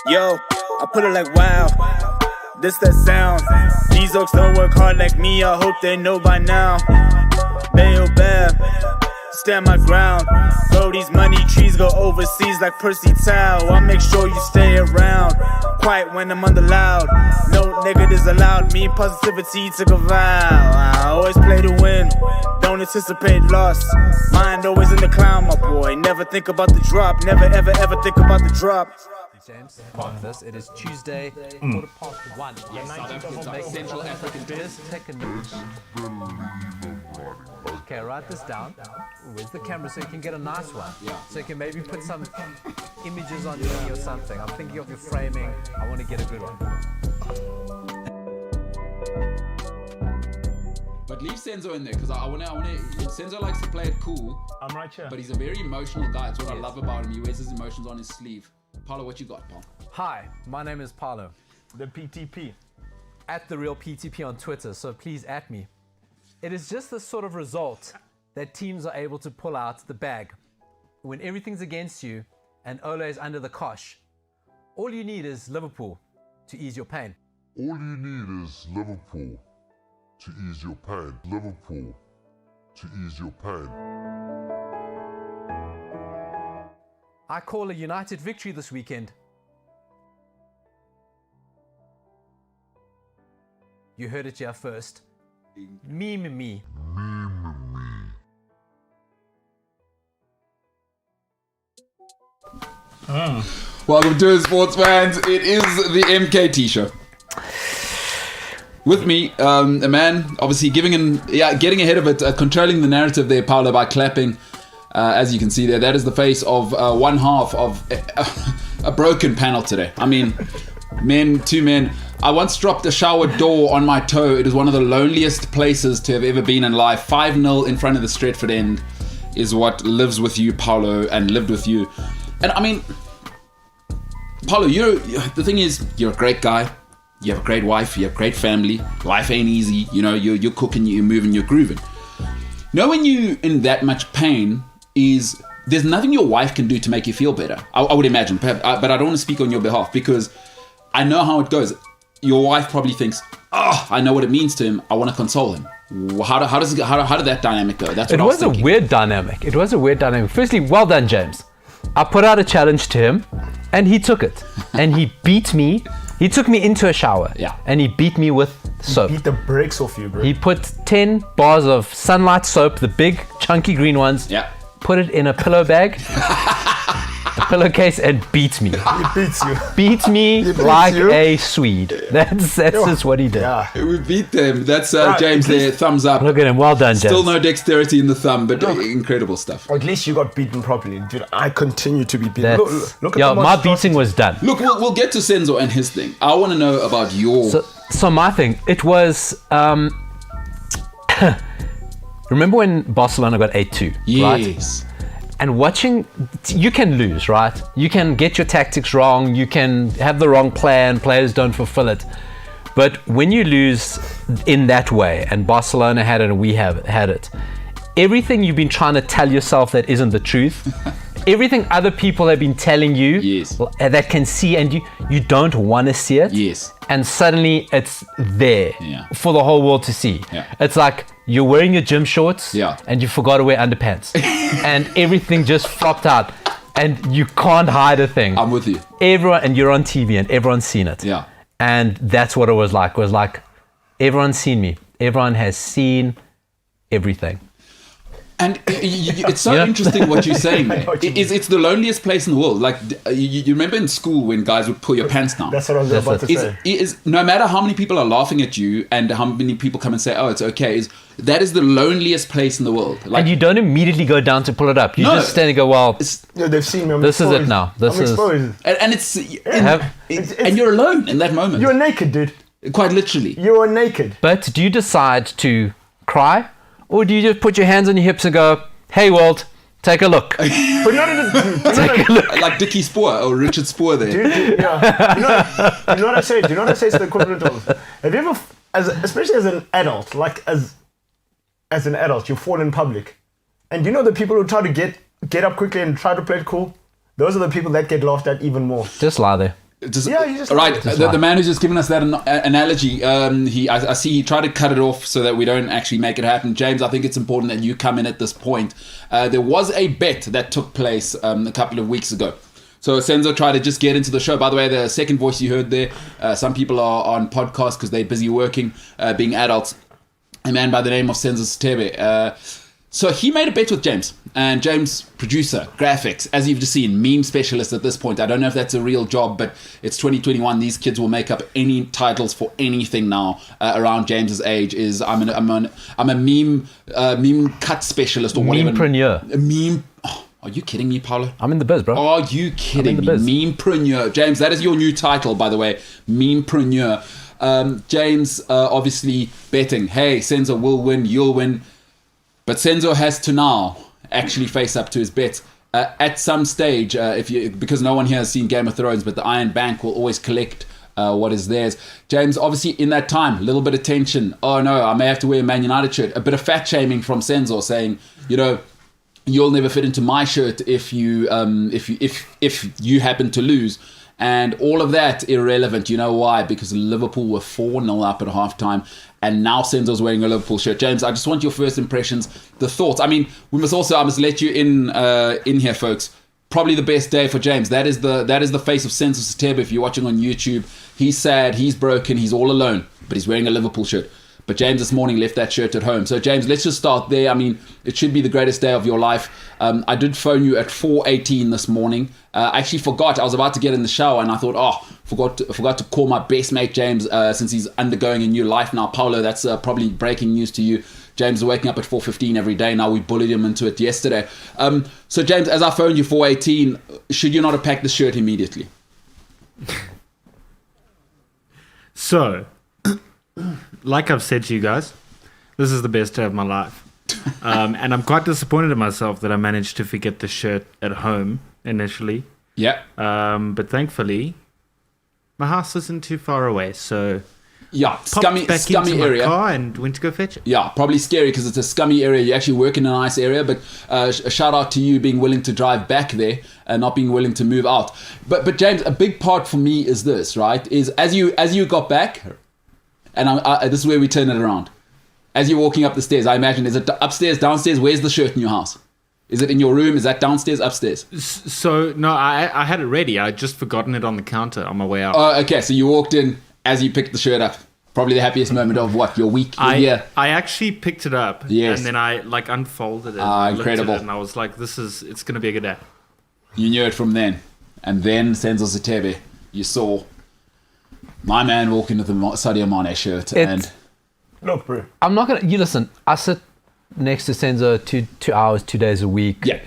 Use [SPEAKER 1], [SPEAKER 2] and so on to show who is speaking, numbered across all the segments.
[SPEAKER 1] Yo, I put it like wow, this that sound. These oaks don't work hard like me, I hope they know by now. Bayo Bab, stand my ground. Bro, these money trees go overseas like Percy Tau. I make sure you stay around, quiet when I'm under loud. No negatives allowed, me and positivity took a vow. I always play to win, don't anticipate loss. Mind always in the clown, my boy. Never think about the drop, never ever ever think about the drop.
[SPEAKER 2] James, mark this. It is Tuesday, 1:15.
[SPEAKER 3] Yes, South Africans are Central African
[SPEAKER 2] Just take a note. Okay, write this down. Where's the camera so you can get a nice one?
[SPEAKER 3] Yeah.
[SPEAKER 2] So you can maybe put some images on me or something. I'm thinking of your framing. I want to get a good one.
[SPEAKER 3] But leave Senzo in there because I want to. Senzo likes to play it cool.
[SPEAKER 4] I'm right here.
[SPEAKER 3] But he's a very emotional guy. It's what I love about him. He wears his emotions on his sleeve. Paulo, what you got, Paul?
[SPEAKER 2] Hi, my name is Paulo.
[SPEAKER 4] The PTP.
[SPEAKER 2] At the real PTP on Twitter, so please at me. It is just the sort of result that teams are able to pull out the bag when everything's against you and Ole is under the cosh. All you need is Liverpool to ease your pain.
[SPEAKER 5] All you need is Liverpool to ease your pain. Liverpool to ease your pain.
[SPEAKER 2] I call a United victory this weekend. You heard it here first. Me.
[SPEAKER 3] Welcome to it, sports fans. It is the MKT Show. With me, a man obviously getting ahead of it, controlling the narrative there, Paulo, by clapping. As you can see there, that is the face of one half of a broken panel today. I mean, two men. I once dropped a shower door on my toe. It is one of the loneliest places to have ever been in life. 5-0 in front of the Stretford end is what lives with you, Paulo, and lived with you. And I mean, Paulo, the thing is, you're a great guy. You have a great wife. You have a great family. Life ain't easy. You know, you're cooking, you're moving, you're grooving. Knowing you in that much pain there's nothing your wife can do to make you feel better. I would imagine, but I don't want to speak on your behalf because I know how it goes. Your wife probably thinks, I know what it means to him. I want to console him. How did that dynamic go? That's what I was thinking.
[SPEAKER 2] It was a weird dynamic. Firstly, well done, James. I put out a challenge to him, and he took it, and he beat me. He took me into a shower, and he beat me with soap.
[SPEAKER 4] He beat the brakes off you, bro.
[SPEAKER 2] He put 10 bars of Sunlight soap, the big chunky green ones.
[SPEAKER 3] Yeah.
[SPEAKER 2] Put it in a pillow bag, a pillowcase, and beat me.
[SPEAKER 4] He beats you.
[SPEAKER 2] Beat me like a Swede. That's just what he did.
[SPEAKER 4] Yeah.
[SPEAKER 3] We beat them. That's James there. Thumbs up.
[SPEAKER 2] Look at him. Well done, James.
[SPEAKER 3] Still no dexterity in the thumb, but incredible stuff.
[SPEAKER 4] Or at least you got beaten properly. Dude, I continue to be beaten. Look at
[SPEAKER 2] my beating was done.
[SPEAKER 3] Look, we'll get to Senzo and his thing. I want to know about your...
[SPEAKER 2] So my thing, it was... Remember when Barcelona got 8-2, right?
[SPEAKER 3] Yes.
[SPEAKER 2] And watching, you can lose, right? You can get your tactics wrong. You can have the wrong plan. Players don't fulfill it. But when you lose in that way, and Barcelona had it and we had it, everything you've been trying to tell yourself that isn't the truth, everything other people have been telling you that can see and you don't want to see it.
[SPEAKER 3] Yes.
[SPEAKER 2] And suddenly it's there for the whole world to see.
[SPEAKER 3] Yeah.
[SPEAKER 2] It's like you're wearing your gym shorts and you forgot to wear underpants. And everything just flopped out. And you can't hide a thing.
[SPEAKER 3] I'm with you.
[SPEAKER 2] And you're on TV and everyone's seen it.
[SPEAKER 3] Yeah.
[SPEAKER 2] And that's what it was like. It was like, everyone's seen me. Everyone has seen everything.
[SPEAKER 3] And it's so interesting what you're saying there. It's the loneliest place in the world. Like, you remember in school when guys would pull your pants down?
[SPEAKER 4] That's what I was about to say.
[SPEAKER 3] No matter how many people are laughing at you and how many people come and say, oh, it's okay, that is the loneliest place in the world. Like,
[SPEAKER 2] and you don't immediately go down to pull it up. You just stand and go, well,
[SPEAKER 4] they've seen me.
[SPEAKER 2] This is it now. This is
[SPEAKER 3] exposed. And you're alone in that moment.
[SPEAKER 4] You're naked, dude.
[SPEAKER 3] Quite literally.
[SPEAKER 4] You're naked.
[SPEAKER 2] But do you decide to cry? Or do you just put your hands on your hips and go, hey, Walt, take a look?
[SPEAKER 4] But
[SPEAKER 2] Take a look.
[SPEAKER 3] Like Dickie Spoor or Richard Spoor there.
[SPEAKER 4] Dude, yeah. You know what I say? Do you know what I say? It's the equivalent of, have you ever, especially as an adult, like as an adult, you fall in public. And you know the people who try to get get up quickly and try to play it cool, those are the people that get laughed at even more.
[SPEAKER 2] Just lie there.
[SPEAKER 4] Yeah, you just
[SPEAKER 3] right.
[SPEAKER 4] like
[SPEAKER 3] The man who's just given us that analogy. I see he tried to cut it off so that we don't actually make it happen. James, I think it's important that you come in at this point. There was a bet that took place a couple of weeks ago. So Senzo tried to just get into the show. By the way, the second voice you heard there, some people are on podcasts because they're busy working, being adults. A man by the name of Senzo Stebe. So he made a bet with James, and James, producer, graphics, as you've just seen, meme specialist at this point. I don't know if that's a real job, but it's 2021. These kids will make up any titles for anything now around James's age. I'm a meme cut specialist or whatever.
[SPEAKER 2] Memepreneur.
[SPEAKER 3] A meme. Oh, are you kidding me, Paulo?
[SPEAKER 2] I'm in the biz, bro.
[SPEAKER 3] Are you kidding me? Memepreneur. James, that is your new title, by the way. Memepreneur. James, obviously betting. Hey, Senzo will win. You'll win. But Senzo has to now actually face up to his bets. At some stage, because no one here has seen Game of Thrones, but the Iron Bank will always collect what is theirs. James, obviously in that time, a little bit of tension. Oh no, I may have to wear a Man United shirt. A bit of fat shaming from Senzo, saying, you'll never fit into my shirt if you happen to lose. And all of that irrelevant. You know why? Because Liverpool were 4-0 up at halftime, and now Senzo's wearing a Liverpool shirt. James, I just want your first impressions, the thoughts. I mean, I must let you in here, folks. Probably the best day for James. That is the face of Senzo Stebe. If you're watching on YouTube, he's sad, he's broken, he's all alone, but he's wearing a Liverpool shirt. But James this morning left that shirt at home. So James, let's just start there. I mean, it should be the greatest day of your life. I did phone you at 4:18 this morning. I actually forgot. I was about to get in the shower and I thought, forgot to call my best mate James since he's undergoing a new life now. Paulo, that's probably breaking news to you. James is waking up at 4:15 every day now. We bullied him into it yesterday. So James, as I phoned you 4:18, should you not have packed the shirt immediately?
[SPEAKER 6] So, like I've said to you guys, this is the best day of my life. And I'm quite disappointed in myself that I managed to forget the shirt at home initially.
[SPEAKER 3] Yeah.
[SPEAKER 6] But thankfully, my house isn't too far away, so
[SPEAKER 3] yeah,
[SPEAKER 6] scummy into
[SPEAKER 3] area.
[SPEAKER 6] My car and went to go fetch it.
[SPEAKER 3] Yeah, probably scary because it's a scummy area. You actually work in a nice area, but a shout out to you being willing to drive back there and not being willing to move out. But James, a big part for me is this, right? Is as you got back, and this is where we turn it around. As you're walking up the stairs, I imagine, is it upstairs, downstairs? Where's the shirt in your house? Is it in your room? Is that downstairs, upstairs?
[SPEAKER 6] So, no, I had it ready. I'd just forgotten it on the counter on my way out.
[SPEAKER 3] Oh, okay. So you walked in as you picked the shirt up. Probably the happiest moment of what? Your week? Your year?
[SPEAKER 6] I actually picked it up.
[SPEAKER 3] Yes.
[SPEAKER 6] And then I unfolded it.
[SPEAKER 3] Incredible.
[SPEAKER 6] Looked at it, and I was like, it's going to be a good day.
[SPEAKER 3] You knew it from then. And then, Senzo Stebe, you saw my man walk into the Sadio Mane shirt.
[SPEAKER 4] Look, bro.
[SPEAKER 2] I'm not going to... You listen, I sit next to Senzo 2 hours, 2 days a week.
[SPEAKER 3] Yeah.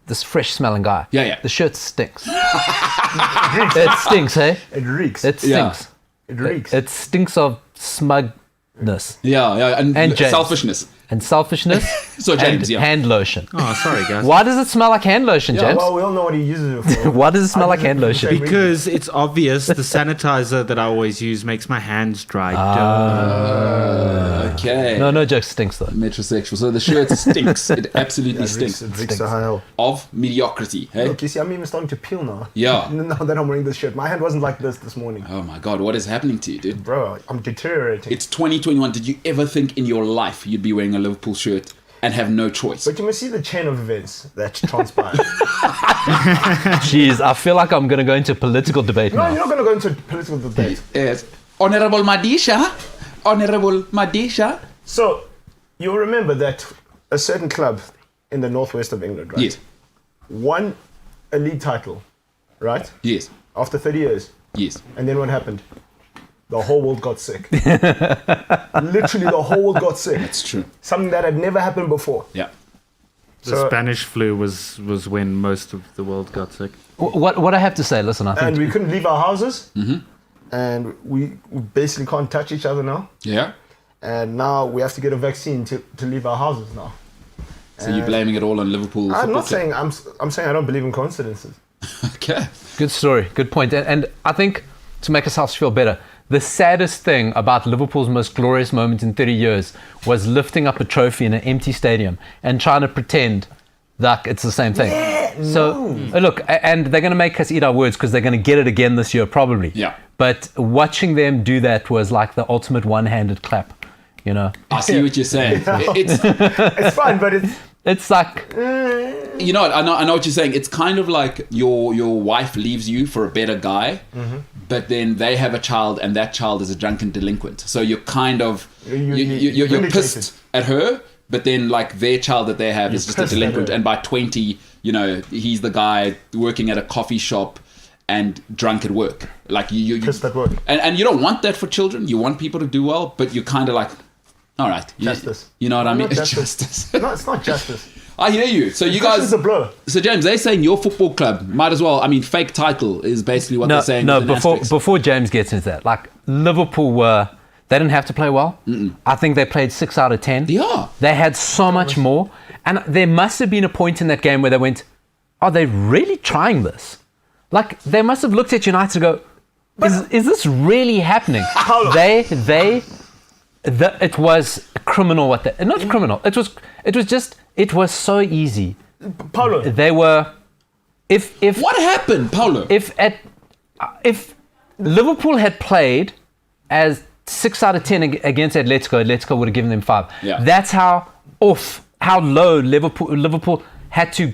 [SPEAKER 2] This fresh smelling guy.
[SPEAKER 3] Yeah.
[SPEAKER 2] The shirt stinks. It stinks, hey?
[SPEAKER 4] It reeks.
[SPEAKER 2] It stinks.
[SPEAKER 4] It reeks.
[SPEAKER 2] It stinks of smugness.
[SPEAKER 3] Yeah. And
[SPEAKER 2] James.
[SPEAKER 3] selfishness.
[SPEAKER 2] And selfishness.
[SPEAKER 3] So James,
[SPEAKER 2] and hand lotion.
[SPEAKER 6] Oh, sorry, guys.
[SPEAKER 2] Why does it smell like hand lotion, James?
[SPEAKER 4] Well, we all know what he uses it for.
[SPEAKER 2] Why does it smell like hand lotion?
[SPEAKER 6] Because it's obvious the sanitizer that I always use makes my hands dry.
[SPEAKER 3] Okay.
[SPEAKER 2] No joke, stinks though.
[SPEAKER 3] Metrosexual. So the shirt stinks. It absolutely stinks.
[SPEAKER 4] It reeks to hell.
[SPEAKER 3] Of mediocrity. Hey?
[SPEAKER 4] Look, you see, I'm even starting to peel now.
[SPEAKER 3] Yeah.
[SPEAKER 4] Now that I'm wearing this shirt. My hand wasn't like this morning.
[SPEAKER 3] Oh my God, what is happening to you, dude?
[SPEAKER 4] Bro, I'm deteriorating.
[SPEAKER 3] It's 2021. Did you ever think in your life you'd be wearing a Liverpool shirt and have no choice?
[SPEAKER 4] But you must see the chain of events that transpired.
[SPEAKER 2] Jeez, I feel like I'm going to go into political debate
[SPEAKER 4] No,
[SPEAKER 2] now.
[SPEAKER 4] you're not going to go into political debate.
[SPEAKER 3] Yes. Honorable Madisha.
[SPEAKER 4] So, you'll remember that a certain club in the northwest of England, right?
[SPEAKER 3] Yes.
[SPEAKER 4] Won a league title, right?
[SPEAKER 3] Yes.
[SPEAKER 4] After 30 years.
[SPEAKER 3] Yes.
[SPEAKER 4] And then what happened? The whole world got sick. Literally, the whole world got sick.
[SPEAKER 3] That's true.
[SPEAKER 4] Something that had never happened before.
[SPEAKER 3] Yeah.
[SPEAKER 6] The Spanish flu was when most of the world got sick.
[SPEAKER 2] What I have to say, listen, I think...
[SPEAKER 4] And we couldn't leave our houses. Mm-hmm. And we basically can't touch each other now.
[SPEAKER 3] Yeah.
[SPEAKER 4] And now we have to get a vaccine to leave our houses now.
[SPEAKER 3] So you're blaming it all on Liverpool?
[SPEAKER 4] I'm not saying... I'm saying I don't believe in coincidences.
[SPEAKER 3] Okay.
[SPEAKER 2] Good story, good point. And I think, to make ourselves feel better, the saddest thing about Liverpool's most glorious moment in 30 years was lifting up a trophy in an empty stadium and trying to pretend Like, it's the same thing. So, look, and they're going to make us eat our words because they're going to get it again this year, probably.
[SPEAKER 3] Yeah.
[SPEAKER 2] But watching them do that was like the ultimate one-handed clap, you know?
[SPEAKER 3] I see what you're saying.
[SPEAKER 4] It's fine, but
[SPEAKER 2] It's like,
[SPEAKER 3] You know what? I know what you're saying. It's kind of like your wife leaves you for a better guy, but then they have a child, and that child is a drunken delinquent. So you're kind of you're pissed at her, but then like their child that they have is just a delinquent, and by 20, you know, he's the guy working at a coffee shop and drunk at work. Like you
[SPEAKER 4] pissed at work.
[SPEAKER 3] And you don't want that for children. You want people to do well, but you're kind of like, all right,
[SPEAKER 4] Justice.
[SPEAKER 3] You know what I mean?
[SPEAKER 4] Not
[SPEAKER 3] It's
[SPEAKER 4] justice.
[SPEAKER 3] justice.
[SPEAKER 4] No, it's not justice.
[SPEAKER 3] I hear you. So you
[SPEAKER 4] Justice
[SPEAKER 3] guys,
[SPEAKER 4] is a blur.
[SPEAKER 3] so James, they're saying your football club might as well. I mean, fake title is basically what they're saying.
[SPEAKER 2] No,
[SPEAKER 3] with an asterisk.
[SPEAKER 2] before James gets into that, like Liverpool they didn't have to play well. I think they played 6 out of 10.
[SPEAKER 3] Yeah.
[SPEAKER 2] They had so much more. And there must have been a point in that game where they went, are they really trying this? Like, they must have looked at United and go, is this really happening? It was criminal what they, not criminal. It was so easy.
[SPEAKER 4] Paulo,
[SPEAKER 2] They were, if
[SPEAKER 3] What happened, Paulo?
[SPEAKER 2] if Liverpool had played as 6 out of 10 against Atletico would have given them 5.
[SPEAKER 3] Yeah.
[SPEAKER 2] That's how low Liverpool had to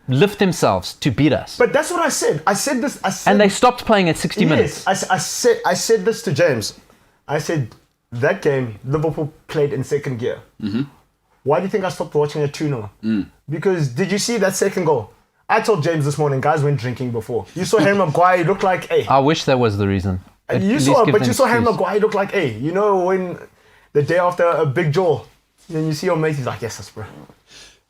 [SPEAKER 2] lift themselves to beat us.
[SPEAKER 4] but that's what I said. I said this.
[SPEAKER 2] And they stopped playing at 60 minutes.
[SPEAKER 4] Yes, I said this to James. I said that game Liverpool played in second gear. Why do you think I stopped watching at 2-0? Because did you see that second goal? I told James this morning, guys went drinking before. You saw Harry Maguire, he looked like, hey.
[SPEAKER 2] I wish that was the reason.
[SPEAKER 4] You saw Harry Maguire, he looked like, hey. You know, when the day after a big jaw, then you see your mate, he's like, yes, bro.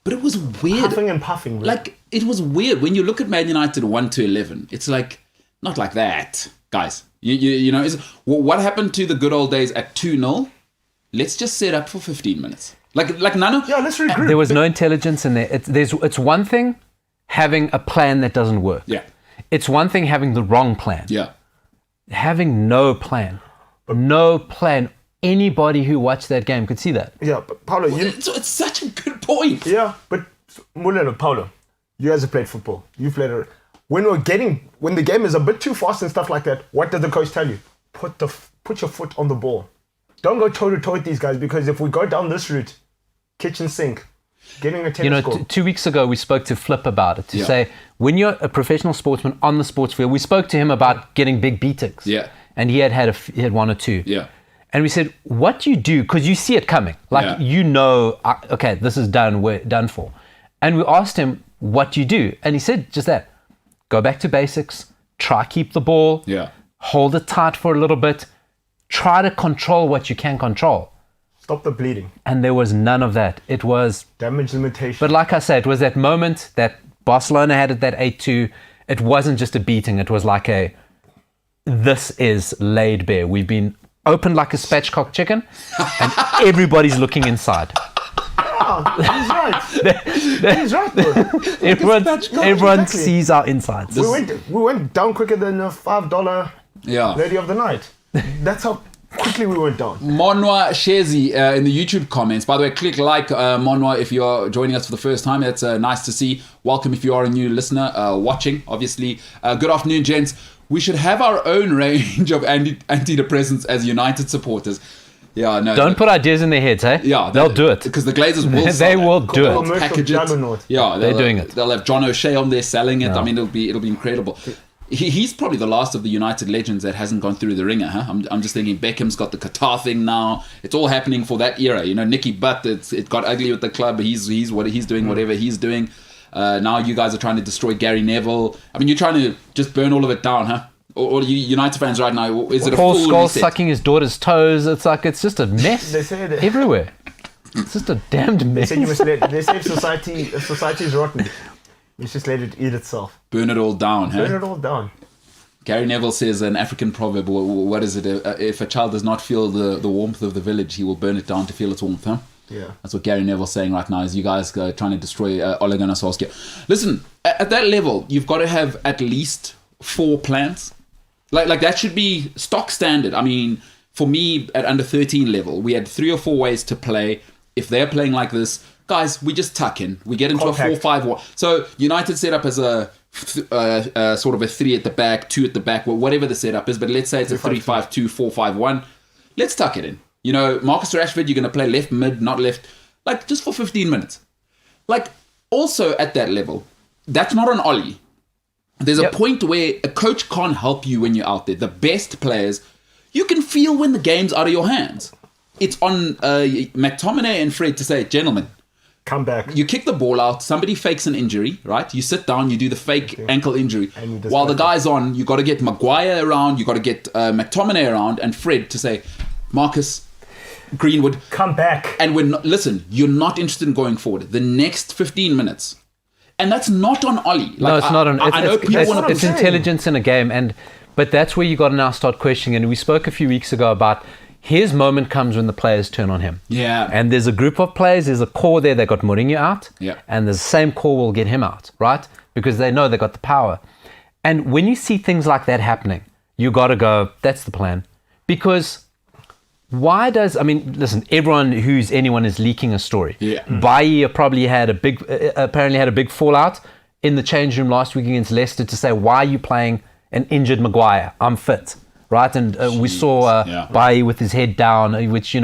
[SPEAKER 3] But it was weird.
[SPEAKER 4] Puffing and puffing, bro.
[SPEAKER 3] Like, it was weird. When you look at Man United 1-11, it's like, not like that, guys. You know, what happened to the good old days at 2-0? Let's just set up for 15 minutes. Like none of...
[SPEAKER 4] Yeah, let's regroup.
[SPEAKER 2] There was no intelligence in there. It's one thing having a plan that doesn't work.
[SPEAKER 3] Yeah.
[SPEAKER 2] It's one thing having the wrong plan.
[SPEAKER 3] Yeah.
[SPEAKER 2] Having no plan. No plan. Anybody who watched that game could see that.
[SPEAKER 4] Yeah, but Paulo,
[SPEAKER 3] It's such a good point.
[SPEAKER 4] Yeah, but Mulelo, Paulo, you guys have played football. You played it. When the game is a bit too fast and stuff like that, what does the coach tell you? Put your foot on the ball. Don't go toe to toe with these guys, because if we go down this route, kitchen sink, getting a tennis court.
[SPEAKER 2] 2 weeks ago we spoke to Flip about it to say, when you're a professional sportsman on the sports field, we spoke to him about getting big beatings.
[SPEAKER 3] Yeah.
[SPEAKER 2] And he had one or two.
[SPEAKER 3] Yeah.
[SPEAKER 2] And we said, what do you do? Because you see it coming. Like, you know, okay, this is done. We're done for. And we asked him, what do you do? And he said just that. Go back to basics. Try keep the ball.
[SPEAKER 3] Yeah.
[SPEAKER 2] Hold it tight for a little bit. Try to control what you can control.
[SPEAKER 4] Stop the bleeding.
[SPEAKER 2] And there was none of that. It was...
[SPEAKER 4] Damage limitation.
[SPEAKER 2] But like I said, it was that moment that Barcelona had at that 8-2. It wasn't just a beating. It was like this is laid bare. We've been opened like a spatchcock chicken, and everybody's looking inside.
[SPEAKER 4] He's right. He's right, bro.
[SPEAKER 2] Everyone sees our insides.
[SPEAKER 4] We went down quicker than a $5 lady of the night. That's how quickly we went down.
[SPEAKER 3] Monwa Shezi in the YouTube comments. By the way, click like Monwa if you're joining us for the first time. That's nice to see. Welcome if you are a new listener watching, obviously. Good afternoon, gents. We should have our own range of antidepressants as United supporters. Yeah, no.
[SPEAKER 2] Don't put ideas in their heads, hey?
[SPEAKER 3] Yeah,
[SPEAKER 2] they'll do it.
[SPEAKER 3] Because the Glazers will
[SPEAKER 2] They will do it.
[SPEAKER 3] Package it. Yeah,
[SPEAKER 2] they're doing it.
[SPEAKER 3] They'll have John O'Shea on there selling it. I mean, it'll be incredible. He's probably the last of the United legends that hasn't gone through the ringer, huh? I'm just thinking Beckham's got the Qatar thing now. It's all happening for that era. You know, Nicky Butt, it got ugly with the club. He's doing whatever he's doing. Now you guys are trying to destroy Gary Neville. I mean, you're trying to just burn all of it down, huh? Or you United fans right now, is it a
[SPEAKER 2] Paul
[SPEAKER 3] full
[SPEAKER 2] Scholes
[SPEAKER 3] reset?
[SPEAKER 2] sucking his daughter's toes. It's just a mess.
[SPEAKER 4] They say that
[SPEAKER 2] everywhere. It's just a damned mess.
[SPEAKER 4] They say society's rotten. Let's just let it eat itself.
[SPEAKER 3] Burn it all down, huh?
[SPEAKER 4] Burn it all down.
[SPEAKER 3] Gary Neville says an African proverb, what is it? If a child does not feel the warmth of the village, he will burn it down to feel its warmth, huh?
[SPEAKER 4] Yeah. That's
[SPEAKER 3] what Gary Neville's saying right now, is you guys trying to destroy Ole Gunnar Solskjaer. Listen, at that level, you've got to have at least 4 plans. Like that should be stock standard. I mean, for me, at under 13 level, we had 3 or 4 ways to play. If they're playing like this, guys, we just tuck in. We get into
[SPEAKER 4] Compact.
[SPEAKER 3] a 4-5-1. So United set up as a sort of a 3 at the back, 2 at the back, whatever the setup is. But let's say it's a 3-5-2, 4-5-1. Let's tuck it in. You know, Marcus Rashford, you're going to play left mid, not left, like just for 15 minutes. Like, also at that level, that's not an ollie. There's a point where a coach can't help you when you're out there. The best players, you can feel when the game's out of your hands. It's on McTominay and Fred to say, gentlemen,
[SPEAKER 4] Come back.
[SPEAKER 3] you kick the ball out, somebody fakes an injury, right? You sit down, you do the fake ankle injury.
[SPEAKER 4] And you
[SPEAKER 3] While the
[SPEAKER 4] discuss
[SPEAKER 3] guy's on, you got to get Maguire around, you got to get McTominay around, and Fred to say, Marcus, Greenwood,
[SPEAKER 4] Come back.
[SPEAKER 3] and listen, you're not interested in going forward. The next 15 minutes. And that's not on Ollie. Like,
[SPEAKER 2] No, it's not on.
[SPEAKER 3] I know
[SPEAKER 2] It's,
[SPEAKER 3] people
[SPEAKER 2] it's,
[SPEAKER 3] want to
[SPEAKER 2] it's intelligence in a game, but that's where you got to now start questioning. And we spoke a few weeks ago about his moment comes when the players turn on him.
[SPEAKER 3] Yeah.
[SPEAKER 2] And there's a group of players. There's a core there that got Mourinho out.
[SPEAKER 3] Yeah.
[SPEAKER 2] And the same core will get him out, right? Because they know they got the power. And when you see things like that happening, you got to go, that's the plan. Because listen, anyone is leaking a story.
[SPEAKER 3] Yeah.
[SPEAKER 2] Bailly apparently had a big fallout in the change room last week against Leicester to say, why are you playing an injured Maguire? I'm fit, right? And we saw Bailly with his head down, which,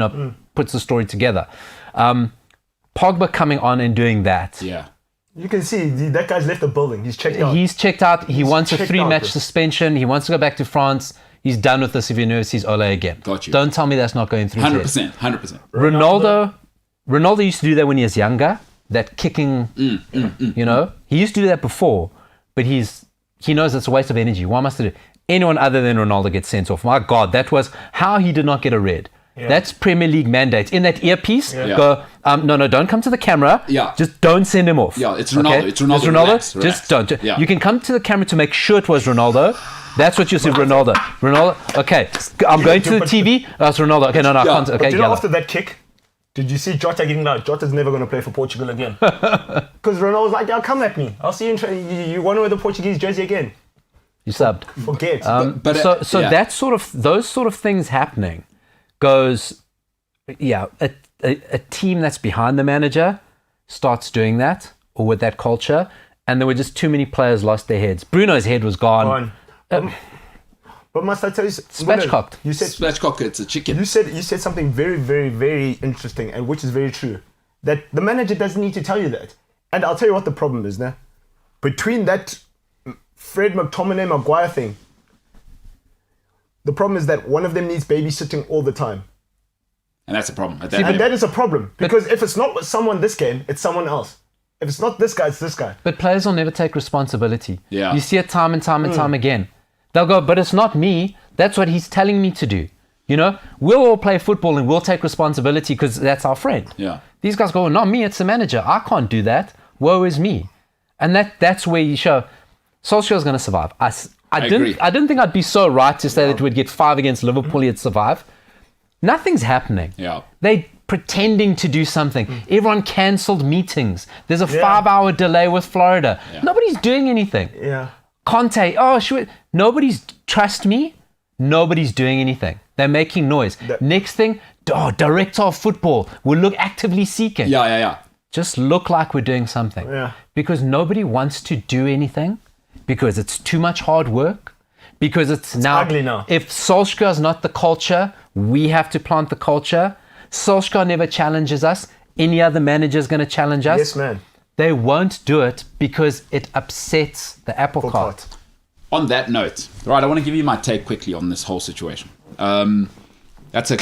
[SPEAKER 2] puts the story together. Pogba coming on and doing that.
[SPEAKER 3] Yeah.
[SPEAKER 4] You can see that guy's left the building. He's checked out.
[SPEAKER 2] He's checked out. He wants a
[SPEAKER 4] checked
[SPEAKER 2] 3-match
[SPEAKER 4] out.
[SPEAKER 2] suspension. He wants to go back to France. He's done with this if he never sees Ole again.
[SPEAKER 3] Got you.
[SPEAKER 2] Don't tell me that's not going through his head.
[SPEAKER 3] 100%.
[SPEAKER 2] Ronaldo used to do that when he was younger. That kicking, he used to do that before, but he knows it's a waste of energy. Why must it do? Anyone other than Ronaldo gets sent off. My God, that was how he did not get a red.
[SPEAKER 4] Yeah.
[SPEAKER 2] That's Premier League mandate. In that earpiece, go, no, don't come to the camera.
[SPEAKER 3] Yeah.
[SPEAKER 2] Just don't send him off.
[SPEAKER 3] Yeah, it's Ronaldo.
[SPEAKER 2] Okay?
[SPEAKER 3] It's Ronaldo.
[SPEAKER 2] Relax.
[SPEAKER 3] Relax.
[SPEAKER 2] Just don't.
[SPEAKER 3] Yeah.
[SPEAKER 2] You can come to the camera to make sure it was Ronaldo. That's what you said, Ronaldo. Okay, I'm going to the TV. That's Ronaldo. Okay, no, I can't. Okay,
[SPEAKER 4] Do you know
[SPEAKER 2] yellow.
[SPEAKER 4] after that kick, did you see Jota getting out? Jota's never going to play for Portugal again. Because Ronaldo's like, yeah, come at me. I'll see you you want to wear the Portuguese jersey again.
[SPEAKER 2] You subbed.
[SPEAKER 4] Forget.
[SPEAKER 2] That's those sort of things happening goes, a team that's behind the manager starts doing that or with that culture, and there were just too many players lost their heads. Bruno's head was gone.
[SPEAKER 4] But must I tell you,
[SPEAKER 2] Spatchcocked.
[SPEAKER 4] You said
[SPEAKER 3] Spatchcock, it's a chicken.
[SPEAKER 4] You said something very, very, very interesting, and which is very true. That the manager doesn't need to tell you that. And I'll tell you what the problem is now. Between that Fred McTominay Maguire thing, the problem is that one of them needs babysitting all the time.
[SPEAKER 3] And that's a problem.
[SPEAKER 4] And that is a problem. Because if it's not someone this game, it's someone else. If it's not this guy, it's this guy.
[SPEAKER 2] But players will never take responsibility.
[SPEAKER 3] Yeah.
[SPEAKER 2] You see it time and time and time again. They'll go, but it's not me. That's what he's telling me to do. We'll all play football and we'll take responsibility because that's our friend.
[SPEAKER 3] Yeah.
[SPEAKER 2] These guys go, not me, it's the manager. I can't do that. Woe is me. And that's where you show Solskjaer's going to survive. I didn't think I'd be so right to say that we'd get 5 against Liverpool, he'd survive. Nothing's happening.
[SPEAKER 3] Yeah.
[SPEAKER 2] They pretending to do something. Everyone cancelled meetings. There's a 5-hour delay with Florida.
[SPEAKER 3] Yeah.
[SPEAKER 2] Nobody's doing anything.
[SPEAKER 4] Yeah.
[SPEAKER 2] Conte, trust me, nobody's doing anything. They're making noise. Next thing, director of football will look actively seeking.
[SPEAKER 3] Yeah.
[SPEAKER 2] Just look like we're doing something.
[SPEAKER 4] Yeah.
[SPEAKER 2] Because nobody wants to do anything, because it's too much hard work, because it's
[SPEAKER 4] ugly now.
[SPEAKER 2] If Solskjaer's not the culture, we have to plant the culture. Solskjaer never challenges us. Any other manager's going to challenge us.
[SPEAKER 4] Yes, man.
[SPEAKER 2] They won't do it because it upsets the apple cart.
[SPEAKER 3] On that note, right, I want to give you my take quickly on this whole situation. That's a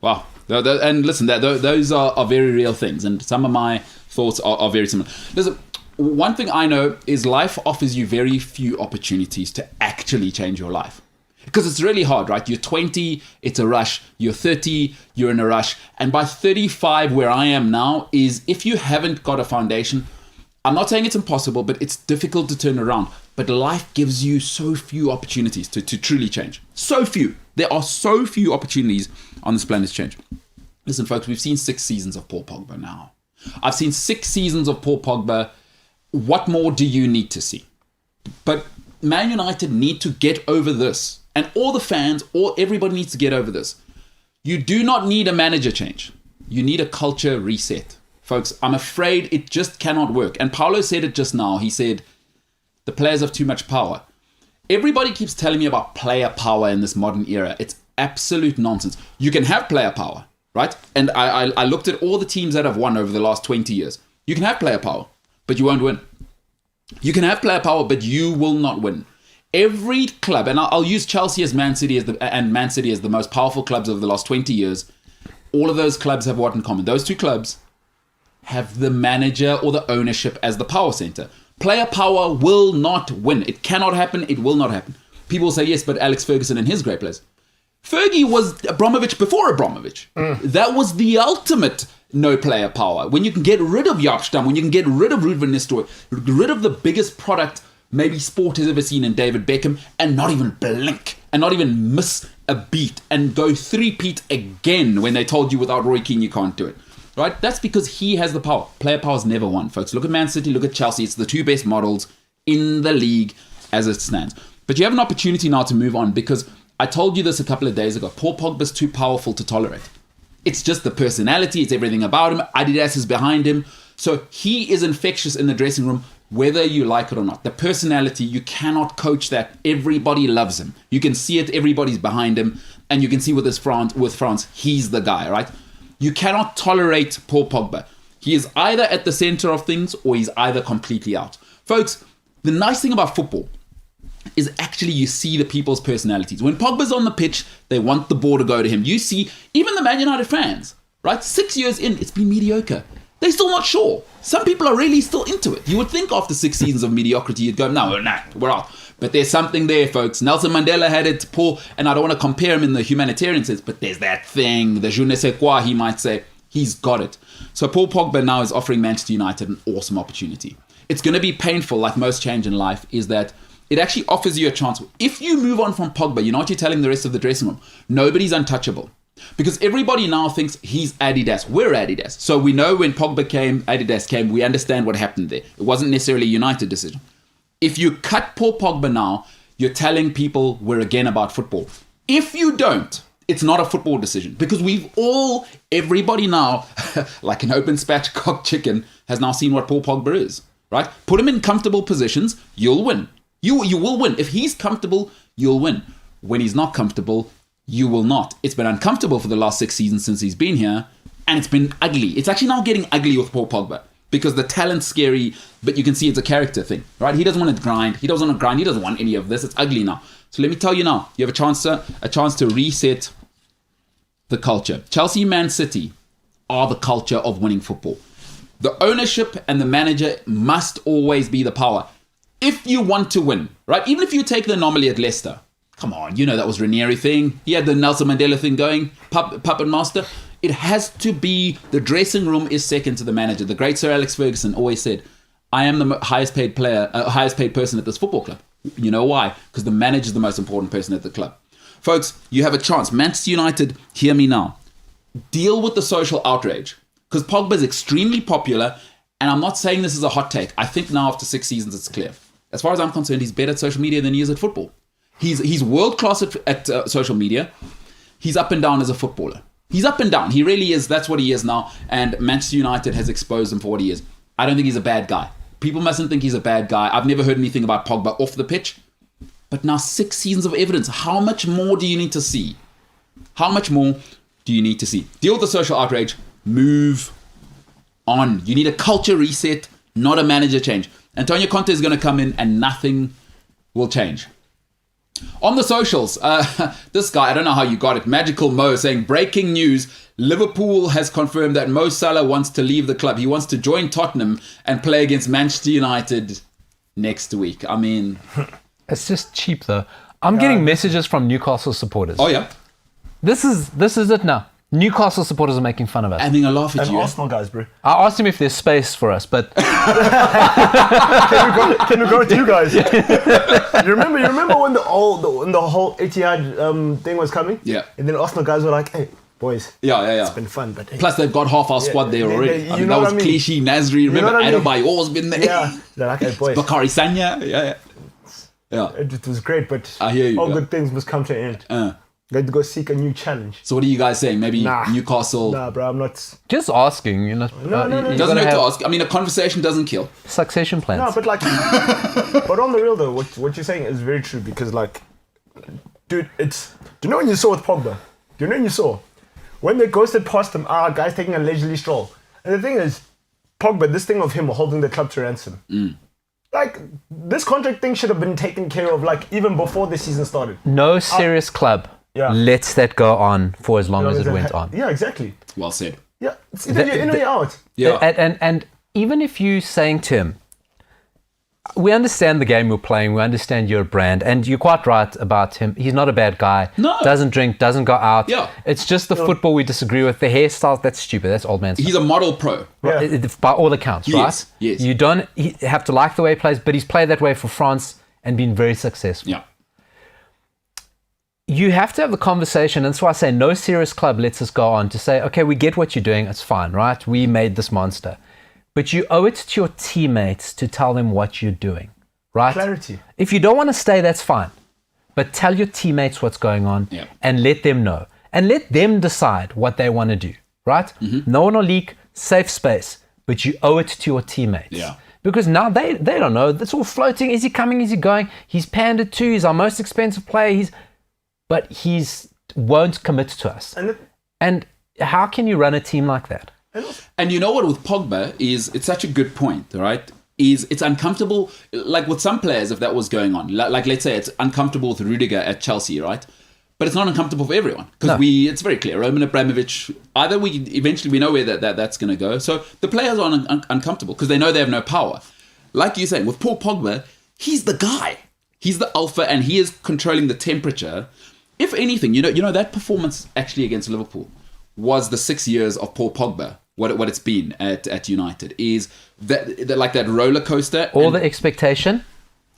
[SPEAKER 3] wow. And listen, those are very real things, and some of my thoughts are very similar. Listen, one thing I know is life offers you very few opportunities to actually change your life. Because it's really hard, right? You're 20, it's a rush. You're 30, you're in a rush. And by 35, where I am now, is if you haven't got a foundation, I'm not saying it's impossible, but it's difficult to turn around. But life gives you so few opportunities to truly change. So few. There are so few opportunities on this planet to change. Listen, folks, we've seen 6 seasons of Paul Pogba now. I've seen 6 seasons of Paul Pogba. What more do you need to see? But Man United need to get over this. And all the fans, everybody needs to get over this. You do not need a manager change. You need a culture reset. Folks, I'm afraid it just cannot work. And Paulo said it just now. He said, the players have too much power. Everybody keeps telling me about player power in this modern era. It's absolute nonsense. You can have player power, right? And I looked at all the teams that have won over the last 20 years. You can have player power, but you won't win. You can have player power, but you will not win. Every club, and I'll use Chelsea as Man City and Man City as the most powerful clubs over the last 20 years. All of those clubs have what in common? Those two clubs have the manager or the ownership as the power center. Player power will not win. It cannot happen. It will not happen. People say, yes, but Alex Ferguson and his great players. Fergie was Abramovich before Abramovich. That was the ultimate no player power. When you can get rid of Jaap Stam, when you can get rid of Ruud van Nistelrooy, rid of the biggest product maybe sport has ever seen in David Beckham, and not even blink, and not even miss a beat, and go three-peat again when they told you without Roy Keane you can't do it. Right? That's because he has the power. Player power's never won, folks. Look at Man City, look at Chelsea. It's the two best models in the league as it stands. But you have an opportunity now to move on, because I told you this a couple of days ago. Paul Pogba's too powerful to tolerate. It's just the personality. It's everything about him. Adidas is behind him. So he is infectious in the dressing room, whether you like it or not. The personality, you cannot coach that. Everybody loves him. You can see it. Everybody's behind him. And you can see with France, he's the guy, right? You cannot tolerate Paul Pogba. He is either at the center of things or he's either completely out. Folks, the nice thing about football is actually you see the people's personalities. When Pogba's on the pitch, they want the ball to go to him. You see, even the Man United fans, right? 6 years in, it's been mediocre. They're still not sure. Some people are really still into it. You would think after 6 seasons of mediocrity, you'd go, no, we're out. But there's something there, folks. Nelson Mandela had it, Paul, and I don't want to compare him in the humanitarian sense, but there's that thing, the je ne sais quoi, he might say. He's got it. So Paul Pogba now is offering Manchester United an awesome opportunity. It's going to be painful, like most change in life, is that it actually offers you a chance. If you move on from Pogba, you know what you're telling the rest of the dressing room? Nobody's untouchable. Because everybody now thinks he's Adidas. We're Adidas. So we know when Pogba came, Adidas came, we understand what happened there. It wasn't necessarily a United decision. If you cut Paul Pogba now, you're telling people we're again about football. If you don't, it's not a football decision. Because everybody now, like an open spatchcock chicken, has now seen what Paul Pogba is. Right? Put him in comfortable positions, you'll win. You will win. If he's comfortable, you'll win. When he's not comfortable, you will not. It's been uncomfortable for the last 6 seasons since he's been here, and it's been ugly. It's actually now getting ugly with Paul Pogba because the talent's scary, but you can see it's a character thing, right? He doesn't want to grind. He doesn't want any of this. It's ugly now. So let me tell you now, you have a chance to reset the culture. Chelsea, Man City are the culture of winning football. The ownership and the manager must always be the power. If you want to win, right? Even if you take the anomaly at Leicester, come on, you know that was Ranieri thing. He had the Nelson Mandela thing going, puppet master. It has to be, the dressing room is second to the manager. The great Sir Alex Ferguson always said, I am the highest paid person at this football club. You know why? Because the manager is the most important person at the club. Folks, you have a chance. Manchester United, hear me now. Deal with the social outrage. Because Pogba is extremely popular, and I'm not saying this is a hot take. I think now after 6 seasons it's clear. As far as I'm concerned, he's better at social media than he is at football. He's world class at social media. He's up and down as a footballer. He's up and down. He really is. That's what he is now. And Manchester United has exposed him for what he is. I don't think he's a bad guy. People mustn't think he's a bad guy. I've never heard anything about Pogba off the pitch. But now 6 seasons of evidence. How much more do you need to see? How much more do you need to see? Deal with the social outrage. Move on. You need a culture reset, not a manager change. Antonio Conte is going to come in and nothing will change. On the socials, this guy, I don't know how you got it, Magical Mo, saying, breaking news, Liverpool has confirmed that Mo Salah wants to leave the club. He wants to join Tottenham and play against Manchester United next week. I mean...
[SPEAKER 2] It's just cheap, though. I'm getting messages from Newcastle supporters.
[SPEAKER 3] Oh, yeah?
[SPEAKER 2] This is it now. Newcastle supporters are making fun of us.
[SPEAKER 3] Having a laugh at
[SPEAKER 4] And
[SPEAKER 3] you.
[SPEAKER 4] Arsenal guys, bro.
[SPEAKER 2] I asked him if there's space for us, but
[SPEAKER 4] Can we go with you guys? You remember when the whole Etihad thing was coming?
[SPEAKER 3] Yeah.
[SPEAKER 4] And then Arsenal guys were like, hey, boys.
[SPEAKER 3] Yeah.
[SPEAKER 4] It's been fun, but hey.
[SPEAKER 3] Plus, they've got half our squad there already.
[SPEAKER 4] you
[SPEAKER 3] I mean,
[SPEAKER 4] know
[SPEAKER 3] that was
[SPEAKER 4] what I mean?
[SPEAKER 3] Clichy, Nasri. Remember,
[SPEAKER 4] what I mean?
[SPEAKER 3] Adebayor's been there.
[SPEAKER 4] Yeah. They're like, hey, boys.
[SPEAKER 3] Bakary Sanya. Yeah.
[SPEAKER 4] It was great, but
[SPEAKER 3] I hear you,
[SPEAKER 4] all
[SPEAKER 3] yeah.
[SPEAKER 4] good things must come to an end. Going to go seek a new challenge.
[SPEAKER 3] So what are you guys saying? Maybe
[SPEAKER 4] Nah.
[SPEAKER 3] Newcastle.
[SPEAKER 4] Nah, bro, I'm not.
[SPEAKER 2] Just asking, you know.
[SPEAKER 4] No.
[SPEAKER 2] you
[SPEAKER 3] Doesn't
[SPEAKER 2] gotta
[SPEAKER 3] hurt to
[SPEAKER 2] have
[SPEAKER 3] ask. I mean, a conversation doesn't kill.
[SPEAKER 2] succession plans.
[SPEAKER 4] No, but like, but on the real though, what you're saying is very true because like, dude, it's. Do you know when you saw with Pogba? Do you know when you saw when they ghosted past him? Guys taking a leisurely stroll. And the thing is, Pogba, this thing of him holding the club to ransom. Like, this contract thing should have been taken care of like even before the season started.
[SPEAKER 2] No serious club
[SPEAKER 4] Yeah.
[SPEAKER 2] lets that go on for as long as it
[SPEAKER 4] As
[SPEAKER 2] went on.
[SPEAKER 4] Yeah, exactly.
[SPEAKER 3] Well said.
[SPEAKER 4] Yeah, it's either you're in or you're out.
[SPEAKER 3] Yeah.
[SPEAKER 2] And even if you saying to him, we understand the game you're playing, we understand your brand, and you're quite right about him. He's not a bad guy.
[SPEAKER 3] No.
[SPEAKER 2] Doesn't drink, doesn't go out.
[SPEAKER 3] Yeah.
[SPEAKER 2] It's just the football we disagree with. The hairstyle, that's stupid. That's old man stuff.
[SPEAKER 3] He's a model pro.
[SPEAKER 4] Yeah.
[SPEAKER 2] By all accounts,
[SPEAKER 3] Yes,
[SPEAKER 2] right?
[SPEAKER 3] yes.
[SPEAKER 2] You don't have to like the way he plays, but he's played that way for France and been very successful.
[SPEAKER 3] Yeah.
[SPEAKER 2] You have to have the conversation, and that's why I say no serious club lets us go on to say, okay, we get what you're doing, it's fine, right? We made this monster. But you owe it to your teammates to tell them what you're doing, right?
[SPEAKER 4] Clarity.
[SPEAKER 2] If you don't want to stay, that's fine. But tell your teammates what's going on
[SPEAKER 3] Yeah.
[SPEAKER 2] and let them know. And let them decide what they want to do, right? No one will leak, safe space, but you owe it to your teammates.
[SPEAKER 3] Yeah.
[SPEAKER 2] Because now they don't know. It's all floating. Is he coming? Is he going? He's pandered to. He's our most expensive player. But he's won't commit to us. And how can you run a team like that?
[SPEAKER 3] And you know what with Pogba is, it's such a good point, right? Is it's uncomfortable, like with some players, if that was going on. Like let's say it's uncomfortable with Rudiger at Chelsea, right? But it's not uncomfortable for everyone because it's very clear. Roman Abramovich, either we know where that's going to go. So the players are uncomfortable because they know they have no power. Like you're saying, with Paul Pogba, he's the guy. He's the alpha and he is controlling the temperature. If anything, you know that performance actually against Liverpool was the 6 years of Paul Pogba. What it's been at United is that like that roller coaster.
[SPEAKER 2] The expectation.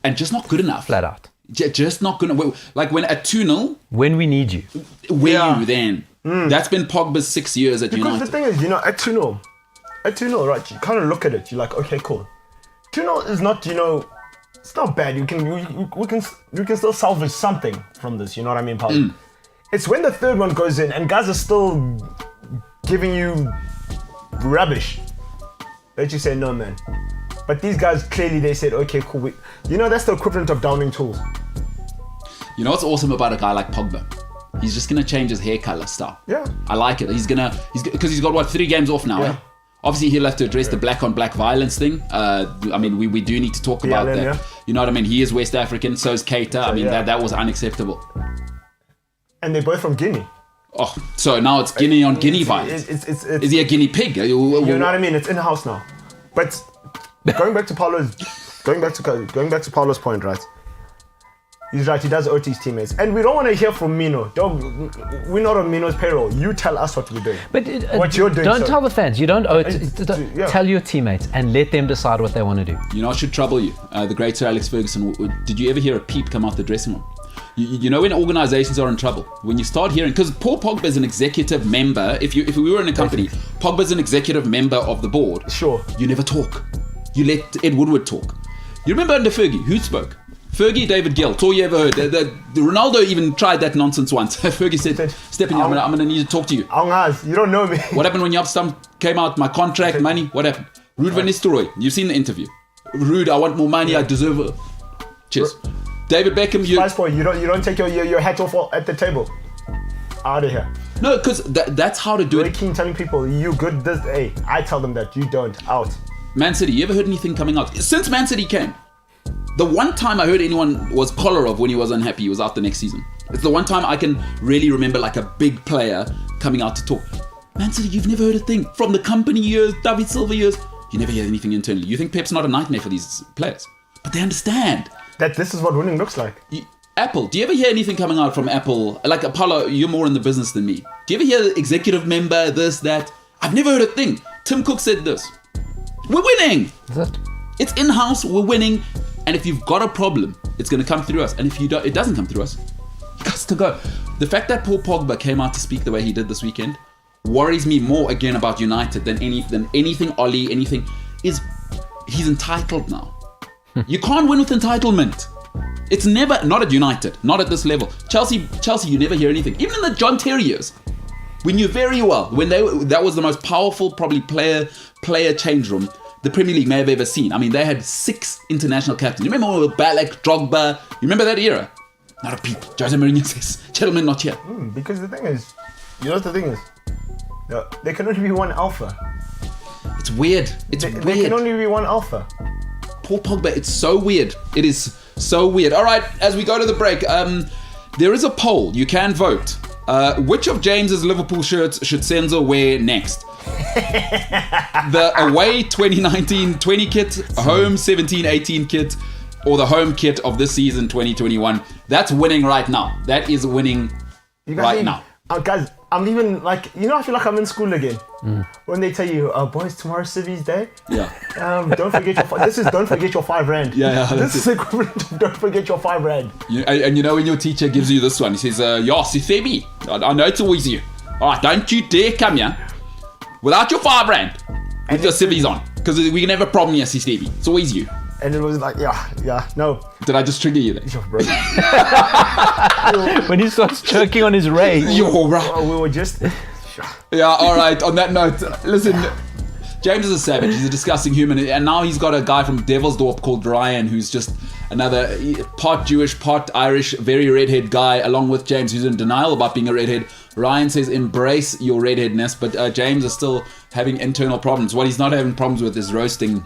[SPEAKER 3] And just not good enough.
[SPEAKER 2] Flat out.
[SPEAKER 3] Just not good enough. Like when at 2-0.
[SPEAKER 2] When we need you.
[SPEAKER 3] You then? That's been Pogba's 6 years at United.
[SPEAKER 4] Because the thing is, at 2-0, right, you kind of look at it, you're like, okay, cool. 2-0 is not, it's not bad. We can still salvage something from this, you know what I mean, Paul? It's when the third one goes in and guys are still giving you rubbish that you say, no, man. But these guys, clearly they said, okay, cool. That's the equivalent of downing tools.
[SPEAKER 3] You know what's awesome about a guy like Pogba? He's just going to change his hair color style.
[SPEAKER 4] Yeah.
[SPEAKER 3] I like it. Because he's got 3 games off now,
[SPEAKER 4] Yeah.
[SPEAKER 3] eh? Obviously, he'll have to address the black on black violence thing. We do need to talk about that.
[SPEAKER 4] Yeah.
[SPEAKER 3] You know what I mean? He is West African, so is Keita. That was unacceptable.
[SPEAKER 4] And they're both from Guinea.
[SPEAKER 3] Oh, so now it's Guinea on Guinea violence. Is he a guinea pig?
[SPEAKER 4] You know what I mean? It's in-house now. But going back to Paulo's point, right? He's right. He does owe to his teammates, and we don't want to hear from Mino. We're not on Mino's payroll. You tell us what we're doing.
[SPEAKER 2] But
[SPEAKER 4] what you're doing.
[SPEAKER 2] Don't tell the fans. You don't owe it.
[SPEAKER 4] Yeah.
[SPEAKER 2] Tell your teammates and let them decide what they want to do.
[SPEAKER 3] You know, it should trouble you. The great Sir Alex Ferguson. Did you ever hear a peep come out the dressing room? You know when organizations are in trouble, when you start hearing, because Paul Pogba is an executive member. If we were in a company, Pogba's an executive member of the board.
[SPEAKER 4] Sure.
[SPEAKER 3] You never talk. You let Ed Woodward talk. You remember under Fergie, who spoke? Fergie, David Gill. That's all you ever heard. The Ronaldo even tried that nonsense once. Fergie said, "Step in here. I'm gonna need to talk to you."
[SPEAKER 4] You don't know me.
[SPEAKER 3] What happened when Yapstam came out? My contract, money. What happened? Ruud van Nistelrooy. You've seen the interview. Ruud, I want more money. I deserve it. Cheers. David Beckham.
[SPEAKER 4] Spice boy, you don't take your hat off at the table. Out of here.
[SPEAKER 3] No, because that's how to do
[SPEAKER 4] Very
[SPEAKER 3] it.
[SPEAKER 4] keen telling people you good. This, hey, I tell them that you don't. Out.
[SPEAKER 3] Man City. You ever heard anything coming out since Man City came? The one time I heard anyone was Kolarov when he was unhappy, he was out the next season. It's the one time I can really remember like a big player coming out to talk. Man City, you've never heard a thing. From the company years, David Silva years, you never hear anything internally. You think Pep's not a nightmare for these players. But they understand.
[SPEAKER 4] That this is what winning looks like.
[SPEAKER 3] Apple, do you ever hear anything coming out from Apple? Like Apollo, you're more in the business than me. Do you ever hear executive member, this, that? I've never heard a thing. Tim Cook said this. We're winning.
[SPEAKER 2] Is it?
[SPEAKER 3] It's in-house, we're winning. And if you've got a problem, it's going to come through us. And if it doesn't come through us, you got to go. The fact that Paul Pogba came out to speak the way he did this weekend worries me more again about United than anything Ollie, anything. He's entitled now. You can't win with entitlement. It's never, not at United, not at this level. Chelsea, you never hear anything. Even in the John Terry years, we knew very well when that was the most powerful, probably player change room the Premier League may have ever seen. I mean, they had 6 international captains. You remember with Balak, Drogba? You remember that era? Not a peep. Jose Mourinho says, gentlemen, not here.
[SPEAKER 4] Because the thing is, you know what the thing is? There can only be one alpha.
[SPEAKER 3] It's weird. It's
[SPEAKER 4] There
[SPEAKER 3] weird.
[SPEAKER 4] can only be one alpha.
[SPEAKER 3] Paul Pogba, it's so weird. It is so weird. All right, as we go to the break, there is a poll. You can vote. Which of James's Liverpool shirts should Senzo wear next? The away 2019-20 kit, home 17-18 kit, or the home kit of this season 2021. That's winning right now. That is winning right now.
[SPEAKER 4] Guys, I'm even like, I feel like I'm in school again. When they tell you, boys, tomorrow's Civi's day.
[SPEAKER 3] Yeah.
[SPEAKER 4] Don't forget don't forget your 5 rand.
[SPEAKER 3] Yeah,
[SPEAKER 4] This is equivalent to don't forget your 5 rand.
[SPEAKER 3] And you know when your teacher gives you this one, he says, Sisebi, I know it's always you. All right, don't you dare come here without your 5 rand with your civvies on, because we can have a problem here, Sisebi. It's always you.
[SPEAKER 4] And it was like, no.
[SPEAKER 3] Did I just trigger you there?
[SPEAKER 4] Bro.
[SPEAKER 2] When he starts choking on his rage.
[SPEAKER 3] Yo, bro.
[SPEAKER 4] We were just...
[SPEAKER 3] Yeah, all right. On that note, listen, James is a savage. He's a disgusting human. And now he's got a guy from Devilsdorp called Ryan, who's just another part Jewish, part Irish, very redhead guy, along with James, who's in denial about being a redhead. Ryan says, embrace your redheadness, but James is still having internal problems. What he's not having problems with is roasting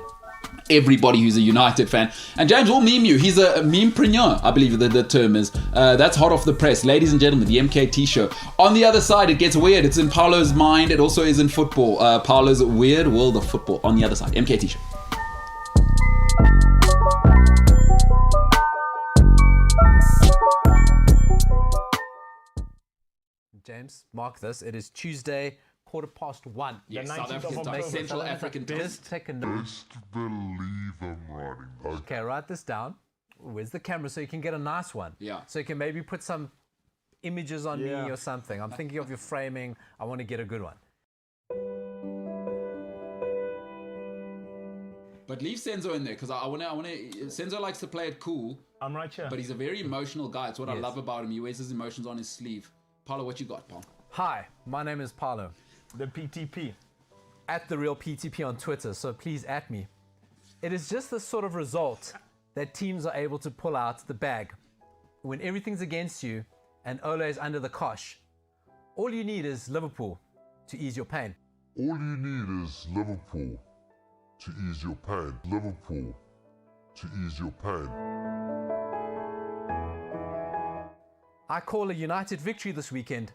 [SPEAKER 3] everybody who's a United fan. And James will meme you. He's a memepreneur, I believe the term is. That's hot off the press. Ladies and gentlemen, the MKT Show. On the other side, it gets weird. It's in Paolo's mind. It also is in football. Paolo's weird world of football. On the other side, MKT Show.
[SPEAKER 2] James, mark this. It is Tuesday, 1:15.
[SPEAKER 3] Yes,
[SPEAKER 4] 19th
[SPEAKER 3] South
[SPEAKER 4] of
[SPEAKER 3] African time,
[SPEAKER 4] October,
[SPEAKER 3] Central
[SPEAKER 4] South
[SPEAKER 3] African time.
[SPEAKER 2] Just take a note.
[SPEAKER 5] Best believe I'm writing.
[SPEAKER 2] Okay, write this down. Where's the camera so you can get a nice one?
[SPEAKER 3] Yeah.
[SPEAKER 2] So you can maybe put some images on me or something. I'm thinking of your framing. I want to get a good one.
[SPEAKER 3] But leave Senzo in there, because I want to. Senzo likes to play it cool,
[SPEAKER 4] I'm right here.
[SPEAKER 3] but he's a very emotional guy. It's what I love about him. He wears his emotions on his sleeve. Paolo, what you got, Paul?
[SPEAKER 2] Hi, my name is Paolo.
[SPEAKER 4] The PTP.
[SPEAKER 2] At the real PTP on Twitter, so please at me. It is just the sort of result that teams are able to pull out the bag when everything's against you and Ole is under the cosh. All you need is Liverpool to ease your pain.
[SPEAKER 5] All you need is Liverpool to ease your pain. Liverpool to ease your pain.
[SPEAKER 2] I call a United victory this weekend.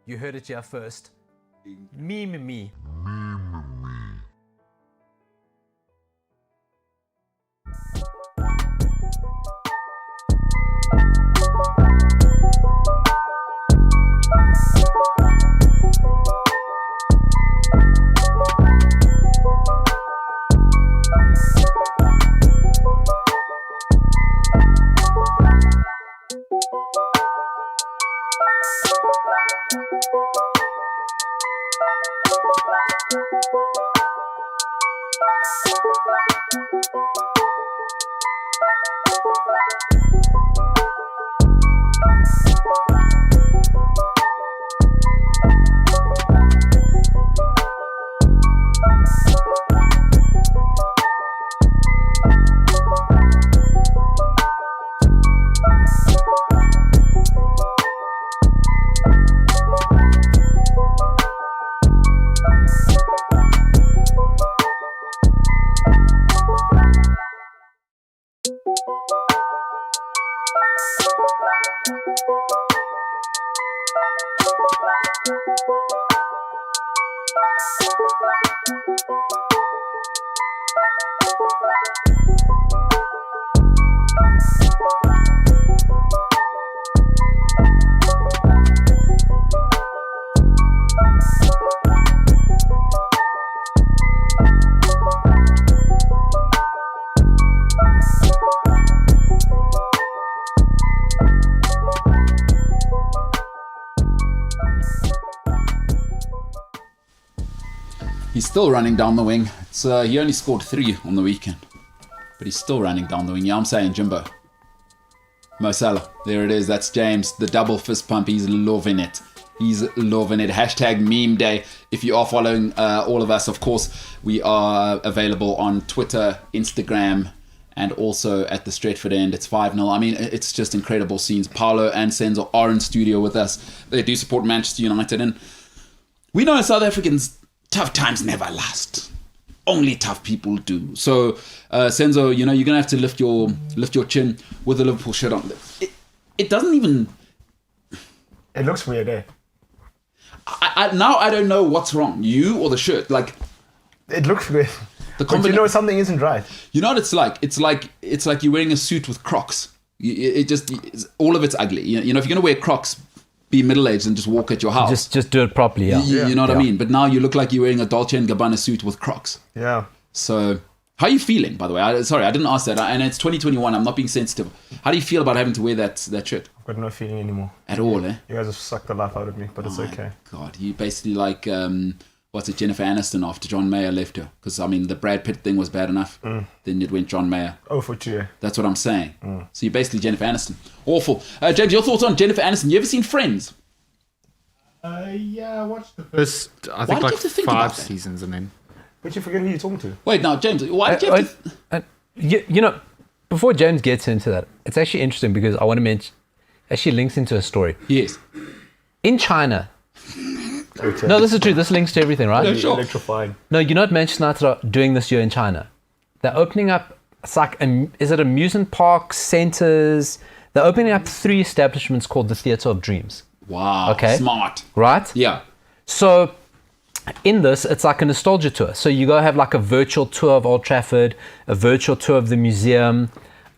[SPEAKER 2] You heard it here first. Meme me.
[SPEAKER 3] He's still running down the wing. So he only scored 3 on the weekend. But he's still running down the wing. Yeah, I'm saying Jimbo. Mo Salah. There it is. That's James. The double fist pump. He's loving it. He's loving it. Hashtag meme day. If you are following all of us, of course, we are available on Twitter, Instagram, and also at the Stretford end. It's 5-0. I mean, it's just incredible scenes. Paolo and Senzo are in studio with us. They do support Manchester United. And we know as South Africans, tough times never last. Only tough people do. So, Senzo, you know, you're going to have to lift your chin with the Liverpool shirt on. It doesn't even...
[SPEAKER 4] It looks weird, eh?
[SPEAKER 3] Now I don't know what's wrong. You or the shirt. Like,
[SPEAKER 4] it looks weird. But you know something isn't right.
[SPEAKER 3] You know what it's like? It's like you're wearing a suit with Crocs. All of it's ugly. You know, if you're going to wear Crocs, be middle-aged and just walk at your house.
[SPEAKER 2] Just do it properly, yeah.
[SPEAKER 3] You know what I mean? But now you look like you're wearing a Dolce & Gabbana suit with Crocs.
[SPEAKER 4] Yeah.
[SPEAKER 3] So, how are you feeling, by the way? Sorry, I didn't ask that. And it's 2021. I'm not being sensitive. How do you feel about having to wear that shirt?
[SPEAKER 4] I've got no feeling anymore.
[SPEAKER 3] At all, eh?
[SPEAKER 4] You guys have sucked the life out of me, but it's okay.
[SPEAKER 3] God, you basically like... Jennifer Aniston after John Mayer left her? Because, I mean, the Brad Pitt thing was bad enough. Then it went John Mayer.
[SPEAKER 4] Oh, for two.
[SPEAKER 3] That's what I'm saying. So you're basically Jennifer Aniston. Awful. James, your thoughts on Jennifer Aniston? You ever seen Friends?
[SPEAKER 6] Yeah, I watched the first, I think, like 5 seasons and then...
[SPEAKER 4] But you forget who you're talking to.
[SPEAKER 3] Wait, now, James, why did you have to...
[SPEAKER 2] You know, before James gets into that, it's actually interesting because I want to mention... Actually links into a story.
[SPEAKER 3] Yes.
[SPEAKER 2] In China... No, this is true. This links to everything, right?
[SPEAKER 3] No, sure.
[SPEAKER 4] Electrifying.
[SPEAKER 2] No, you know what Manchester United are doing this year in China? They're opening up, it's like, is it amusement park centers? They're opening up 3 establishments called the Theatre of Dreams.
[SPEAKER 3] Wow.
[SPEAKER 2] Okay.
[SPEAKER 3] Smart.
[SPEAKER 2] Right?
[SPEAKER 3] Yeah.
[SPEAKER 2] So in this, it's like a nostalgia tour. So you go have like a virtual tour of Old Trafford, a virtual tour of the museum.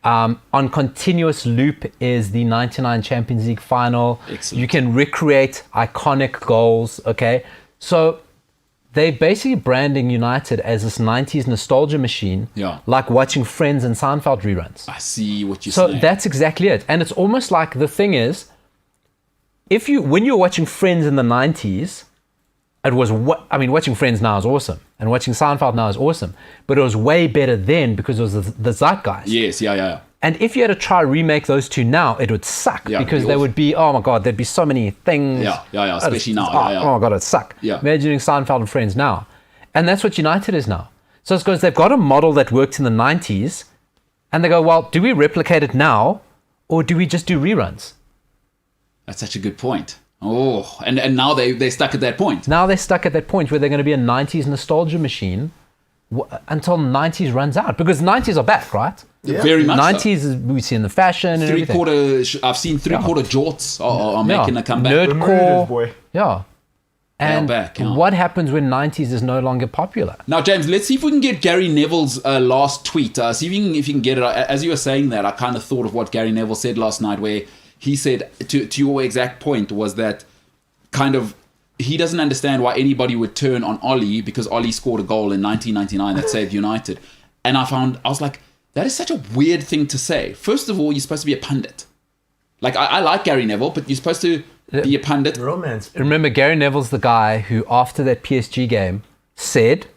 [SPEAKER 2] On continuous loop is the 99 Champions League final.
[SPEAKER 3] Excellent.
[SPEAKER 2] You can recreate iconic goals, okay? So they're basically branding United as this 90s nostalgia machine, like watching Friends and Seinfeld reruns.
[SPEAKER 3] I see what you're saying.
[SPEAKER 2] So that's exactly it. And it's almost like the thing is, when you're watching Friends in the 90s, it was watching Friends now is awesome, and watching Seinfeld now is awesome, but it was way better then because it was the zeitgeist.
[SPEAKER 3] Yes, yeah.
[SPEAKER 2] And if you had to try remake those two now, it would suck because they would be, oh my god, there'd be so many things.
[SPEAKER 3] Yeah, especially now.
[SPEAKER 2] Oh my god, it'd suck.
[SPEAKER 3] Yeah.
[SPEAKER 2] Imagine doing Seinfeld and Friends now, and that's what United is now. So it's because they've got a model that worked in the 90s, and they go, well, do we replicate it now, or do we just do reruns?
[SPEAKER 3] That's such a good point. Oh, and now they're stuck at that point.
[SPEAKER 2] Now they're stuck at that point where they're going to be a 90s nostalgia machine until 90s runs out. Because 90s are back, right?
[SPEAKER 3] Yeah. Very much
[SPEAKER 2] 90s so. We see in the fashion and everything.
[SPEAKER 3] I've seen three-quarter jorts are making a comeback.
[SPEAKER 2] Nerdcore.
[SPEAKER 4] Boy.
[SPEAKER 2] Yeah. And
[SPEAKER 3] back,
[SPEAKER 2] what happens when 90s is no longer popular?
[SPEAKER 3] Now, James, let's see if we can get Gary Neville's last tweet. See if you can get it. As you were saying that, I kind of thought of what Gary Neville said last night, where he said, to your exact point, was that kind of he doesn't understand why anybody would turn on Ollie because Ollie scored a goal in 1999 that saved United. And I was like, that is such a weird thing to say. First of all, you're supposed to be a pundit. Like, I like Gary Neville, but you're supposed to be a pundit.
[SPEAKER 4] Romance.
[SPEAKER 2] Remember, Gary Neville's the guy who, after that PSG game, said,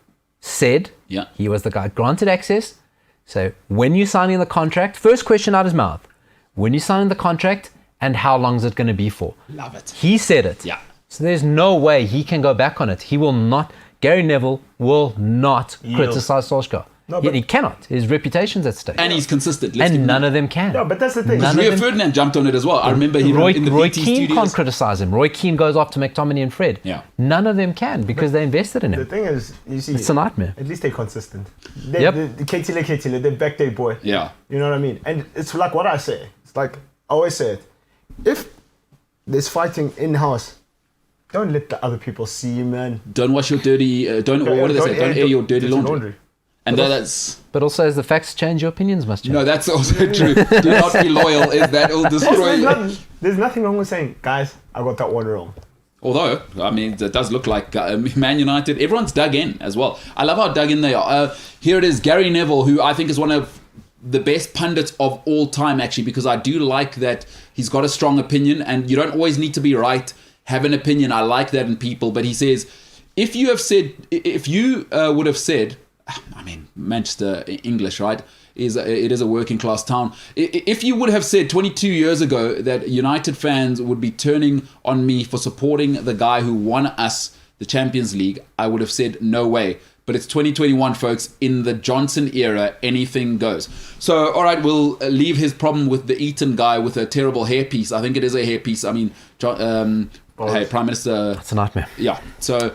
[SPEAKER 2] he was the guy granted access. So when you're signing the contract, first question out his mouth, when you're signing the contract, and how long is it going to be for?
[SPEAKER 3] Love it.
[SPEAKER 2] He said it.
[SPEAKER 3] Yeah.
[SPEAKER 2] So there's no way he can go back on it. He will not. Gary Neville will not criticize Solskjaer.
[SPEAKER 4] No,
[SPEAKER 2] he cannot. His reputation's at stake.
[SPEAKER 3] And he's consistent.
[SPEAKER 2] And none of them can.
[SPEAKER 4] No, but that's the thing.
[SPEAKER 3] Rio Ferdinand jumped on it as well. I remember him in the
[SPEAKER 2] Roy
[SPEAKER 3] BT
[SPEAKER 2] Keane
[SPEAKER 3] studios.
[SPEAKER 2] can't criticize him. Roy Keane goes after McTominay and Fred.
[SPEAKER 3] Yeah.
[SPEAKER 2] None of them can because they invested in
[SPEAKER 4] The
[SPEAKER 2] him.
[SPEAKER 4] thing is, you see,
[SPEAKER 2] It's a nightmare.
[SPEAKER 4] At least they're consistent. The Ketile, they're back day boy.
[SPEAKER 3] Yeah.
[SPEAKER 4] You know what I mean? And it's like what I say. It's like, I always say it. If there's fighting in-house, don't let the other people see you, man.
[SPEAKER 3] Don't wash your dirty... what do they say? Don't air your dirty laundry. And that's...
[SPEAKER 2] But also, as the facts change, your opinions must change.
[SPEAKER 3] No, that's also true. Do not be loyal, is that will destroy you.
[SPEAKER 4] There's nothing wrong with saying, guys, I got that one wrong.
[SPEAKER 3] Although, I mean, it does look like Man United, everyone's dug in as well. I love how dug in they are. Here it is, Gary Neville, who I think is one of the best pundits of all time, actually, because I do like that he's got a strong opinion, and you don't always need to be right. Have an opinion. I like that in people. But he says, if you would have said, I mean, Manchester, English, right? It is a working class town. If you would have said 22 years ago that United fans would be turning on me for supporting the guy who won us the Champions League, I would have said no way. But it's 2021, folks. In the Johnson era, anything goes. So, all right, we'll leave his problem with the Eton guy with a terrible hairpiece. I think it is a hairpiece. I mean, hey, Prime Minister.
[SPEAKER 2] It's a nightmare.
[SPEAKER 3] Yeah. So,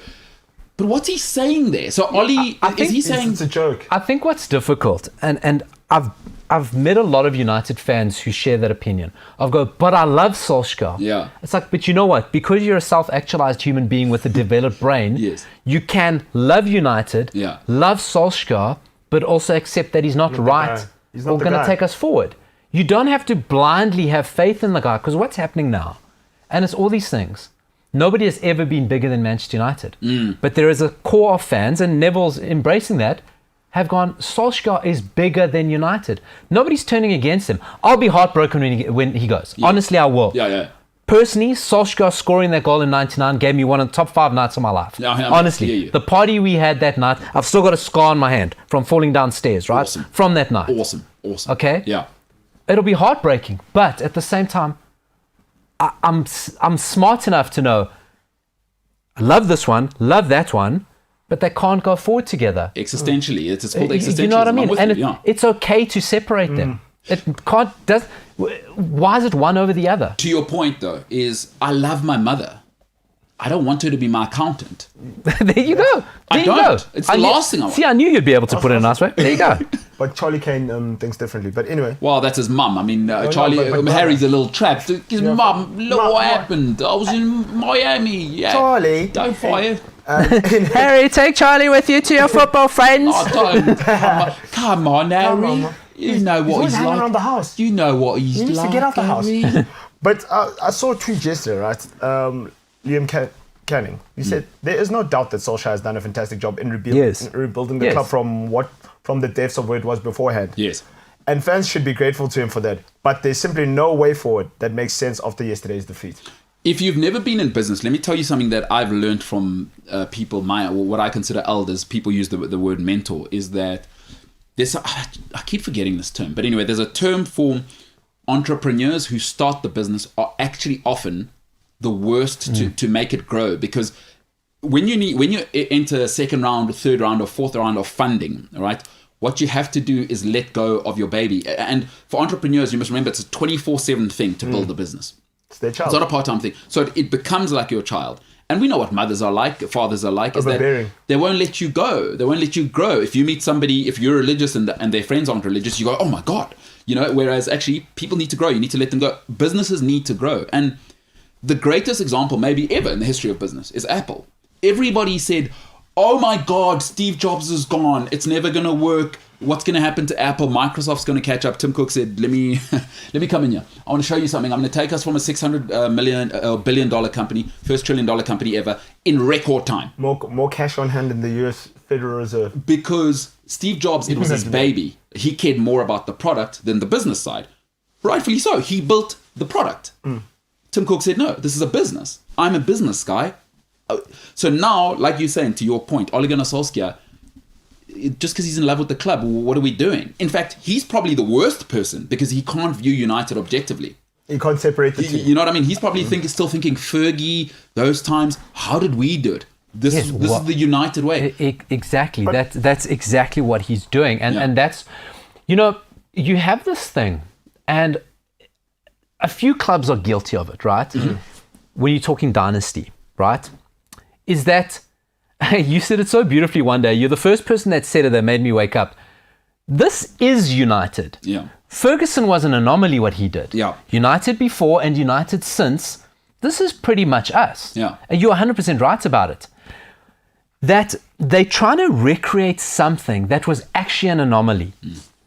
[SPEAKER 3] but what's he saying there? So, Ollie, is he saying
[SPEAKER 4] it's a joke?
[SPEAKER 2] I think what's difficult, and I've met a lot of United fans who share that opinion. I'll go, but I love Solskjaer.
[SPEAKER 3] Yeah.
[SPEAKER 2] It's like, but you know what? Because you're a self-actualized human being with a developed brain,
[SPEAKER 3] Yes.
[SPEAKER 2] you can love United,
[SPEAKER 3] Yeah.
[SPEAKER 2] love Solskjaer, but also accept that he's not right
[SPEAKER 4] guy. He's
[SPEAKER 2] or
[SPEAKER 4] not the
[SPEAKER 2] going to
[SPEAKER 4] guy.
[SPEAKER 2] take us forward. You don't have to blindly have faith in the guy, because what's happening now? And it's all these things. Nobody has ever been bigger than Manchester United. But there is a core of fans, and Neville's embracing that, have gone, Solskjaer is bigger than United. Nobody's turning against him. I'll be heartbroken when he goes.
[SPEAKER 3] Yeah.
[SPEAKER 2] Honestly, I will.
[SPEAKER 3] Yeah.
[SPEAKER 2] Personally, Solskjaer scoring that goal in 99 gave me one of the top 5 nights of my life.
[SPEAKER 3] Yeah, I
[SPEAKER 2] Honestly,
[SPEAKER 3] hear you.
[SPEAKER 2] the party we had that night, I've still got a scar on my hand from falling downstairs, right?
[SPEAKER 3] Awesome.
[SPEAKER 2] From that night.
[SPEAKER 3] Awesome.
[SPEAKER 2] Okay?
[SPEAKER 3] Yeah.
[SPEAKER 2] It'll be heartbreaking. But at the same time, I'm smart enough to know, I love this one, love that one, but they can't go forward together.
[SPEAKER 3] Existentially. It's called existentialism.
[SPEAKER 2] You know what I
[SPEAKER 3] I'm
[SPEAKER 2] mean?
[SPEAKER 3] with
[SPEAKER 2] And
[SPEAKER 3] you, yeah.
[SPEAKER 2] it's okay to separate them. It can't. Why is it one over the other?
[SPEAKER 3] To your point, though, is I love my mother. I don't want her to be my accountant.
[SPEAKER 2] There you go.
[SPEAKER 3] I
[SPEAKER 2] There you
[SPEAKER 3] don't.
[SPEAKER 2] go.
[SPEAKER 3] It's the last thing I want.
[SPEAKER 2] See, I knew you'd be able to put it in a nice way. There you go.
[SPEAKER 4] But Charlie Kane thinks differently. But anyway,
[SPEAKER 3] Well, that's his mum. I mean, Charlie,
[SPEAKER 4] but
[SPEAKER 3] Harry's a little trapped. His mum, look
[SPEAKER 4] Mum,
[SPEAKER 3] what
[SPEAKER 4] mum.
[SPEAKER 3] happened. I was in Miami. Yeah.
[SPEAKER 4] Charlie.
[SPEAKER 3] Don't fire.
[SPEAKER 2] Harry, take Charlie with you to your football friends.
[SPEAKER 3] Oh, don't. Come on, Harry.
[SPEAKER 4] on.
[SPEAKER 3] You know what
[SPEAKER 4] always
[SPEAKER 3] he's
[SPEAKER 4] hanging
[SPEAKER 3] like.
[SPEAKER 4] around the house.
[SPEAKER 3] You know what he's
[SPEAKER 4] He needs
[SPEAKER 3] like.
[SPEAKER 4] to get out the house.
[SPEAKER 3] Harry.
[SPEAKER 4] But I saw a tweet yesterday, right? Liam Canning. He said there is no doubt that Solskjaer has done a fantastic job in rebuilding the
[SPEAKER 2] Yes.
[SPEAKER 4] club from the depths of where it was beforehand.
[SPEAKER 3] Yes.
[SPEAKER 4] And fans should be grateful to him for that. But there's simply no way forward that makes sense after yesterday's defeat.
[SPEAKER 3] If you've never been in business, let me tell you something that I've learned from people, what I consider elders, people use the word mentor, is that I keep forgetting this term, but anyway, there's a term for entrepreneurs who start the business are actually often the worst to make it grow, because when you enter a second round, third round, or fourth round of funding, all right, what you have to do is let go of your baby. And for entrepreneurs, you must remember it's a 24/7 thing to build a business.
[SPEAKER 4] It's their child.
[SPEAKER 3] It's not a part-time thing. So it becomes like your child. And we know what mothers are like, fathers are like, is that
[SPEAKER 4] Overbearing.
[SPEAKER 3] they won't let you go. They won't let you grow. If you meet somebody, if you're religious and their friends aren't religious, you go, oh my God. You know, whereas actually people need to grow. You need to let them go. Businesses need to grow. And the greatest example maybe ever in the history of business is Apple. Everybody said, oh my God, Steve Jobs is gone. It's never going to work. What's going to happen to Apple? Microsoft's going to catch up. Tim Cook said, let me come in here. I want to show you something. I'm going to take us from a $600 billion company, first $1 trillion company ever, in record time.
[SPEAKER 4] More cash on hand in the US Federal Reserve.
[SPEAKER 3] Because Steve Jobs, it was his baby. He cared more about the product than the business side. Rightfully so. He built the product. Tim Cook said, no, this is a business. I'm a business guy. So now, like you're saying, to your point, Ole Gunnar Solskjaer, just because he's in love with the club, what are we doing? In fact, he's probably the worst person because he can't view United objectively.
[SPEAKER 4] You can't separate the two.
[SPEAKER 3] You know what I mean? He's probably still thinking Fergie, those times. How did we do it? This is the United way.
[SPEAKER 2] Exactly. That's exactly what he's doing. And that's, you have this thing, and a few clubs are guilty of it, right? Mm-hmm. When you're talking dynasty, right? Is that, you said it so beautifully one day. You're the first person that said it that made me wake up. This is United.
[SPEAKER 3] Yeah.
[SPEAKER 2] Ferguson was an anomaly what he did.
[SPEAKER 3] Yeah.
[SPEAKER 2] United before and United since. This is pretty much us.
[SPEAKER 3] Yeah.
[SPEAKER 2] And you're 100% right about it. That they're trying to recreate something that was actually an anomaly.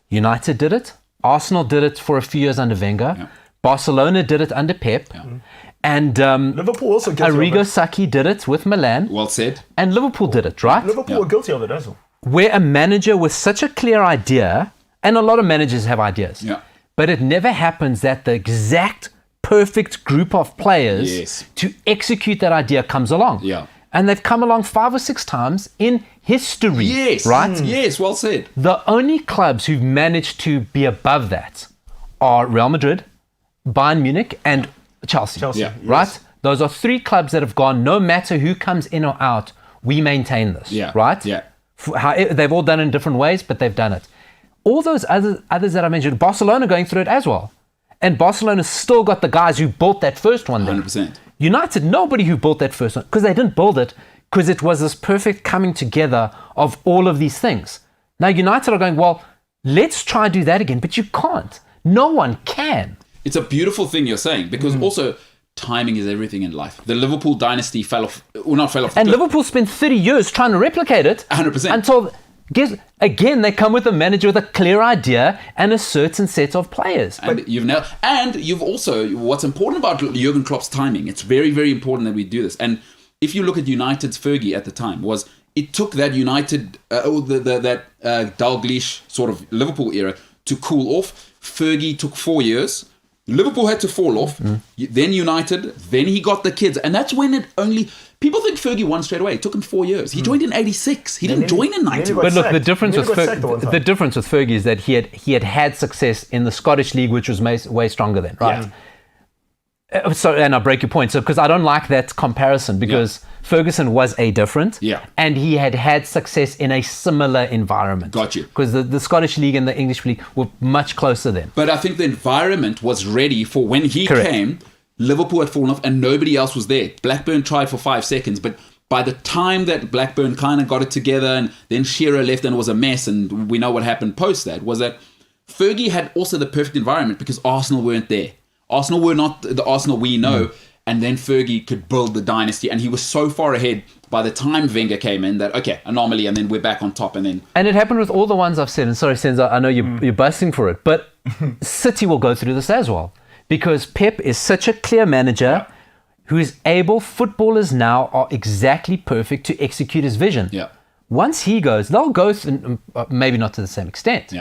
[SPEAKER 2] United did it. Arsenal did it for a few years under Wenger.
[SPEAKER 3] Yeah.
[SPEAKER 2] Barcelona did it under Pep. Yeah. And
[SPEAKER 4] Liverpool also guilty
[SPEAKER 2] Arrigo
[SPEAKER 4] of it.
[SPEAKER 2] Sacchi did it with Milan.
[SPEAKER 3] Well said.
[SPEAKER 2] And Liverpool did it, right?
[SPEAKER 4] Liverpool were guilty of it as well.
[SPEAKER 2] Where a manager with such a clear idea, and a lot of managers have ideas, but it never happens that the exact perfect group of players to execute that idea comes along.
[SPEAKER 3] Yeah.
[SPEAKER 2] And they've come along 5 or 6 times in history.
[SPEAKER 3] Yes.
[SPEAKER 2] Right?
[SPEAKER 3] Yes, well said.
[SPEAKER 2] The only clubs who've managed to be above that are Real Madrid, Bayern Munich, and Chelsea.
[SPEAKER 3] Yeah.
[SPEAKER 2] Right? Those are 3 clubs that have gone, no matter who comes in or out, we maintain this.
[SPEAKER 3] Yeah.
[SPEAKER 2] Right?
[SPEAKER 3] Yeah.
[SPEAKER 2] They've all done it in different ways, but they've done it. All those others that I mentioned, Barcelona going through it as well. And Barcelona's still got the guys who built that first one there.
[SPEAKER 3] 100%.
[SPEAKER 2] United, nobody who built that first one, because they didn't build it, because it was this perfect coming together of all of these things. Now United are going, well, let's try and do that again, but you can't. No one can.
[SPEAKER 3] It's a beautiful thing you're saying, because also timing is everything in life. The Liverpool dynasty fell off.
[SPEAKER 2] And Liverpool spent 30 years trying to replicate it.
[SPEAKER 3] 100%.
[SPEAKER 2] Until, again, they come with a manager with a clear idea and a certain set of players.
[SPEAKER 3] And you've also, what's important about Jurgen Klopp's timing, it's very, very important that we do this. And if you look at United's Fergie at the time, was it took that United, that Dalglish sort of Liverpool era to cool off. Fergie took 4 years. Liverpool had to fall off, then United, then he got the kids. And that's when it only... People think Fergie won straight away. It took him 4 years. He joined in 86. He didn't join in 91.
[SPEAKER 2] But look, the difference with Fergie is that he had success in the Scottish League, which was way stronger then, right?
[SPEAKER 3] Yeah.
[SPEAKER 2] So, and I break your point. So, because I don't like that comparison, because Ferguson was a different, and he had success in a similar environment.
[SPEAKER 3] Got you.
[SPEAKER 2] Because the Scottish League and the English League were much closer then.
[SPEAKER 3] But I think the environment was ready for when he came. Liverpool had fallen off and nobody else was there. Blackburn tried for 5 seconds, but by the time that Blackburn kind of got it together and then Shearer left and it was a mess, and we know what happened post that, was that Fergie had also the perfect environment because Arsenal weren't there. Arsenal were not the Arsenal we know, and then Fergie could build the dynasty, and he was so far ahead by the time Wenger came in that, okay, anomaly, and then we're back on top. And
[SPEAKER 2] it happened with all the ones I've said, and sorry, Senzo, I know you're busting for it, but City will go through this as well. Because Pep is such a clear manager who is able, footballers now are exactly perfect to execute his vision.
[SPEAKER 3] Yeah.
[SPEAKER 2] Once he goes, they'll go, maybe not to the same extent,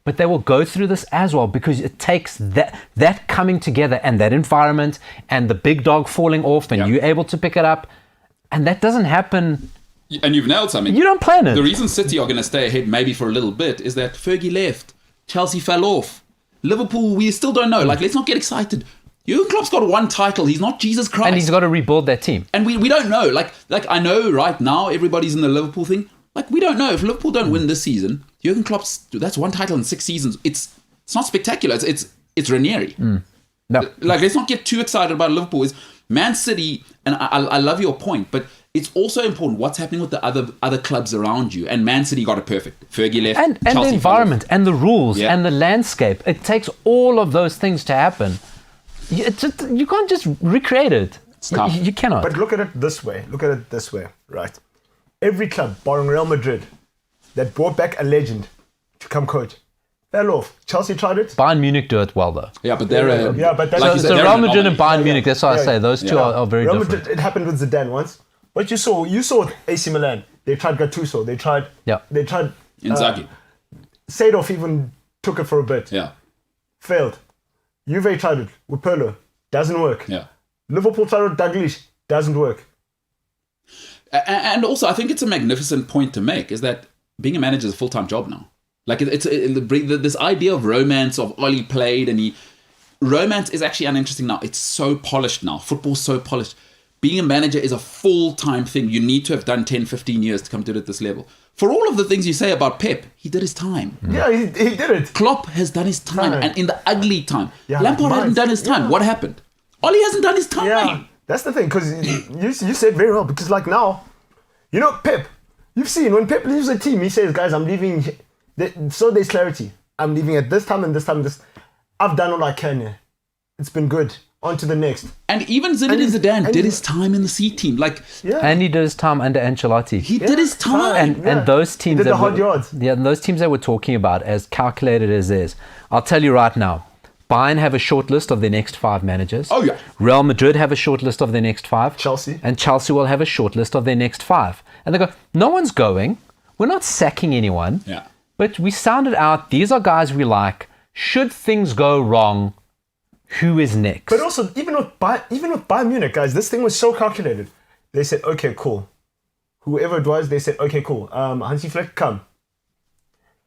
[SPEAKER 2] but they will go through this as well, because it takes that coming together and that environment and the big dog falling off and you able to pick it up. And that doesn't happen.
[SPEAKER 3] And you've nailed something.
[SPEAKER 2] You don't plan it.
[SPEAKER 3] The reason City are going to stay ahead maybe for a little bit is that Fergie left. Chelsea fell off. Liverpool, we still don't know. Let's not get excited. Jurgen Klopp's got 1 title. He's not Jesus Christ.
[SPEAKER 2] And he's got to rebuild that team.
[SPEAKER 3] And we don't know. Like I know right now everybody's in the Liverpool thing. We don't know. If Liverpool don't win this season, Jurgen Klopp's, that's 1 title in 6 seasons. It's not spectacular. It's Ranieri.
[SPEAKER 2] No.
[SPEAKER 3] Let's not get too excited about Liverpool. Is Man City, and I love your point, but it's also important what's happening with the other clubs around you. And Man City got it perfect. Fergie left.
[SPEAKER 2] And the environment and the rules and the landscape. It takes all of those things to happen. You can't just recreate it.
[SPEAKER 3] It's tough.
[SPEAKER 2] You cannot.
[SPEAKER 4] But look at it this way. Right? Every club, barring Real Madrid, that brought back a legend to come coach, fell off. Chelsea tried it.
[SPEAKER 2] Bayern Munich do it well, though.
[SPEAKER 3] Yeah, but they're...
[SPEAKER 2] So Real Madrid and Bayern Munich, that's why I say those two are very
[SPEAKER 4] Real
[SPEAKER 2] different.
[SPEAKER 4] Madrid, it happened with Zidane once. But you saw with AC Milan. They tried Gattuso. They tried
[SPEAKER 3] Inzaghi.
[SPEAKER 4] Seedorf even took it for a bit.
[SPEAKER 3] Yeah.
[SPEAKER 4] Failed. Juve tried it with Pirlo. Doesn't work.
[SPEAKER 3] Yeah.
[SPEAKER 4] Liverpool tried it with Dalglish. Doesn't work.
[SPEAKER 3] And also, I think it's a magnificent point to make, is that being a manager is a full-time job now. It's this idea of romance, of Oli played, and romance is actually uninteresting now. It's so polished now. Football's so polished. Being a manager is a full-time thing. You need to have done 10, 15 years to come to it at this level. For all of the things you say about Pep, he did his time.
[SPEAKER 4] Yeah, he did it.
[SPEAKER 3] Klopp has done his time, and in the ugly time. Lampard hasn't done his time. What happened? Oli hasn't done his time.
[SPEAKER 4] Yeah, that's the thing, because you said very well, because now, Pep, you've seen, when Pep leaves a team, he says, guys, I'm leaving, so there's clarity. I'm leaving at this time and this time. I've done all I can here. It's been good. On to the next.
[SPEAKER 3] And even Zinedine Zidane did his time in the C team.
[SPEAKER 2] And he did his time under Ancelotti.
[SPEAKER 3] He did his time.
[SPEAKER 2] And those teams
[SPEAKER 4] he did the hard yards.
[SPEAKER 2] Yeah, and those teams that we're talking about, as calculated as theirs, I'll tell you right now, Bayern have a short list of their next 5 managers.
[SPEAKER 3] Oh, yeah.
[SPEAKER 2] Real Madrid have a short list of their next 5.
[SPEAKER 4] Chelsea.
[SPEAKER 2] And Chelsea will have a short list of their next 5. And they go, no one's going. We're not sacking anyone.
[SPEAKER 3] Yeah.
[SPEAKER 2] But we sounded out, these are guys we like. Should things go wrong, who is next?
[SPEAKER 4] But also, even with Bayern Munich, guys, this thing was so calculated. They said, okay, cool. whoever it was, they said, okay, cool. Hansi Flick, come.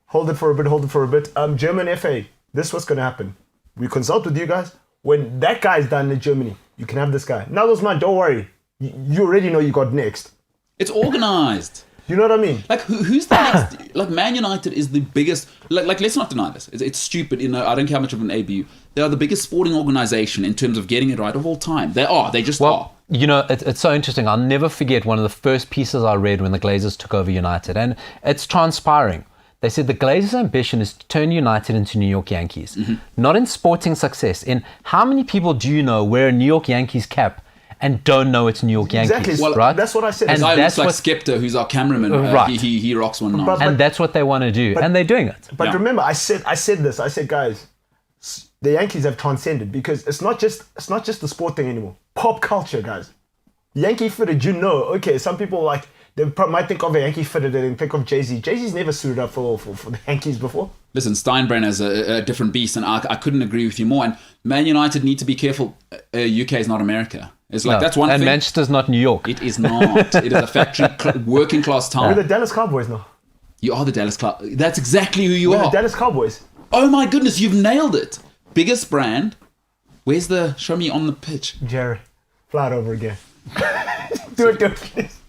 [SPEAKER 4] Hold it for a bit. German FA, this is what's going to happen. We consult with you guys. When that guy is done in Germany, you can have this guy. Now, those man, don't worry. You already know you got next.
[SPEAKER 3] It's organized.
[SPEAKER 4] You know what I mean?
[SPEAKER 3] Like who's the next? Like Man United is the biggest. Like let's not deny this. It's stupid. You know, I don't care how much of an ABU. They are the biggest sporting organization in terms of getting it right of all time. They are. They just are.
[SPEAKER 2] You know, it's so interesting. I'll never forget one of the first pieces I read when the Glazers took over United, and it's transpiring. They said the Glazers' ambition is to turn United into New York Yankees, not in sporting success. In how many people do you know wear a New York Yankees cap and don't know it's New York Yankees?
[SPEAKER 4] Exactly. Well,
[SPEAKER 2] right?
[SPEAKER 4] That's what I said.
[SPEAKER 2] And
[SPEAKER 3] I
[SPEAKER 2] that's
[SPEAKER 3] looks like
[SPEAKER 2] what,
[SPEAKER 3] Skepta, who's our cameraman.
[SPEAKER 2] Right.
[SPEAKER 3] He rocks one now.
[SPEAKER 2] and that's what they want to do, and they're doing it.
[SPEAKER 4] But
[SPEAKER 3] Yeah.
[SPEAKER 4] remember, I said this. I said, guys, the Yankees have transcended because it's not just the sport thing anymore. Pop culture, guys. Yankee fitted, okay, some people they might think of a Yankee fitted and think of Jay-Z. Jay-Z's never suited up for the Yankees before.
[SPEAKER 3] Listen, Steinbrenner's a different beast, and I couldn't agree with you more. And Man United need to be careful. UK is not America. It's like, that's one
[SPEAKER 2] and
[SPEAKER 3] thing.
[SPEAKER 2] Manchester's not New York.
[SPEAKER 3] It is not. It is a factory working class
[SPEAKER 4] We're
[SPEAKER 3] town.
[SPEAKER 4] the Dallas Cowboys now.
[SPEAKER 3] You are the Dallas Club. That's exactly who you
[SPEAKER 4] We're
[SPEAKER 3] are.
[SPEAKER 4] the Dallas Cowboys.
[SPEAKER 3] Oh my goodness, you've nailed it. Biggest brand. Where's the show me on the pitch?
[SPEAKER 4] Jerry, fly it over again. do it, please.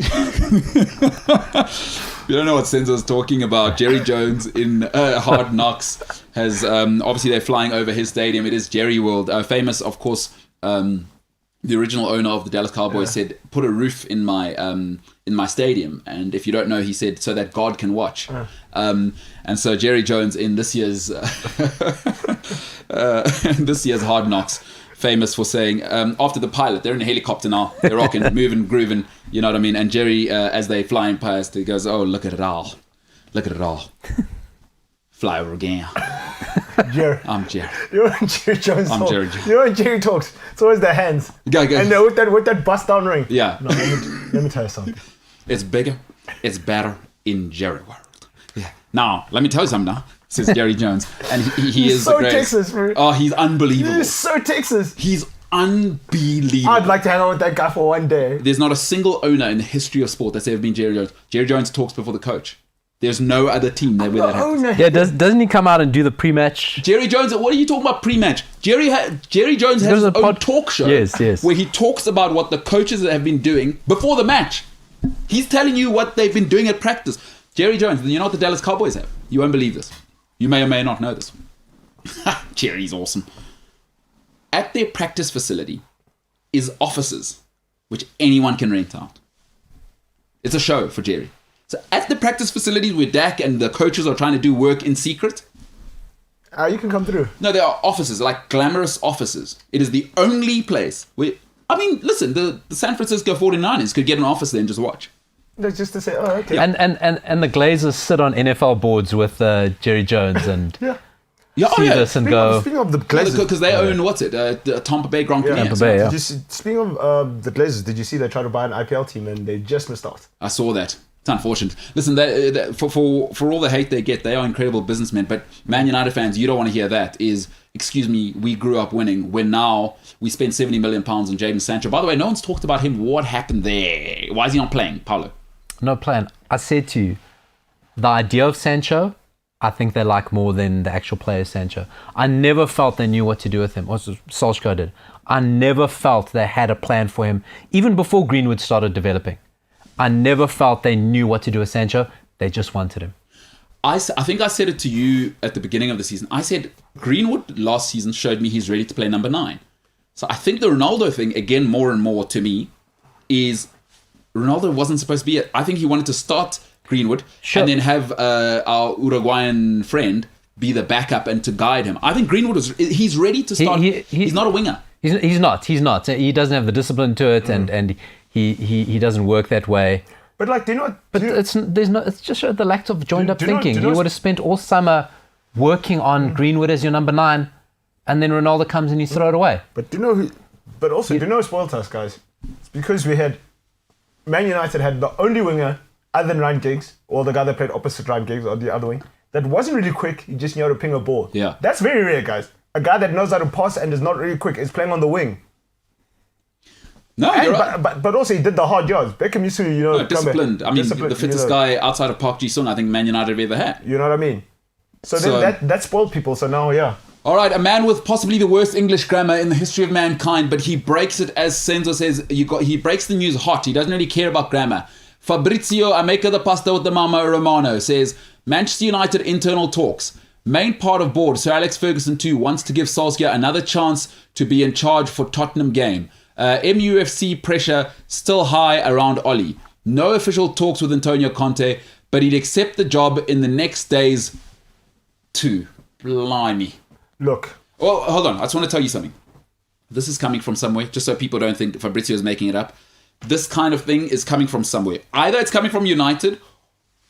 [SPEAKER 3] You don't know what Senzo's talking about. Jerry Jones in Hard Knocks has obviously they're flying over his stadium. It is Jerry World, famous, of course. The original owner of the Dallas Cowboys said, "Put a roof in my stadium." And if you don't know, he said, "So that God can watch." And so Jerry Jones in this year's Hard Knocks, famous for saying, after the pilot, they're in a helicopter now, they're rocking, moving, grooving, you know what I mean? And Jerry, as they flying past, he goes, "Oh, look at it all. Look at it all. Fly over again."
[SPEAKER 4] Jerry.
[SPEAKER 3] I'm Jerry.
[SPEAKER 4] You know when Jerry Jones
[SPEAKER 3] I'm
[SPEAKER 4] talks?
[SPEAKER 3] Jerry Jones.
[SPEAKER 4] You know when Jerry talks? It's always their hands.
[SPEAKER 3] Go.
[SPEAKER 4] And with that bust down ring.
[SPEAKER 3] Yeah.
[SPEAKER 4] No, let me tell you something.
[SPEAKER 3] It's bigger, it's better in Jerry World. Yeah. Now, let me tell you something now, says Jerry Jones. And he is
[SPEAKER 4] so
[SPEAKER 3] the greatest.
[SPEAKER 4] Texas, bro.
[SPEAKER 3] Oh, he's unbelievable.
[SPEAKER 4] He's so Texas.
[SPEAKER 3] He's unbelievable.
[SPEAKER 4] I'd like to hang out with that guy for one day.
[SPEAKER 3] There's not a single owner in the history of sport that's ever been Jerry Jones. Jerry Jones talks before the coach. There's no other team where that happens.
[SPEAKER 2] Yeah, doesn't he come out and do the pre-match?
[SPEAKER 3] Jerry Jones, what are you talking about pre-match? Jerry Jones has his own talk show.
[SPEAKER 2] Yes.
[SPEAKER 3] Where he talks about what the coaches have been doing before the match. He's telling you what they've been doing at practice. Jerry Jones, you know what the Dallas Cowboys have? You won't believe this. You may or may not know this. Jerry's awesome. At their practice facility is offices which anyone can rent out. It's a show for Jerry. So at the practice facilities where Dak and the coaches are trying to do work in secret,
[SPEAKER 4] You can come through.
[SPEAKER 3] no, there are offices, like glamorous offices. It is the only place where, I mean, listen, the San Francisco 49ers could get an office there and just watch.
[SPEAKER 4] That's just to say, oh, okay.
[SPEAKER 2] And the Glazers sit on NFL boards with Jerry Jones and
[SPEAKER 3] Yeah,
[SPEAKER 2] see this and go.
[SPEAKER 4] Speaking of the Glazers.
[SPEAKER 3] Because they own, what's it, the Tampa Bay Grand Prix.
[SPEAKER 2] Tampa Bay, yeah.
[SPEAKER 4] Speaking of the Glazers, did you see they tried to buy an IPL team and they just missed out?
[SPEAKER 3] I saw that. It's unfortunate. Listen, for all the hate they get, they are incredible businessmen. But Man United fans, you don't want to hear that. Excuse me, we grew up winning. When now we spent £70 million on Jadon Sancho. By the way, no one's talked about him. What happened there? Why is he not playing, Paulo?
[SPEAKER 2] No plan. I said to you, the idea of Sancho, I think they like more than the actual player Sancho. I never felt they knew what to do with him. Also, Solskjaer did. I never felt they had a plan for him, even before Greenwood started developing. I never felt they knew what to do with Sancho. They just wanted him.
[SPEAKER 3] I think I said it to you at the beginning of the season. I said Greenwood last season showed me he's ready to play number 9. So I think the Ronaldo thing, again, more and more to me, is Ronaldo wasn't supposed to be it. I think he wanted to start Greenwood and then have our Uruguayan friend be the backup and to guide him. I think Greenwood he's ready to start. He's not a winger.
[SPEAKER 2] He's not. He doesn't have the discipline to it, and he doesn't work that way.
[SPEAKER 4] But like, do you know?
[SPEAKER 2] It's just the lack of joined up thinking.
[SPEAKER 4] you
[SPEAKER 2] You would have spent all summer working on Greenwood as your number 9, and then Ronaldo comes and you throw it away.
[SPEAKER 4] But do you know who? But also, do you know who spoiled us, guys? It's because we had Man United had the only winger other than Ryan Giggs, or the guy that played opposite Ryan Giggs or the other wing, that wasn't really quick. He just knew how to ping a ball.
[SPEAKER 3] Yeah,
[SPEAKER 4] that's very rare, guys. A guy that knows how to pass and is not really quick is playing on the wing.
[SPEAKER 3] No,
[SPEAKER 4] And,
[SPEAKER 3] you're right.
[SPEAKER 4] but also he did the hard yards. Beckham used to, come back-
[SPEAKER 3] Disciplined. I mean,
[SPEAKER 4] disciplined,
[SPEAKER 3] the fittest guy outside of Park Ji-sung, I think Man United have ever had.
[SPEAKER 4] You know what I mean? So
[SPEAKER 3] So-
[SPEAKER 4] then that spoiled people. So now, yeah.
[SPEAKER 3] All right, a man with possibly the worst English grammar in the history of mankind, but he breaks it, as Senzo says, he breaks the news hot. He doesn't really care about grammar. Fabrizio Ameka the Pasta with the Mama Romano says, Manchester United internal talks. Main part of board, Sir Alex Ferguson too, wants to give Solskjaer another chance to be in charge for Tottenham game. MUFC pressure still high around Oli. No official talks with Antonio Conte, but he'd accept the job in the next days too. Blimey.
[SPEAKER 4] Look,
[SPEAKER 3] Well, hold on. I just want to tell you something. This is coming from somewhere, just so people don't think Fabrizio is making it up. This kind of thing is coming from somewhere. Either it's coming from United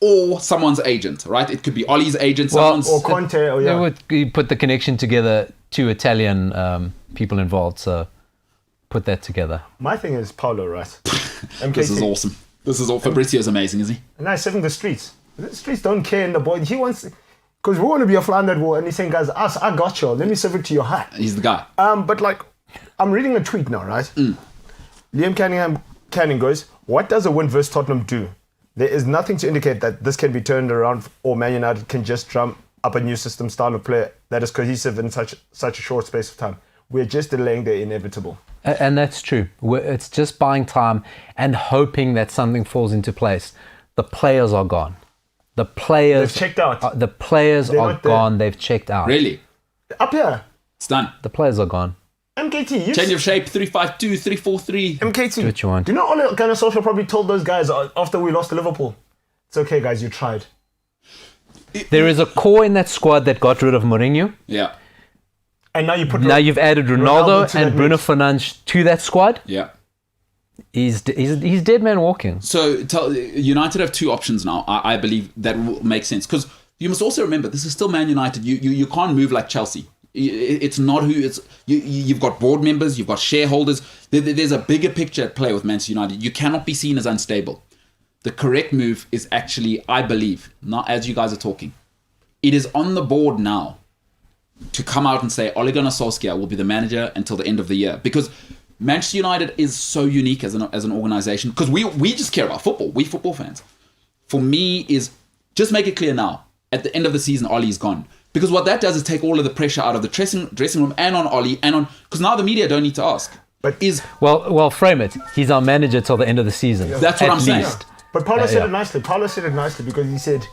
[SPEAKER 3] or someone's agent, right? It could be Ollie's agent, someone's...
[SPEAKER 4] or Conte, or
[SPEAKER 2] They
[SPEAKER 4] yeah.
[SPEAKER 2] would put the connection together, two Italian people involved, so put that together.
[SPEAKER 4] My thing is Paulo, right? MKT.
[SPEAKER 3] This is awesome. This is all. Fabrizio's amazing, is he?
[SPEAKER 4] And now he's saving the streets. The streets don't care in the boy. He wants... Because we want to be a fly on that wall. And he's saying, guys, I got you. Let me serve it to your hat.
[SPEAKER 3] He's the guy.
[SPEAKER 4] But like, I'm reading a tweet now, right? Liam Canning goes, what does a win versus Tottenham do? There is nothing to indicate that this can be turned around or Man United can just drum up a new system style of play that is cohesive in such a short space of time. We're just delaying the inevitable.
[SPEAKER 2] And that's true. It's just buying time and hoping that something falls into place. The players are gone. The players...
[SPEAKER 4] They've checked out.
[SPEAKER 2] The players
[SPEAKER 4] They're
[SPEAKER 2] are
[SPEAKER 4] not there.
[SPEAKER 2] gone. They've checked out.
[SPEAKER 3] Really?
[SPEAKER 4] Up here,
[SPEAKER 3] It's done.
[SPEAKER 2] The players are gone.
[SPEAKER 4] MKT.
[SPEAKER 3] Change of shape, 3-5-2, 3-4-3.
[SPEAKER 4] MKT.
[SPEAKER 2] Do what you want.
[SPEAKER 4] Do you know Ole Gunnar Solskjaer probably told those guys after we lost to Liverpool? It's okay, guys, you tried.
[SPEAKER 2] There is a core in that squad that got rid of Mourinho.
[SPEAKER 3] Yeah.
[SPEAKER 4] And now you put...
[SPEAKER 2] Now you've added Ronaldo
[SPEAKER 4] to
[SPEAKER 2] and
[SPEAKER 4] that
[SPEAKER 2] Bruno
[SPEAKER 4] mix.
[SPEAKER 2] Fernandes to that squad.
[SPEAKER 3] Yeah.
[SPEAKER 2] He's dead man walking.
[SPEAKER 3] So United have two options now. I believe that will make sense, because you must also remember this is still Man United. You can't move like Chelsea. It's not who it's. You've got board members, you've got shareholders. There's a bigger picture at play with Manchester United. You cannot be seen as unstable. The correct move is actually, I believe, not as you guys are talking, it is on the board now to come out and say Ole Gunnar Solskjaer will be the manager until the end of the year, because Manchester United is so unique as an organization, because we just care about football. We football fans. For me, is just make it clear now. At the end of the season, Ollie's gone, because what that does is take all of the pressure out of the dressing room and on Ollie and on, because now the media don't need to ask.
[SPEAKER 4] But
[SPEAKER 2] Well, frame it. He's our manager till the end of the season.
[SPEAKER 3] That's what
[SPEAKER 2] at
[SPEAKER 3] I'm saying.
[SPEAKER 2] least.
[SPEAKER 4] But Paulo said
[SPEAKER 2] yeah.
[SPEAKER 4] it nicely. Paulo said it nicely because he said,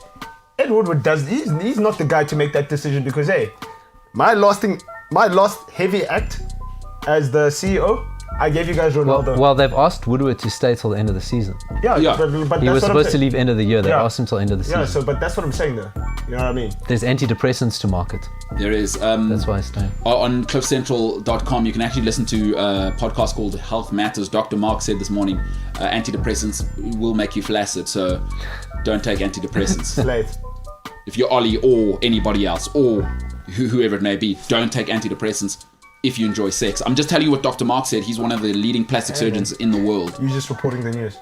[SPEAKER 4] Ed Woodward he's not the guy to make that decision, because, hey, my last heavy act as the CEO, I gave you guys Ronaldo.
[SPEAKER 2] Well, they've asked Woodward to stay till the end of the season.
[SPEAKER 4] yeah,
[SPEAKER 3] yeah.
[SPEAKER 4] but
[SPEAKER 2] He
[SPEAKER 4] that's
[SPEAKER 2] was
[SPEAKER 4] what I'm
[SPEAKER 2] supposed to
[SPEAKER 4] saying.
[SPEAKER 2] leave end of the year. They
[SPEAKER 4] Yeah.
[SPEAKER 2] asked him till end of the season.
[SPEAKER 4] Yeah, so but that's what I'm saying though. You know what I mean?
[SPEAKER 2] There's antidepressants to market.
[SPEAKER 3] There is.
[SPEAKER 2] That's why he's staying.
[SPEAKER 3] On cliffcentral.com, you can actually listen to a podcast called Health Matters. Dr. Mark said this morning, antidepressants will make you flaccid, so don't take antidepressants.
[SPEAKER 4] Late.
[SPEAKER 3] If you're Ollie or anybody else, or whoever it may be, don't take antidepressants if you enjoy sex. I'm just telling you what Dr. Mark said. He's one of the leading plastic surgeons in the world.
[SPEAKER 4] You're just reporting the news.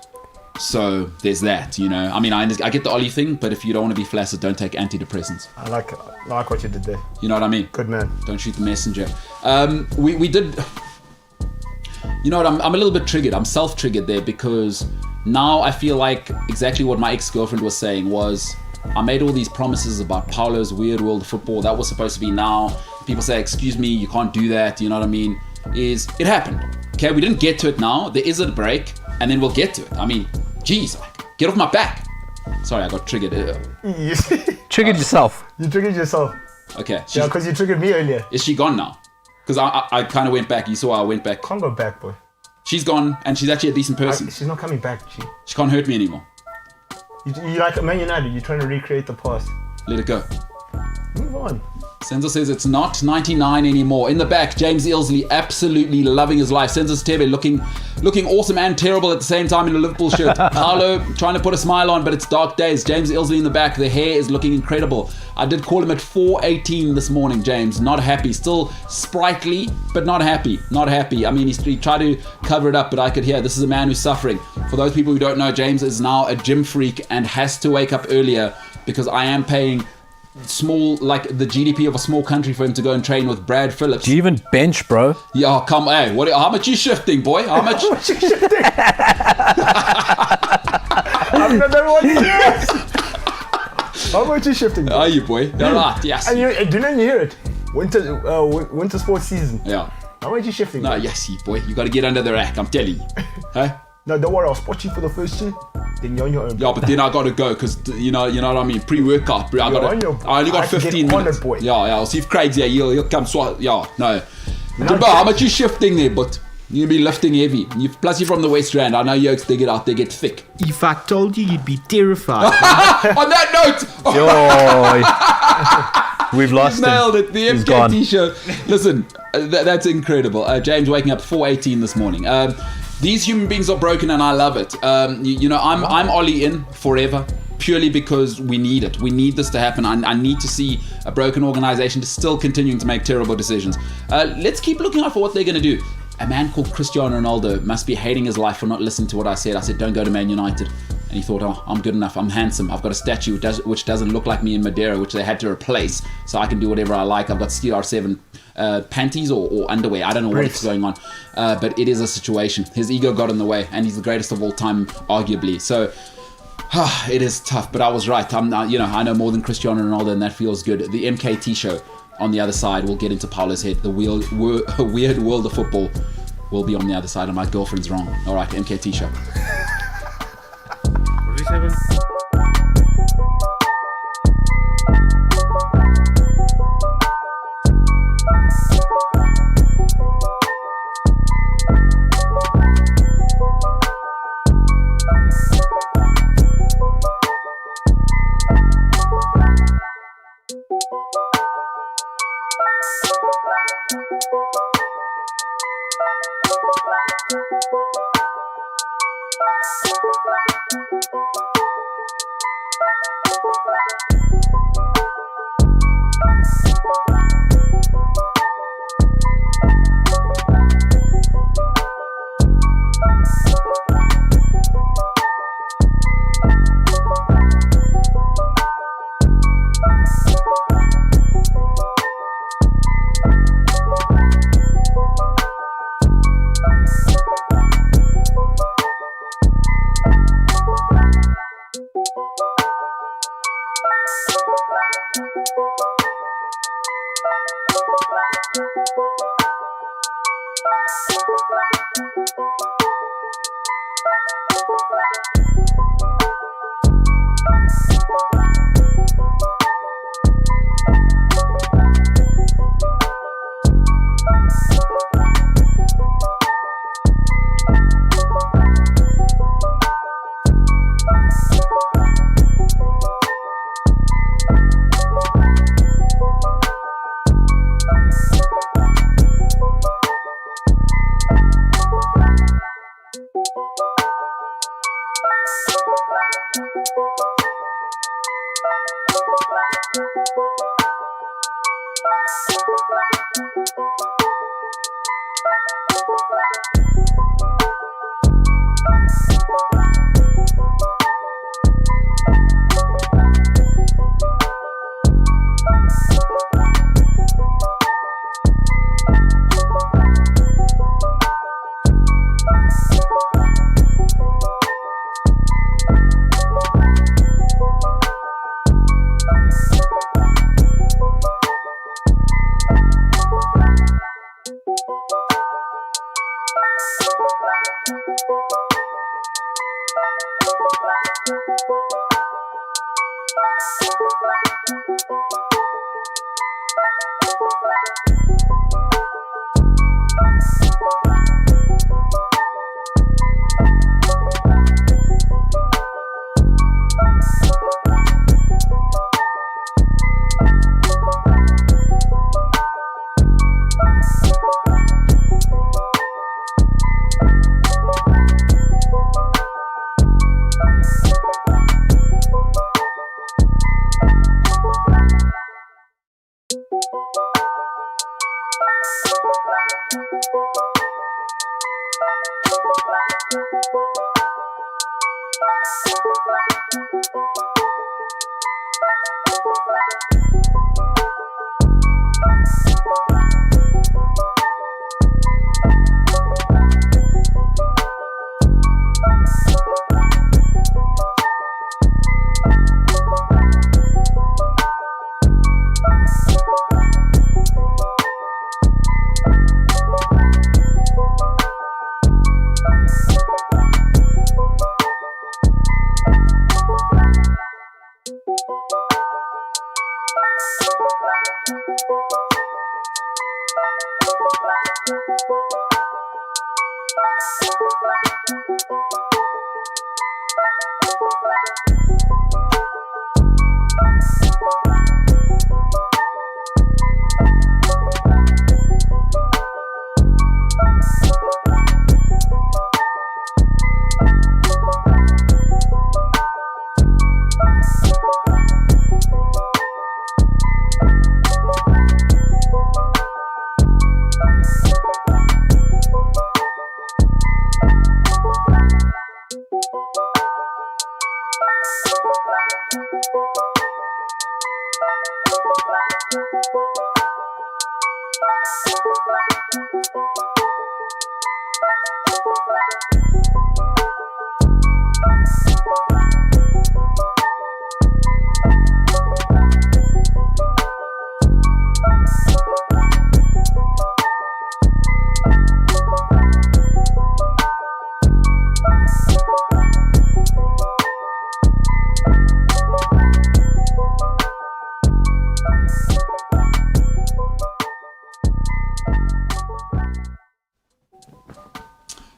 [SPEAKER 3] So there's that, you know. I mean, I get the Ollie thing, but if you don't want to be flaccid, don't take antidepressants.
[SPEAKER 4] I like what you did there.
[SPEAKER 3] You know what I mean?
[SPEAKER 4] Good man.
[SPEAKER 3] Don't shoot the messenger. We did... You know what, I'm a little bit triggered. I'm self-triggered there, because now I feel like exactly what my ex-girlfriend was saying was, I made all these promises about Paulo's weird world of football. That was supposed to be now. People say, excuse me, you can't do that. You know what I mean? It happened. Okay, we didn't get to it now. There is a break, and then we'll get to it. I mean, geez, get off my back. Sorry, I got triggered.
[SPEAKER 2] Triggered yourself.
[SPEAKER 4] You triggered yourself.
[SPEAKER 3] Okay.
[SPEAKER 4] Yeah, because you triggered me earlier.
[SPEAKER 3] Is she gone now? Because I kind of went back. You saw I went back.
[SPEAKER 4] Can't go back, boy.
[SPEAKER 3] She's gone, and she's actually a decent person.
[SPEAKER 4] She's not coming back.
[SPEAKER 3] She can't hurt me anymore.
[SPEAKER 4] You like Man United. You're trying to recreate the past.
[SPEAKER 3] Let it go.
[SPEAKER 4] Move on.
[SPEAKER 3] Senzo says it's not 99 anymore. In the back, James Ilsley absolutely loving his life. Senzo Steve looking awesome and terrible at the same time in a Liverpool shirt. Paolo trying to put a smile on, but it's dark days. James Ilsley in the back. The hair is looking incredible. I did call him at 4:18 this morning, James. Not happy. Still sprightly, but not happy. Not happy. I mean, he tried to cover it up, but I could hear this is a man who's suffering. For those people who don't know, James is now a gym freak and has to wake up earlier, because I am paying small, like the GDP of a small country for him to go and train with Brad Phillips.
[SPEAKER 2] Do you even bench, bro?
[SPEAKER 3] Yeah, come, hey, how much you shifting, boy? How much?
[SPEAKER 4] I'm not everyone serious. How much you shifting?
[SPEAKER 3] Are you, boy? All right, yes.
[SPEAKER 4] And you hear it? Winter sports season.
[SPEAKER 3] Yeah.
[SPEAKER 4] How much you shifting?
[SPEAKER 3] No, yes, boy. You got to get under the rack, I'm telling you. Huh?
[SPEAKER 4] No, don't worry. I'll spot you for the first year. Then you're on your own.
[SPEAKER 3] Yeah, but then I got to go because, you know what I mean? Pre-workout. I only got 15 minutes.
[SPEAKER 4] Boy.
[SPEAKER 3] Yeah, I'll see if Craig's here. He'll come swat. Yeah, no. But how much you shifting there, but you'll be lifting heavy. Plus, you're from the West Rand. I know yokes, they get thick.
[SPEAKER 6] If I told you, you'd be terrified.
[SPEAKER 3] On that note,
[SPEAKER 2] We've lost him.
[SPEAKER 3] nailed it. The
[SPEAKER 2] He's gone.
[SPEAKER 3] MKT Show. Listen, that's incredible. James waking up 4:18 this morning. These human beings are broken, and I love it. I'm Ollie in forever, purely because we need it. We need this to happen. I need to see a broken organization still continuing to make terrible decisions. Let's keep looking out for what they're going to do. A man called Cristiano Ronaldo must be hating his life for not listening to what I said. I said, don't go to Man United. And he thought, oh, I'm good enough. I'm handsome. I've got a statue which doesn't look like me in Madeira, which they had to replace. So I can do whatever I like. I've got CR7 panties or underwear. I don't know what's going on. But it is a situation. His ego got in the way, and he's the greatest of all time, arguably. So it is tough, but I was right. I know more than Cristiano Ronaldo, and that feels good. The MKT Show on the other side, we'll get into Paolo's head. The weird world of football will be on the other side, and my girlfriend's wrong. All right, MKT Show.
[SPEAKER 6] 47.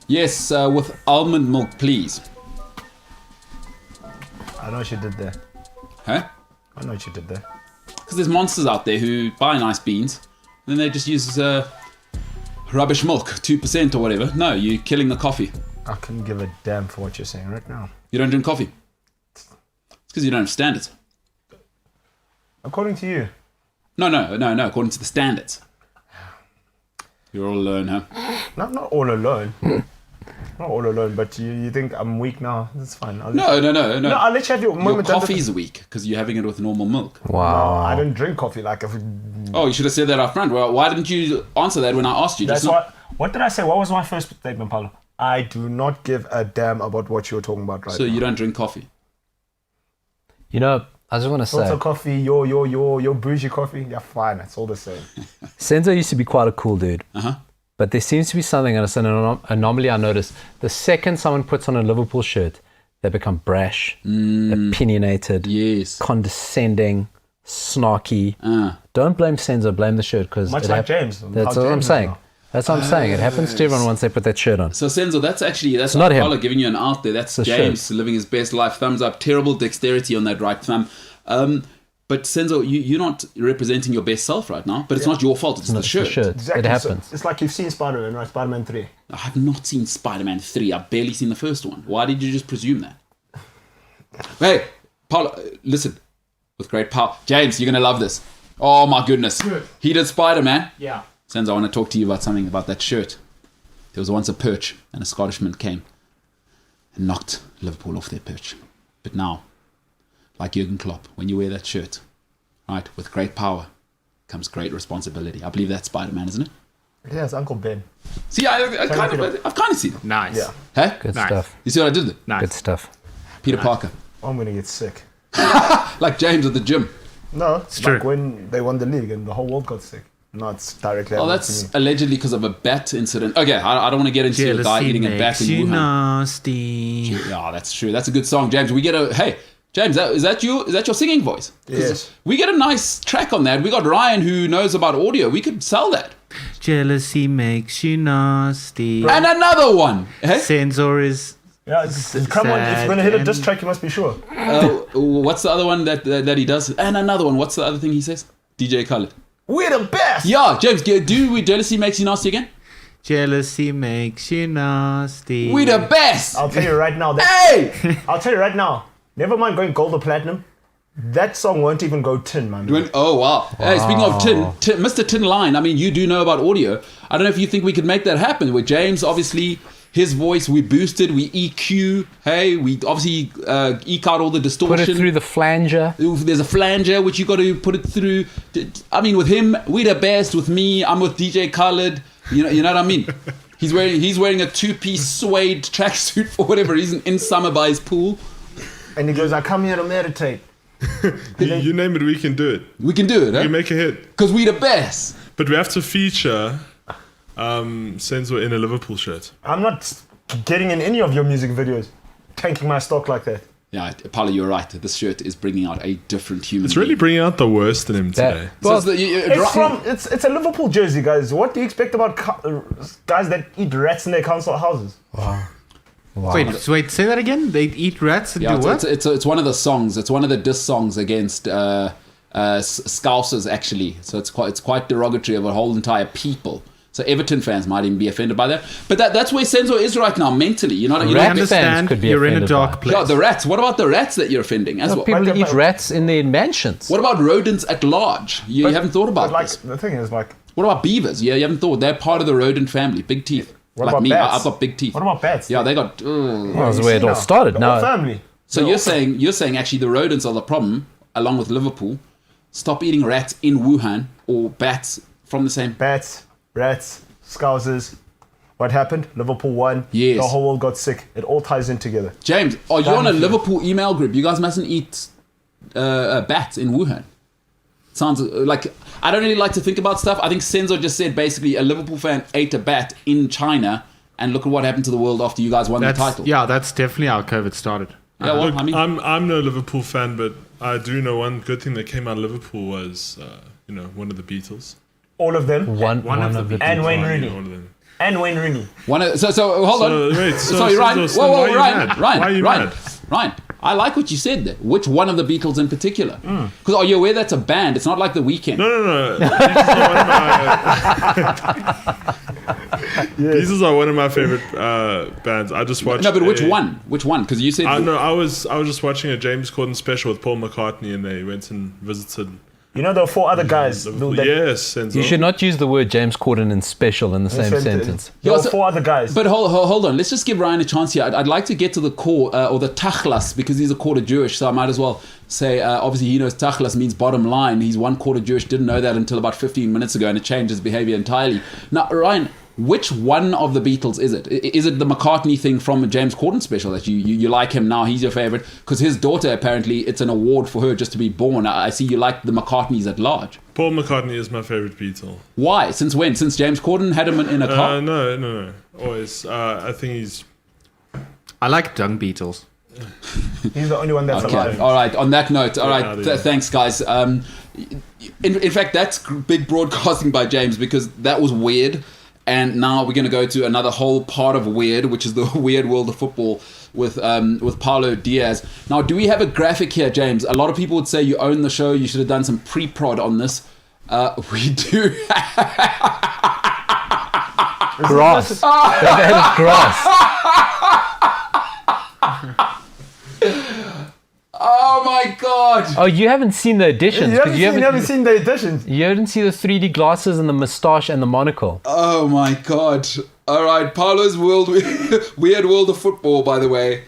[SPEAKER 3] Yes, with almond milk, please.
[SPEAKER 4] I know what you did there.
[SPEAKER 3] Huh?
[SPEAKER 4] I know what you did there.
[SPEAKER 3] Because there's monsters out there who buy nice beans, and then they just use rubbish milk, 2% or whatever. No, you're killing the coffee.
[SPEAKER 4] I couldn't give a damn for what you're saying right now.
[SPEAKER 3] You don't drink coffee. It's because you don't have standards.
[SPEAKER 4] According to you.
[SPEAKER 3] No, according to the standards. You're all alone, huh?
[SPEAKER 4] Not all alone. Not all alone, but you think I'm weak now. That's fine.
[SPEAKER 3] No.
[SPEAKER 4] No, I'll let you have your
[SPEAKER 3] Your
[SPEAKER 4] moment.
[SPEAKER 3] coffee's weak because you're having it with normal milk.
[SPEAKER 2] Wow.
[SPEAKER 4] I don't drink coffee. Like, if
[SPEAKER 3] Oh, you should have said that up front. Well, why didn't you answer that when I asked you?
[SPEAKER 4] that's
[SPEAKER 3] Just not?
[SPEAKER 4] what did I say? What was my first statement, Paulo? I do not give a damn about what you're talking about right
[SPEAKER 3] So
[SPEAKER 4] now.
[SPEAKER 3] you don't drink coffee?
[SPEAKER 2] You know, I just want to say,
[SPEAKER 4] Filter coffee, your bougie coffee, you're fine. It's all the same.
[SPEAKER 2] Senzo used to be quite a cool dude.
[SPEAKER 3] Uh-huh.
[SPEAKER 2] But there seems to be something, and it's an anomaly I noticed. The second someone puts on a Liverpool shirt, they become brash, opinionated,
[SPEAKER 3] Yes.
[SPEAKER 2] condescending, snarky. Don't blame Senzo, blame the shirt. Because
[SPEAKER 4] Much like James.
[SPEAKER 2] That's
[SPEAKER 4] How
[SPEAKER 2] what I'm
[SPEAKER 4] James is
[SPEAKER 2] saying.
[SPEAKER 4] now.
[SPEAKER 2] That's what I'm saying. It happens to everyone once they put that shirt on.
[SPEAKER 3] So Senzo, that's
[SPEAKER 2] not him.
[SPEAKER 3] Apollo giving you an out there. That's
[SPEAKER 2] It's a
[SPEAKER 3] James living his best life. Thumbs up. Terrible dexterity on that right thumb. But Senzo, you're not representing your best self right now. But it's not your fault. It's the
[SPEAKER 2] It's
[SPEAKER 3] shirt.
[SPEAKER 2] the shirt.
[SPEAKER 4] Exactly.
[SPEAKER 2] It happens.
[SPEAKER 4] So it's like you've seen Spider-Man, right? Spider-Man 3.
[SPEAKER 3] I have not seen Spider-Man 3. I've barely seen the first one. Why did you just presume that? Hey, Paulo, listen. With great power. James, you're going to love this. Oh, my goodness.
[SPEAKER 4] Good.
[SPEAKER 3] He did Spider-Man.
[SPEAKER 4] Yeah.
[SPEAKER 3] Senzo, I want to talk to you about something about that shirt. There was once a perch, and a Scottishman came and knocked Liverpool off their perch. But now, like Jurgen Klopp, when you wear that shirt, right, with great power comes great responsibility. I believe that's Spider-Man, isn't it?
[SPEAKER 4] Yeah, it's Uncle Ben.
[SPEAKER 3] See, I've kind of seen it.
[SPEAKER 6] Nice.
[SPEAKER 4] Yeah.
[SPEAKER 3] Hey?
[SPEAKER 2] Good
[SPEAKER 6] Nice.
[SPEAKER 2] stuff.
[SPEAKER 3] You see what I did there?
[SPEAKER 6] Nice.
[SPEAKER 2] Good stuff.
[SPEAKER 3] Peter Parker.
[SPEAKER 4] I'm going to get sick.
[SPEAKER 3] Like James at the gym.
[SPEAKER 4] No, it's
[SPEAKER 6] true.
[SPEAKER 4] like when they won the league and the whole world got sick. No, it's directly
[SPEAKER 3] Oh,
[SPEAKER 4] happened
[SPEAKER 3] that's
[SPEAKER 4] to me.
[SPEAKER 3] allegedly because of a bat incident. Okay, I don't want to get into a guy
[SPEAKER 6] Jealousy
[SPEAKER 3] eating a bat
[SPEAKER 6] makes
[SPEAKER 3] in
[SPEAKER 6] you
[SPEAKER 3] Wuhan.
[SPEAKER 6] nasty.
[SPEAKER 3] Yeah, that's true. That's a good song, James. We get a hey, James. Is that your singing voice? 'Cause
[SPEAKER 4] Yes.
[SPEAKER 3] We get a nice track on that. We got Ryan who knows about audio. We could sell that.
[SPEAKER 6] Jealousy makes you nasty.
[SPEAKER 3] And another one. Hey,
[SPEAKER 6] Sensor is
[SPEAKER 4] Yeah, come on. If you're going to hit a diss
[SPEAKER 6] and-
[SPEAKER 4] track, you must be sure.
[SPEAKER 3] what's the other one that he does? And another one. What's the other thing he says? DJ Khaled.
[SPEAKER 4] We're the best!
[SPEAKER 3] Yeah, James. Do we jealousy makes you nasty again?
[SPEAKER 6] jealousy makes you nasty.
[SPEAKER 3] We the best.
[SPEAKER 4] I'll tell you right now.
[SPEAKER 3] Hey.
[SPEAKER 4] I'll tell you right now. Never mind going gold or platinum. That song won't even go tin, man.
[SPEAKER 3] Oh wow! Hey, speaking of tin, Mr. Tin Line. I mean, you do know about audio. I don't know if you think we could make that happen with James. Obviously, his voice we boosted, we EQ. Hey, we obviously eke out all the distortion.
[SPEAKER 2] Put it through the flanger.
[SPEAKER 3] There's a flanger which you got to put it through. I mean, with him, we the best. With me, I'm with DJ Khaled. You know what I mean? He's wearing a 2-piece suede tracksuit for whatever reason in summer by his pool.
[SPEAKER 4] And he goes, I come here to meditate.
[SPEAKER 5] You name it, we can do it.
[SPEAKER 3] We can do it,
[SPEAKER 5] We
[SPEAKER 3] huh?
[SPEAKER 5] make a hit.
[SPEAKER 3] Because we the best.
[SPEAKER 5] But we have to feature Senzo in a Liverpool shirt.
[SPEAKER 4] I'm not getting in any of your music videos, tanking my stock like that.
[SPEAKER 3] Yeah, Paulo, you're right. This shirt is bringing out a different human.
[SPEAKER 7] It's really
[SPEAKER 3] being.
[SPEAKER 7] bringing out the worst in him today.
[SPEAKER 3] So
[SPEAKER 4] It's a Liverpool jersey, guys. What do you expect about guys that eat rats in their council houses?
[SPEAKER 2] Wow.
[SPEAKER 6] Wait, say that again? They eat rats and do what?
[SPEAKER 3] It's one of the songs. It's one of the diss songs against Scousers, actually. So it's quite derogatory of a whole entire people. So Everton fans might even be offended by that. But that's where Senzo is right now mentally. You know,
[SPEAKER 6] I understand
[SPEAKER 2] could be
[SPEAKER 6] you're in a
[SPEAKER 2] offended
[SPEAKER 6] dark
[SPEAKER 2] by it.
[SPEAKER 6] place.
[SPEAKER 3] Yeah, the rats. What about the rats that you're offending as well?
[SPEAKER 2] People that eat rats in their mansions.
[SPEAKER 3] What about rodents at large? You haven't thought about
[SPEAKER 4] But like
[SPEAKER 3] this.
[SPEAKER 4] the thing is, like,
[SPEAKER 3] What about beavers? Yeah, you haven't thought. They're part of the rodent family. Big teeth.
[SPEAKER 4] What
[SPEAKER 3] like
[SPEAKER 4] about
[SPEAKER 3] me,
[SPEAKER 4] bats?
[SPEAKER 3] I've got big teeth.
[SPEAKER 4] what about bats?
[SPEAKER 3] Yeah, they got.
[SPEAKER 2] That's where it all started.
[SPEAKER 4] The whole
[SPEAKER 2] Now,
[SPEAKER 4] family.
[SPEAKER 3] So you're saying actually the rodents are the problem, along with Liverpool. Stop eating rats in Wuhan or bats from the same.
[SPEAKER 4] Bats, rats, scousers. What happened? Liverpool won.
[SPEAKER 3] Yes.
[SPEAKER 4] The whole world got sick. It all ties in together.
[SPEAKER 3] James, are you on a
[SPEAKER 4] Done.
[SPEAKER 3] Liverpool email group? You guys mustn't eat bats in Wuhan. Sounds like I don't really like to think about stuff. I think Senzo just said basically a Liverpool fan ate a bat in China, and look at what happened to the world after you guys won the title.
[SPEAKER 6] Yeah, that's definitely how COVID started.
[SPEAKER 3] Yeah, well,
[SPEAKER 7] Look,
[SPEAKER 3] I mean,
[SPEAKER 7] I'm no Liverpool fan, but I do know one good thing that came out of Liverpool was, one of the Beatles.
[SPEAKER 4] All of them.
[SPEAKER 2] one of the
[SPEAKER 4] And Wayne
[SPEAKER 7] Yeah,
[SPEAKER 4] Rooney.
[SPEAKER 7] one of them.
[SPEAKER 4] And Wayne Rooney.
[SPEAKER 3] so hold on.
[SPEAKER 7] Wait,
[SPEAKER 3] Sorry, Ryan.
[SPEAKER 7] so why are you mad? Why are you
[SPEAKER 3] Ryan.
[SPEAKER 7] mad?
[SPEAKER 3] Ryan. I like what you said there. Which one of the Beatles in particular? Because are you aware that's a band? It's not like The Weeknd.
[SPEAKER 7] No. These are one of my favorite bands. I just watched.
[SPEAKER 3] No, but which one? Which one? Because you said.
[SPEAKER 7] I was just watching a James Corden special with Paul McCartney, and they went and visited.
[SPEAKER 4] You know, there were 4 other guys.
[SPEAKER 7] Yes, Senzo.
[SPEAKER 2] You should not use the word James Corden and special in the same sentence.
[SPEAKER 4] There were
[SPEAKER 3] so-
[SPEAKER 4] 4 other guys.
[SPEAKER 3] But hold on. Let's just give Ryan a chance here. I'd like to get to the core, or the tachlas, because he's a quarter Jewish, so I might as well say, obviously he knows tachlas means bottom line. He's 1 quarter Jewish, didn't know that until about 15 minutes ago, and it changed his behavior entirely. Now, Ryan, which one of the Beatles is it? Is it the McCartney thing from a James Corden special that you like him now, he's your favorite? Because his daughter, apparently, it's an award for her just to be born. I see you like the McCartneys at large.
[SPEAKER 7] Paul McCartney is my favorite Beatle.
[SPEAKER 3] Why? Since when? Since James Corden had him in a car?
[SPEAKER 7] No. Always. I think he's.
[SPEAKER 6] I like Dung Beatles.
[SPEAKER 4] He's the only one that's
[SPEAKER 3] Okay.
[SPEAKER 4] alive.
[SPEAKER 3] All right. On that note, all right.
[SPEAKER 7] Yeah.
[SPEAKER 3] Thanks, guys. In fact, that's big broadcasting by James, because that was weird. And now we're going to go to another whole part of weird, which is the weird world of football with Paulo Diaz. Now, do we have a graphic here, James? A lot of people would say you own the show. You should have done some pre-prod on this. We do.
[SPEAKER 2] Grass. That is grass.
[SPEAKER 3] Oh my God!
[SPEAKER 2] Oh, you haven't seen the additions.
[SPEAKER 4] You
[SPEAKER 2] 'cause
[SPEAKER 4] haven't seen the editions.
[SPEAKER 2] You didn't see the 3D glasses and the moustache and the monocle.
[SPEAKER 3] Oh my God! All right, Paulo's weird world of football. By the way,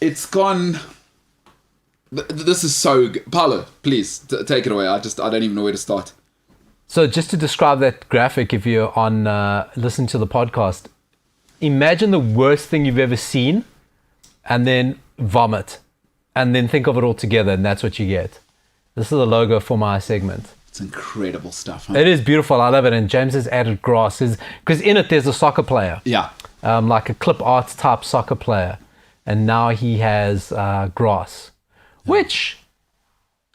[SPEAKER 3] it's gone. This is so good. Paulo, please take it away. I don't even know where to start.
[SPEAKER 2] So just to describe that graphic, if you're on listening to the podcast, imagine the worst thing you've ever seen, and then vomit, and then think of it all together, and that's what you get. This is the logo for my segment.
[SPEAKER 3] It's incredible stuff. Huh?
[SPEAKER 2] It is beautiful. I love it. And James has added grass, because in it there's a soccer player,
[SPEAKER 3] Yeah.
[SPEAKER 2] like a clip art type soccer player, and now he has grass, which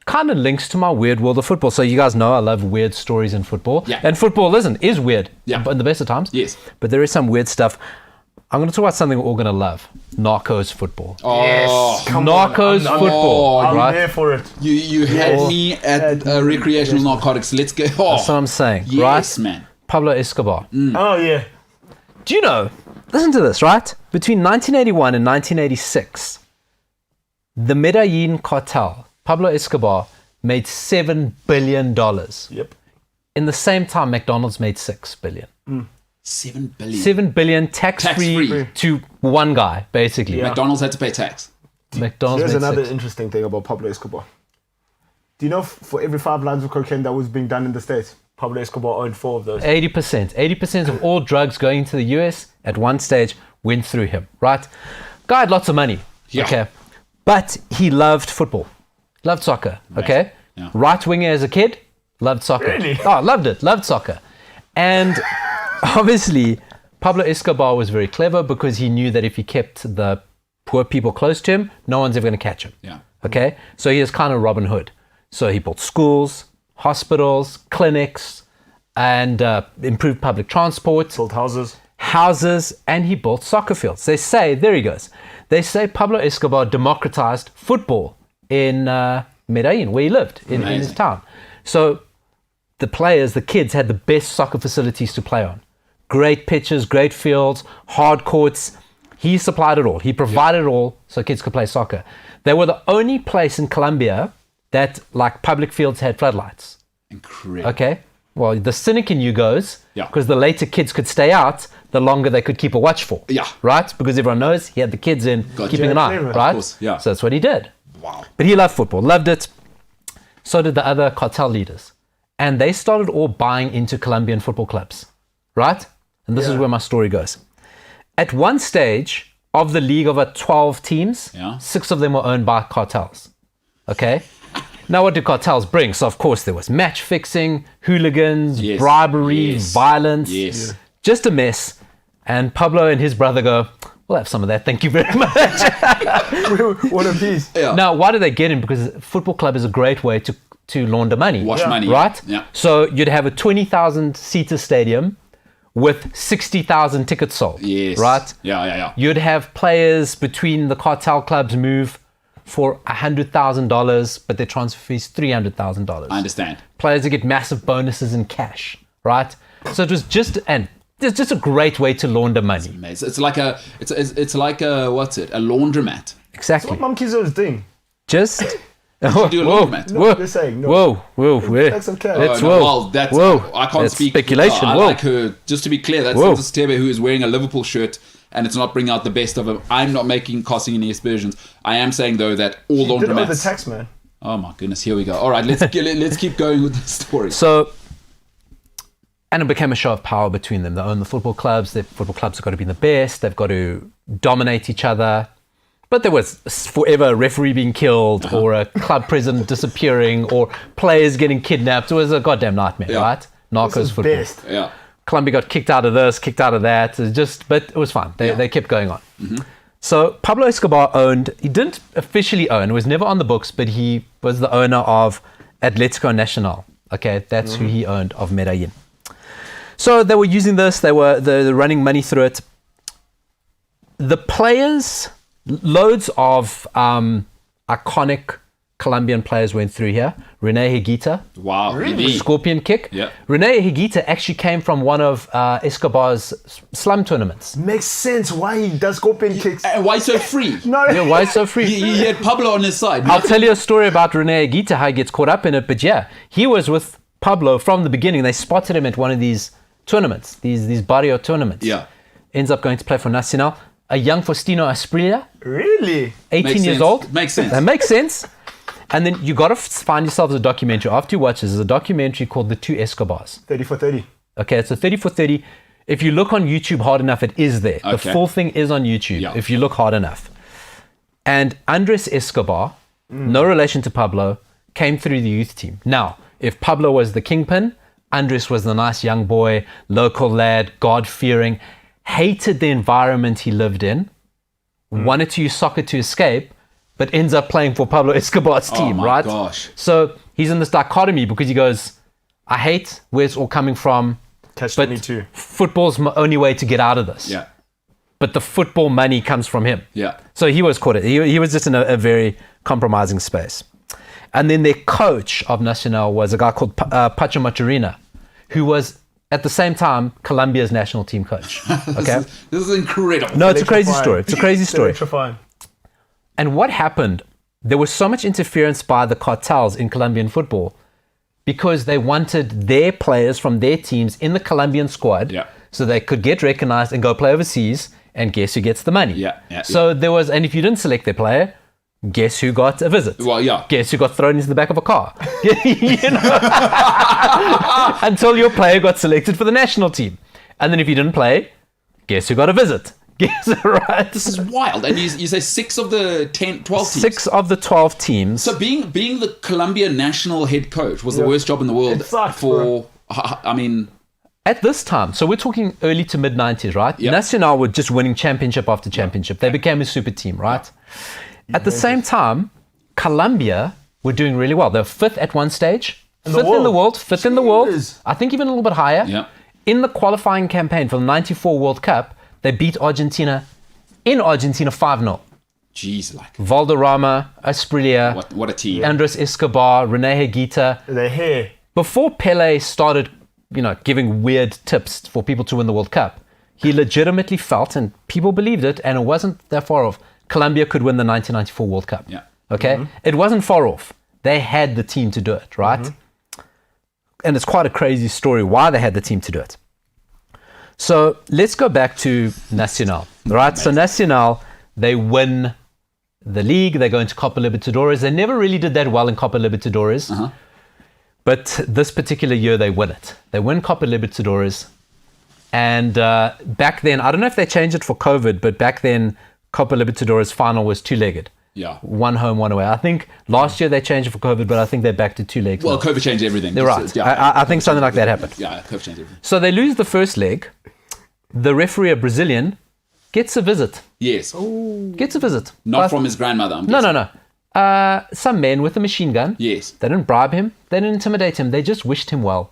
[SPEAKER 2] kind of links to my weird world of football. So you guys know I love weird stories in football.
[SPEAKER 3] Yeah.
[SPEAKER 2] And football is weird.
[SPEAKER 3] Yeah.
[SPEAKER 2] In the best of times.
[SPEAKER 3] Yes.
[SPEAKER 2] But there is some weird stuff. I'm going to talk about something we're all going to love. Narcos football.
[SPEAKER 3] Oh,
[SPEAKER 4] Come on,
[SPEAKER 2] Narcos
[SPEAKER 4] I'm-
[SPEAKER 2] football.
[SPEAKER 4] I'm
[SPEAKER 2] right?
[SPEAKER 4] there for it.
[SPEAKER 3] you had me at recreational narcotics. Let's go. Oh,
[SPEAKER 2] That's what I'm saying.
[SPEAKER 3] yes,
[SPEAKER 2] right?
[SPEAKER 3] man.
[SPEAKER 2] Pablo Escobar.
[SPEAKER 4] Oh, yeah.
[SPEAKER 2] Do you know, listen to this, right? Between 1981 and 1986, the Medellin cartel, Pablo Escobar, made $7 billion.
[SPEAKER 4] Yep.
[SPEAKER 2] In the same time, McDonald's made $6 billion.
[SPEAKER 3] 7 billion.
[SPEAKER 2] $7 billion tax-free
[SPEAKER 3] Tax-free.
[SPEAKER 2] to one guy, basically.
[SPEAKER 4] Yeah.
[SPEAKER 3] McDonald's had to pay tax.
[SPEAKER 2] McDonald's
[SPEAKER 4] Here's
[SPEAKER 2] made
[SPEAKER 4] another
[SPEAKER 2] 6.
[SPEAKER 4] interesting thing about Pablo Escobar. Do you know for every 5 lines of cocaine that was being done in the States, Pablo Escobar owned 4 of those?
[SPEAKER 2] 80%. 80% of all drugs going into the US at one stage went through him, right? Guy had lots of money,
[SPEAKER 3] Yeah.
[SPEAKER 2] okay? But he loved football, loved soccer, okay?
[SPEAKER 3] Yeah.
[SPEAKER 2] Right winger as a kid, loved soccer.
[SPEAKER 4] Really?
[SPEAKER 2] Oh, loved it, loved soccer. And obviously, Pablo Escobar was very clever because he knew that if he kept the poor people close to him, no one's ever going to catch him.
[SPEAKER 3] Yeah.
[SPEAKER 2] Okay? So he is kind of Robin Hood. So he built schools, hospitals, clinics, and improved public transport.
[SPEAKER 4] Built
[SPEAKER 2] houses, and he built soccer fields. They say, there he goes, they say Pablo Escobar democratized football in Medellin, where he lived, in his town. So the players, the kids, had the best soccer facilities to play on. Great pitches, great fields, hard courts. He supplied it all. He provided it all so kids could play soccer. They were the only place in Colombia that, like, public fields had floodlights.
[SPEAKER 3] Incredible.
[SPEAKER 2] Okay? Well, the cynic in you goes,
[SPEAKER 3] Yeah.
[SPEAKER 2] because the later kids could stay out, the longer they could keep a watch for.
[SPEAKER 3] Yeah.
[SPEAKER 2] Right? Because everyone knows he had the kids in, keeping an eye.
[SPEAKER 4] Of
[SPEAKER 2] Right?
[SPEAKER 3] course, yeah.
[SPEAKER 2] So that's what he did.
[SPEAKER 3] Wow.
[SPEAKER 2] But he loved football, loved it. So did the other cartel leaders. And they started all buying into Colombian football clubs. Right? And this is where my story goes. At one stage of the league of 12 teams, 6 of them were owned by cartels. Okay? Now, what do cartels bring? So, of course, there was match fixing, hooligans, bribery, violence.
[SPEAKER 3] Yes.
[SPEAKER 2] Just a mess. And Pablo and his brother go, we'll have some of that. Thank you very much.
[SPEAKER 4] What a piece.
[SPEAKER 3] Yeah.
[SPEAKER 2] Now, why do they get in? Because a football club is a great way to launder money.
[SPEAKER 3] Wash money.
[SPEAKER 2] Right?
[SPEAKER 3] Yeah.
[SPEAKER 2] So you'd have a 20,000 seater stadium with 60,000 tickets sold.
[SPEAKER 3] Yes.
[SPEAKER 2] Right?
[SPEAKER 3] Yeah.
[SPEAKER 2] You'd have players between the cartel clubs move for $100,000, but their transfer fees $300,000.
[SPEAKER 3] I understand.
[SPEAKER 2] Players that get massive bonuses in cash, right? So it was just a great way to launder money.
[SPEAKER 3] Amazing. It's like a what's it? A laundromat.
[SPEAKER 2] Exactly.
[SPEAKER 4] What Mom Kizo is doing.
[SPEAKER 2] Just
[SPEAKER 3] do a laundromat.
[SPEAKER 4] No, just saying, no.
[SPEAKER 2] Whoa.
[SPEAKER 4] That's okay.
[SPEAKER 2] Let's
[SPEAKER 3] Well, that's I can't
[SPEAKER 2] That's
[SPEAKER 3] speak.
[SPEAKER 2] speculation.
[SPEAKER 3] I
[SPEAKER 2] Whoa.
[SPEAKER 3] like her. Just to be clear, that's
[SPEAKER 2] Whoa.
[SPEAKER 3] Stebe who is wearing a Liverpool shirt, and it's not bringing out the best of him. I'm not casting any aspersions. I am saying though that all
[SPEAKER 4] Did owe the
[SPEAKER 3] laundromats.
[SPEAKER 4] tax, man.
[SPEAKER 3] Oh my goodness, here we go. All right, let's keep going with the story.
[SPEAKER 2] So, and it became a show of power between them. They own the football clubs. The football clubs have got to be the best. They've got to dominate each other. But there was forever a referee being killed or a club president disappearing or players getting kidnapped. It was a goddamn nightmare, right? Narcos
[SPEAKER 4] This is
[SPEAKER 2] football.
[SPEAKER 4] best.
[SPEAKER 3] Yeah.
[SPEAKER 2] Colombia got kicked out of this, kicked out of that. But it was fun. They kept going on. So Pablo Escobar he didn't officially own, it was never on the books, but he was the owner of Atlético Nacional. Okay, that's who he owned of Medellin. So they were using this, they were running money through it. The players, loads of iconic Colombian players went through here. Rene Higuita.
[SPEAKER 3] Wow. Really?
[SPEAKER 2] Scorpion kick.
[SPEAKER 3] Yeah.
[SPEAKER 2] Rene Higuita actually came from one of Escobar's slum tournaments.
[SPEAKER 4] Makes sense why he does scorpion kicks.
[SPEAKER 3] And why so free?
[SPEAKER 4] No,
[SPEAKER 2] Yeah, why so free?
[SPEAKER 3] He had Pablo on his side.
[SPEAKER 2] I'll tell you a story about Rene Higuita, how he gets caught up in it. But yeah, he was with Pablo from the beginning. They spotted him at one of these tournaments, these barrio tournaments.
[SPEAKER 3] Yeah.
[SPEAKER 2] Ends up going to play for Nacional. A young Faustino Asprilla,
[SPEAKER 4] Really?
[SPEAKER 2] 18
[SPEAKER 3] Makes
[SPEAKER 2] years
[SPEAKER 3] sense.
[SPEAKER 2] old.
[SPEAKER 3] Makes sense.
[SPEAKER 2] That makes sense. And then you got to find yourselves a documentary. After you watch this, there's a documentary called The Two Escobars.
[SPEAKER 4] 30 for 30.
[SPEAKER 2] Okay, it's a 30 for 30. If you look on YouTube hard enough, it is there. The
[SPEAKER 3] Okay.
[SPEAKER 2] full thing is on YouTube
[SPEAKER 3] Yeah.
[SPEAKER 2] if you look hard enough. And Andres Escobar, no relation to Pablo, came through the youth team. Now, if Pablo was the kingpin, Andres was the nice young boy, local lad, God-fearing, hated the environment he lived in, wanted to use soccer to escape, but ends up playing for Pablo Escobar's team,
[SPEAKER 3] my
[SPEAKER 2] right?
[SPEAKER 3] gosh.
[SPEAKER 2] So he's in this dichotomy because he goes, I hate where it's all coming from,
[SPEAKER 4] Catch
[SPEAKER 2] but
[SPEAKER 4] 22.
[SPEAKER 2] football's my only way to get out of this.
[SPEAKER 3] Yeah.
[SPEAKER 2] But the football money comes from him.
[SPEAKER 3] Yeah.
[SPEAKER 2] So he was caught. He was just in a very compromising space. And then their coach of Nacional was a guy called Pacho Maturina, who was at the same time Colombia's national team coach. Okay.
[SPEAKER 3] This is incredible.
[SPEAKER 2] No, it's a crazy
[SPEAKER 4] Electrifying.
[SPEAKER 2] story. It's a crazy story.
[SPEAKER 4] Electrifying.
[SPEAKER 2] And what happened? There was so much interference by the cartels in Colombian football because they wanted their players from their teams in the Colombian squad
[SPEAKER 3] Yeah.
[SPEAKER 2] so they could get recognized and go play overseas. And guess who gets the money?
[SPEAKER 3] Yeah.
[SPEAKER 2] So there was, and if you didn't select their player, guess who got a visit?
[SPEAKER 3] Well, yeah.
[SPEAKER 2] Guess who got thrown into the back of a car? You know? Until your player got selected for the national team. And then if you didn't play, guess who got a visit? Guess, right?
[SPEAKER 3] This is wild. And you say 6 of the 10, 12 teams.
[SPEAKER 2] 6 of the 12 teams.
[SPEAKER 3] So being the Colombia national head coach was the worst job in the world
[SPEAKER 4] It sucked,
[SPEAKER 3] for, I mean,
[SPEAKER 2] At this time, so we're talking early to mid 90s, right?
[SPEAKER 3] Yep.
[SPEAKER 2] Nacional were just winning championship after championship. They became a super team, right? At the same time, Colombia were doing really well. They were fifth at one stage, fifth in the world, fifth in the world. I think even a little bit higher.
[SPEAKER 3] Yeah.
[SPEAKER 2] In the qualifying campaign for the 94 World Cup, they beat Argentina in Argentina 5-0.
[SPEAKER 3] Jeez, like
[SPEAKER 2] Valderrama, Asprilla,
[SPEAKER 3] what a team.
[SPEAKER 2] Andres Escobar, Rene Higuita.
[SPEAKER 4] The hair.
[SPEAKER 2] Before Pele started, giving weird tips for people to win the World Cup, he legitimately felt, and people believed it, and it wasn't that far off, Colombia could win the 1994 World Cup.
[SPEAKER 3] Yeah.
[SPEAKER 2] Okay? It wasn't far off. They had the team to do it, right? And it's quite a crazy story why they had the team to do it. So let's go back to Nacional, right? So Nacional, they win the league. They go into Copa Libertadores. They never really did that well in Copa Libertadores. But this particular year, they win it. They win Copa Libertadores. And back then, I don't know if they changed it for COVID, but back then, Copa Libertadores final was two-legged.
[SPEAKER 3] Yeah.
[SPEAKER 2] One home, one away. I think last year they changed it for COVID, but I think they're back to two legs.
[SPEAKER 3] Well,
[SPEAKER 2] now.
[SPEAKER 3] COVID changed everything.
[SPEAKER 2] They're right. I think something like that happened.
[SPEAKER 3] Yeah, COVID changed everything.
[SPEAKER 2] So they lose the first leg. The referee, a Brazilian, gets a visit.
[SPEAKER 3] Yes.
[SPEAKER 2] Gets a visit.
[SPEAKER 3] Not from his grandmother. I'm
[SPEAKER 2] No.
[SPEAKER 3] guessing.
[SPEAKER 2] Some men with a machine gun.
[SPEAKER 3] Yes.
[SPEAKER 2] They didn't bribe him. They didn't intimidate him. They just wished him well.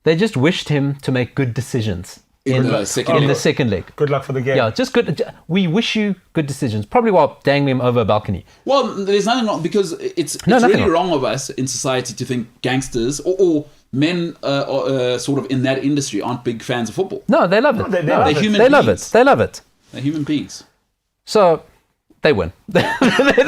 [SPEAKER 2] They just wished him to make good decisions
[SPEAKER 3] In the second leg.
[SPEAKER 2] the second leg.
[SPEAKER 4] Good luck for the game.
[SPEAKER 2] Yeah, just good. We wish you good decisions. Probably while dangling him over a balcony.
[SPEAKER 3] Well, there's nothing wrong because it's
[SPEAKER 2] nothing
[SPEAKER 3] really
[SPEAKER 2] wrong.
[SPEAKER 3] wrong of us in society to think gangsters or men sort of in that industry aren't big fans of football.
[SPEAKER 2] No, they love it.
[SPEAKER 4] they love
[SPEAKER 3] They're
[SPEAKER 4] it.
[SPEAKER 3] human
[SPEAKER 2] They love it.
[SPEAKER 3] beings.
[SPEAKER 2] They love it.
[SPEAKER 3] They're human beings.
[SPEAKER 2] So they win. They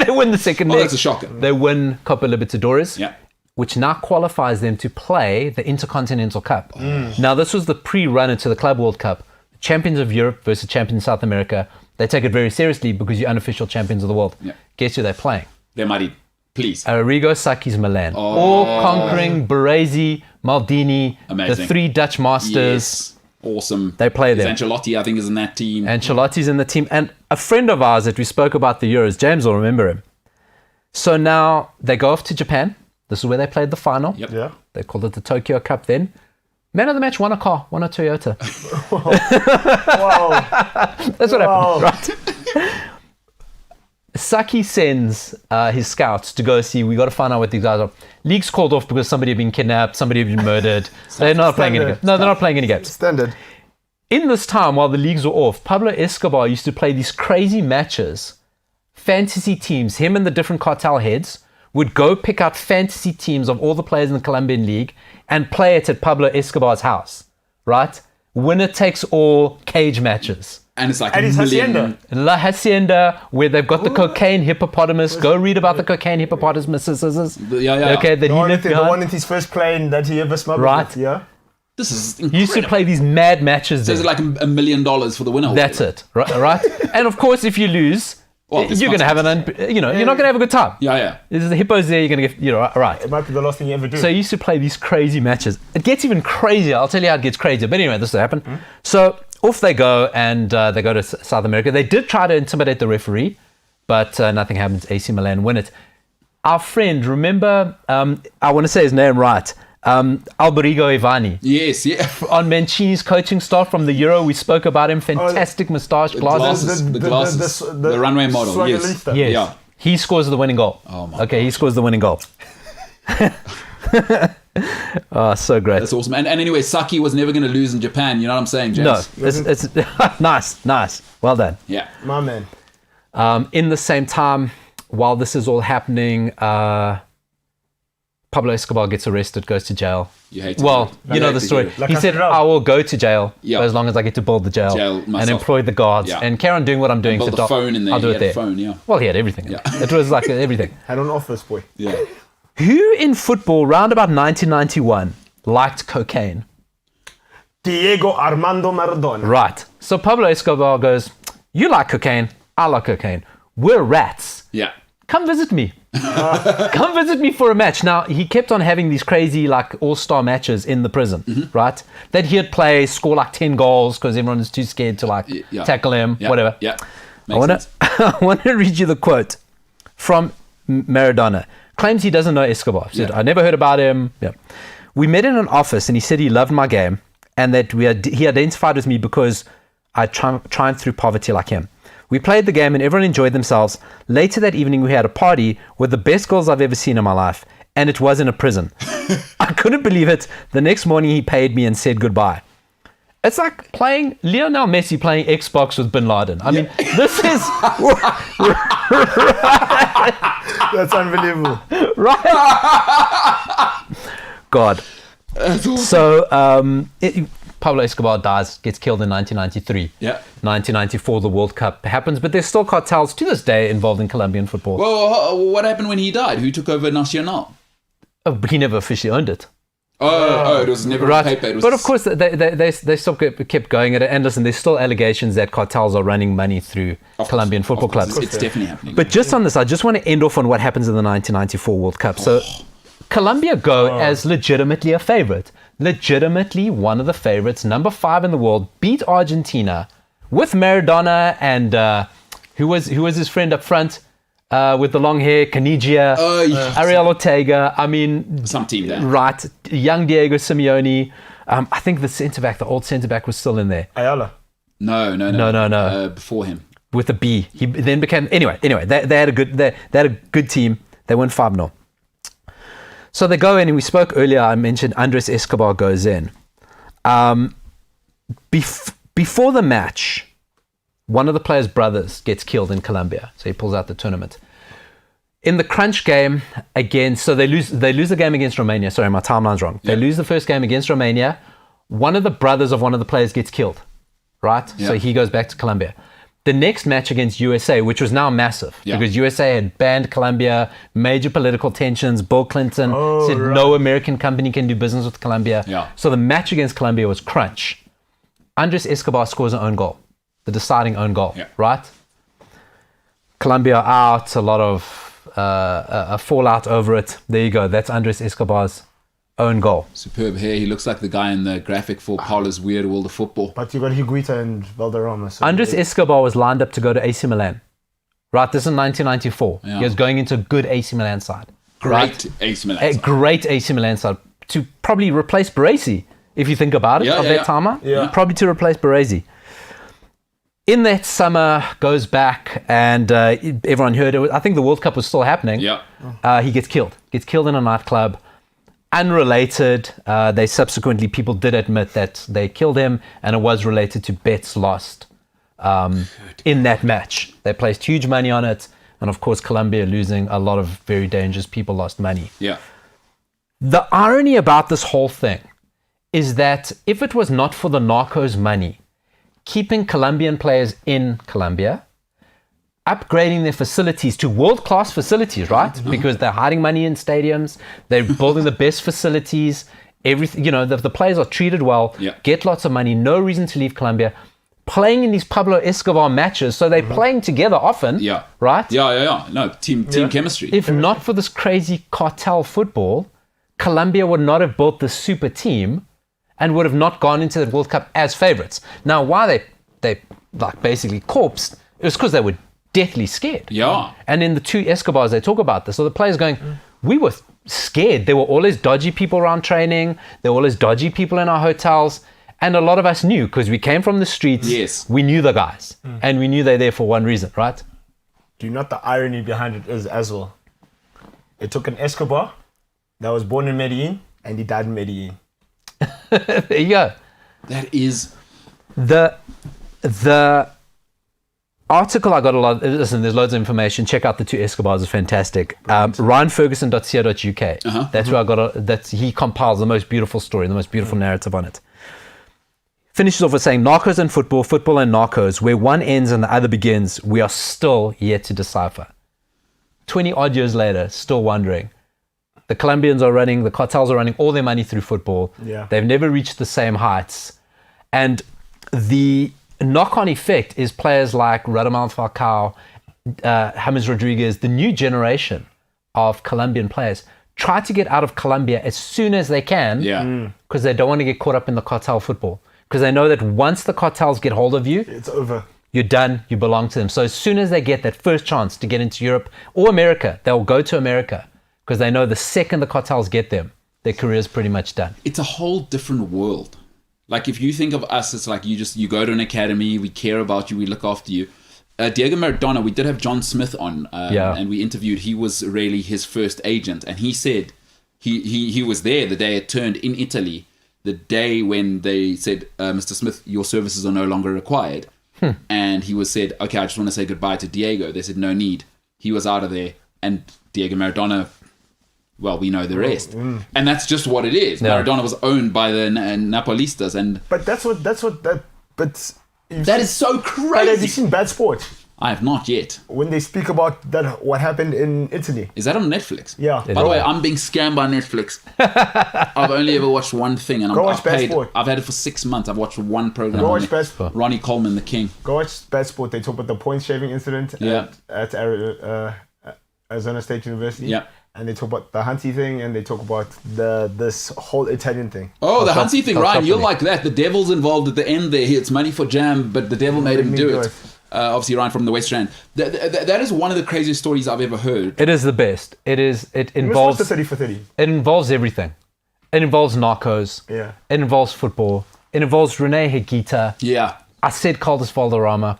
[SPEAKER 2] win the second
[SPEAKER 3] Oh,
[SPEAKER 2] leg.
[SPEAKER 3] that's a shocker.
[SPEAKER 2] They win Copa Libertadores,
[SPEAKER 3] Yeah.
[SPEAKER 2] which now qualifies them to play the Intercontinental Cup. Now, this was the pre-run into the Club World Cup. Champions of Europe versus champions of South America. They take it very seriously because you're unofficial champions of the world.
[SPEAKER 3] Yeah.
[SPEAKER 2] Guess who they're playing?
[SPEAKER 3] They're mighty. Please.
[SPEAKER 2] Arrigo Sacchi's Milan. All-conquering Baresi, Maldini,
[SPEAKER 3] Amazing.
[SPEAKER 2] the three Dutch masters.
[SPEAKER 3] Yes. Awesome.
[SPEAKER 2] They play them.
[SPEAKER 3] Ancelotti, I think, is in that team.
[SPEAKER 2] Ancelotti's in the team. And a friend of ours that we spoke about the Euros, James will remember him. So now they go off to Japan. This is where they played the final.
[SPEAKER 3] Yep.
[SPEAKER 4] Yeah.
[SPEAKER 2] They called it the Tokyo Cup then. Man of the match won a car, won a Toyota.
[SPEAKER 4] Wow.
[SPEAKER 2] That's what
[SPEAKER 4] Wow.
[SPEAKER 2] happened, right? Saki sends his scouts to go see, we got to find out what these guys are. League's called off because somebody had been kidnapped, somebody had been murdered. They're not playing any games. No, they're not playing any games.
[SPEAKER 4] Standard.
[SPEAKER 2] In this time, while the leagues were off, Pablo Escobar used to play these crazy matches. Fantasy teams, him and the different cartel heads would go pick out fantasy teams of all the players in the Colombian league and play it at Pablo Escobar's house, right? Winner takes all cage matches.
[SPEAKER 3] And it's like
[SPEAKER 4] And
[SPEAKER 3] a
[SPEAKER 4] his
[SPEAKER 3] million.
[SPEAKER 4] hacienda.
[SPEAKER 2] La Hacienda, where they've got the cocaine hippopotamus. Go read about the cocaine hippopotamus.
[SPEAKER 3] Yeah.
[SPEAKER 2] Okay, that
[SPEAKER 4] The
[SPEAKER 2] he
[SPEAKER 4] one,
[SPEAKER 2] left
[SPEAKER 4] the one
[SPEAKER 2] behind.
[SPEAKER 4] in his first plane that he ever smuggled.
[SPEAKER 2] Right.
[SPEAKER 4] With, yeah.
[SPEAKER 3] This is
[SPEAKER 2] He used to
[SPEAKER 3] incredible.
[SPEAKER 2] play these mad matches
[SPEAKER 3] So is
[SPEAKER 2] there.
[SPEAKER 3] it like $1 million for the winner?
[SPEAKER 2] That's it, right? And of course, if you lose,
[SPEAKER 3] Well, there's
[SPEAKER 2] you're going to have you're not going to have a good time.
[SPEAKER 3] Yeah.
[SPEAKER 2] There's the hippos there, you're going to get, right.
[SPEAKER 4] It might be the last thing you ever do.
[SPEAKER 2] So he used to play these crazy matches. It gets even crazier. I'll tell you how it gets crazier. But anyway, this will happen. So off they go, and they go to South America. They did try to intimidate the referee, but nothing happens. AC Milan win it. Our friend, remember, I want to say his name right, Alberigo Ivani.
[SPEAKER 3] Yes, yeah.
[SPEAKER 2] On Mancini's coaching staff from the Euro, we spoke about him. Fantastic moustache, glasses.
[SPEAKER 3] The glasses, the runway model, yes.
[SPEAKER 4] Swaggerista.
[SPEAKER 2] Yes.
[SPEAKER 3] Yeah.
[SPEAKER 2] He scores the winning goal.
[SPEAKER 3] Oh my
[SPEAKER 2] okay, he scores the winning goal. Oh, so great.
[SPEAKER 3] That's awesome. And anyway, Saki was never going to lose in Japan. You know what I'm saying, James?
[SPEAKER 2] No, it's nice. Well done.
[SPEAKER 3] Yeah.
[SPEAKER 4] My man.
[SPEAKER 2] In the same time, while this is all happening, Pablo Escobar gets arrested, goes to jail.
[SPEAKER 3] You hate to
[SPEAKER 2] Well,
[SPEAKER 3] hear it.
[SPEAKER 2] you know
[SPEAKER 3] hate
[SPEAKER 2] the
[SPEAKER 3] to
[SPEAKER 2] story.
[SPEAKER 3] hear it.
[SPEAKER 4] Like
[SPEAKER 2] He said,
[SPEAKER 4] Castro.
[SPEAKER 2] I will go to jail
[SPEAKER 3] Yeah.
[SPEAKER 2] as long as I get to build the jail
[SPEAKER 3] Jail
[SPEAKER 2] and
[SPEAKER 3] myself.
[SPEAKER 2] employ the guards
[SPEAKER 3] Yeah.
[SPEAKER 2] and carry on doing what I'm doing.
[SPEAKER 3] Build
[SPEAKER 2] for
[SPEAKER 3] a phone in there.
[SPEAKER 2] I'll do
[SPEAKER 3] He
[SPEAKER 2] it
[SPEAKER 3] had a
[SPEAKER 2] there.
[SPEAKER 3] phone, yeah.
[SPEAKER 2] Well, he had everything.
[SPEAKER 3] Yeah.
[SPEAKER 2] It was like everything.
[SPEAKER 4] Had an office boy.
[SPEAKER 3] Yeah.
[SPEAKER 2] Who in football, round about 1991, liked cocaine?
[SPEAKER 4] Diego Armando Maradona.
[SPEAKER 2] Right. So Pablo Escobar goes, you like cocaine, I like cocaine. We're rats.
[SPEAKER 3] Yeah.
[SPEAKER 2] Come visit me. Come visit me for a match. Now, he kept on having these crazy, like, all-star matches in the prison, right? That he'd play, score like 10 goals because everyone was too scared to, like,
[SPEAKER 3] Yeah.
[SPEAKER 2] tackle him,
[SPEAKER 3] Yeah.
[SPEAKER 2] whatever.
[SPEAKER 3] Yeah.
[SPEAKER 2] I want to read you the quote from Maradona. Claims he doesn't know Escobar. Said,
[SPEAKER 3] Yeah.
[SPEAKER 2] I never heard about him. Yeah. We met in an office and he said he loved my game and that he identified with me because I triumphed through poverty like him. We played the game and everyone enjoyed themselves. Later that evening, we had a party with the best girls I've ever seen in my life, and it was in a prison. I couldn't believe it. The next morning, he paid me and said goodbye. It's like playing Lionel Messi playing Xbox with Bin Laden. I mean, this is
[SPEAKER 4] That's unbelievable.
[SPEAKER 2] right. God.
[SPEAKER 3] That's awesome.
[SPEAKER 2] So Pablo Escobar gets killed in 1993.
[SPEAKER 3] Yeah.
[SPEAKER 2] 1994, the World Cup happens, but there's still cartels to this day involved in Colombian football.
[SPEAKER 3] Well, what happened when he died? Who took over Nacional?
[SPEAKER 2] Oh, but he never officially owned it.
[SPEAKER 3] Oh, it was never
[SPEAKER 2] Right,
[SPEAKER 3] paper. It was
[SPEAKER 2] but of course they still kept going at it. And listen, there's still allegations that cartels are running money through Colombian football clubs.
[SPEAKER 3] It's definitely happening.
[SPEAKER 2] But just on this, I just want to end off on what happens in the 1994 World Cup. So Colombia go as legitimately a favorite, legitimately one of the favorites, number 5 in the world, beat Argentina with Maradona and who was his friend up front with the long hair, Canigia, Ariel Ortega. I mean,
[SPEAKER 3] some team there.
[SPEAKER 2] Right, young Diego Simeone. I think the old centre back was still in there.
[SPEAKER 4] Ayala.
[SPEAKER 3] No. Before him.
[SPEAKER 2] With a B. He then became anyway. They had a good team. They won 5-0. So they go in, and we spoke earlier. I mentioned Andres Escobar goes in. Before the match, one of the players' brothers gets killed in Colombia, so he pulls out the tournament. In the crunch game against, so they lose the game against Romania. Sorry, my timeline's wrong. They lose the first game against Romania. One of the brothers of one of the players gets killed, right? So he goes back to Colombia. The next match against USA, which was now massive, because USA had banned Colombia, major political tensions. Bill Clinton said no American company can do business with Colombia.
[SPEAKER 3] Yeah.
[SPEAKER 2] So the match against Colombia was crunch. Andres Escobar scores an own goal, the deciding own goal, right? Colombia out, a lot of a fallout over it. There you go. That's Andres Escobar's own goal.
[SPEAKER 3] Superb hair. He looks like the guy in the graphic for Paula's Weird World of Football.
[SPEAKER 4] But you got Higuita and Valderrama. So
[SPEAKER 2] Andres Escobar was lined up to go to AC Milan. Right, this is 1994.
[SPEAKER 3] Yeah.
[SPEAKER 2] He was going into a good AC Milan side.
[SPEAKER 3] Great AC Milan
[SPEAKER 2] A
[SPEAKER 3] side.
[SPEAKER 2] great AC Milan side to probably replace Baresi, if you think about it, that time. Probably to replace Baresi. In that summer, goes back, and everyone heard it. I think the World Cup was still happening.
[SPEAKER 3] Yeah.
[SPEAKER 2] He gets killed. Gets killed in a nightclub. Unrelated. People did admit that they killed him, and it was related to bets lost in that match. They placed huge money on it, and of course, Colombia losing a lot of very dangerous people lost money.
[SPEAKER 3] Yeah.
[SPEAKER 2] The irony about this whole thing is that if it was not for the narcos money, keeping Colombian players in Colombia, upgrading their facilities to world-class facilities, right? Because they're hiding money in stadiums, they're building the best facilities, everything, the players are treated well, get lots of money, no reason to leave Colombia, playing in these Pablo Escobar matches, so they're playing together often, right?
[SPEAKER 3] Yeah. No, team chemistry.
[SPEAKER 2] If not for this crazy cartel football, Colombia would not have built this super team and would have not gone into the World Cup as favorites. Now, why they like basically corpsed, it was because they were deathly scared.
[SPEAKER 3] Yeah.
[SPEAKER 2] And in the two Escobars, they talk about this. So the players going, we were scared. There were always dodgy people around training. There were always dodgy people in our hotels. And a lot of us knew because we came from the streets.
[SPEAKER 3] Yes.
[SPEAKER 2] We knew the guys. And we knew they're there for one reason, right?
[SPEAKER 4] Do you know what the irony behind it is as well? It took an Escobar that was born in Medellin and he died in Medellin.
[SPEAKER 2] There you go.
[SPEAKER 3] That is...
[SPEAKER 2] The article I got a lot. Listen, there's loads of information. Check out the two Escobars; it's fantastic. RyanFerguson.co.uk. That's where I got. He compiles the most beautiful story, the most beautiful narrative on it. Finishes off with saying, "Narcos and football and narcos, where one ends and the other begins, we are still yet to decipher." 20 odd years later, still wondering. The Colombians are running, the cartels are running all their money through football.
[SPEAKER 4] Yeah.
[SPEAKER 2] They've never reached the same heights, and the knock-on effect is players like Radamel Falcao, James Rodriguez, the new generation of Colombian players try to get out of Colombia as soon as they can because they don't want to get caught up in the cartel football, because they know that once the cartels get hold of you,
[SPEAKER 4] It's over.
[SPEAKER 2] you're done, you belong to them. So as soon as they get that first chance to get into Europe or America, they'll go to America because they know the second the cartels get them, their career's pretty much done.
[SPEAKER 3] It's a whole different world. Like if you think of us, it's like you go to an academy, we care about you, we look after you. Diego Maradona, we did have John Smith on, and we interviewed. He was really his first agent, and he said he was there the day it turned in Italy, the day when they said, Mr. Smith, your services are no longer required. And he said, okay, I just want to say goodbye to Diego. They said, no need. He was out of there, and Diego Maradona, well, we know the rest. And that's just what it is.
[SPEAKER 2] Yeah.
[SPEAKER 3] Maradona was owned by the Napolistas, and
[SPEAKER 4] But
[SPEAKER 3] that is so
[SPEAKER 4] But have you
[SPEAKER 3] crazy.
[SPEAKER 4] seen Bad Sport?
[SPEAKER 3] I have not yet.
[SPEAKER 4] When they speak about that, what happened in Italy?
[SPEAKER 3] Is that on Netflix?
[SPEAKER 4] Yeah.
[SPEAKER 3] By the way, I'm being scammed by Netflix. I've only ever watched one thing, and
[SPEAKER 4] Go
[SPEAKER 3] I've
[SPEAKER 4] watch Bad
[SPEAKER 3] paid.
[SPEAKER 4] Sport.
[SPEAKER 3] I've had it for 6 months. I've watched one program.
[SPEAKER 4] Go
[SPEAKER 3] on
[SPEAKER 4] watch
[SPEAKER 3] it.
[SPEAKER 4] Bad Sport.
[SPEAKER 3] Ronnie Coleman, the king.
[SPEAKER 4] Go watch Bad Sport. They talk about the point shaving incident
[SPEAKER 3] Yeah.
[SPEAKER 4] at Arizona State University.
[SPEAKER 3] Yeah.
[SPEAKER 4] And they talk about the Hunty thing, and they talk about this whole Italian thing.
[SPEAKER 3] Oh, the
[SPEAKER 2] top-
[SPEAKER 3] Hunty thing,
[SPEAKER 2] top
[SPEAKER 3] Ryan. You'll
[SPEAKER 2] company.
[SPEAKER 3] like that. The devil's involved at the end there. It's money for jam, but the devil made him do it. Obviously, Ryan from the West Strand. That is one of the craziest stories I've ever heard.
[SPEAKER 2] It is the best. It
[SPEAKER 4] You must watch
[SPEAKER 2] involves
[SPEAKER 4] the 30 for 30.
[SPEAKER 2] it involves everything. It involves narcos.
[SPEAKER 4] Yeah.
[SPEAKER 2] It involves football. It involves Rene Higuita.
[SPEAKER 3] Yeah.
[SPEAKER 2] I said Carlos Valderrama.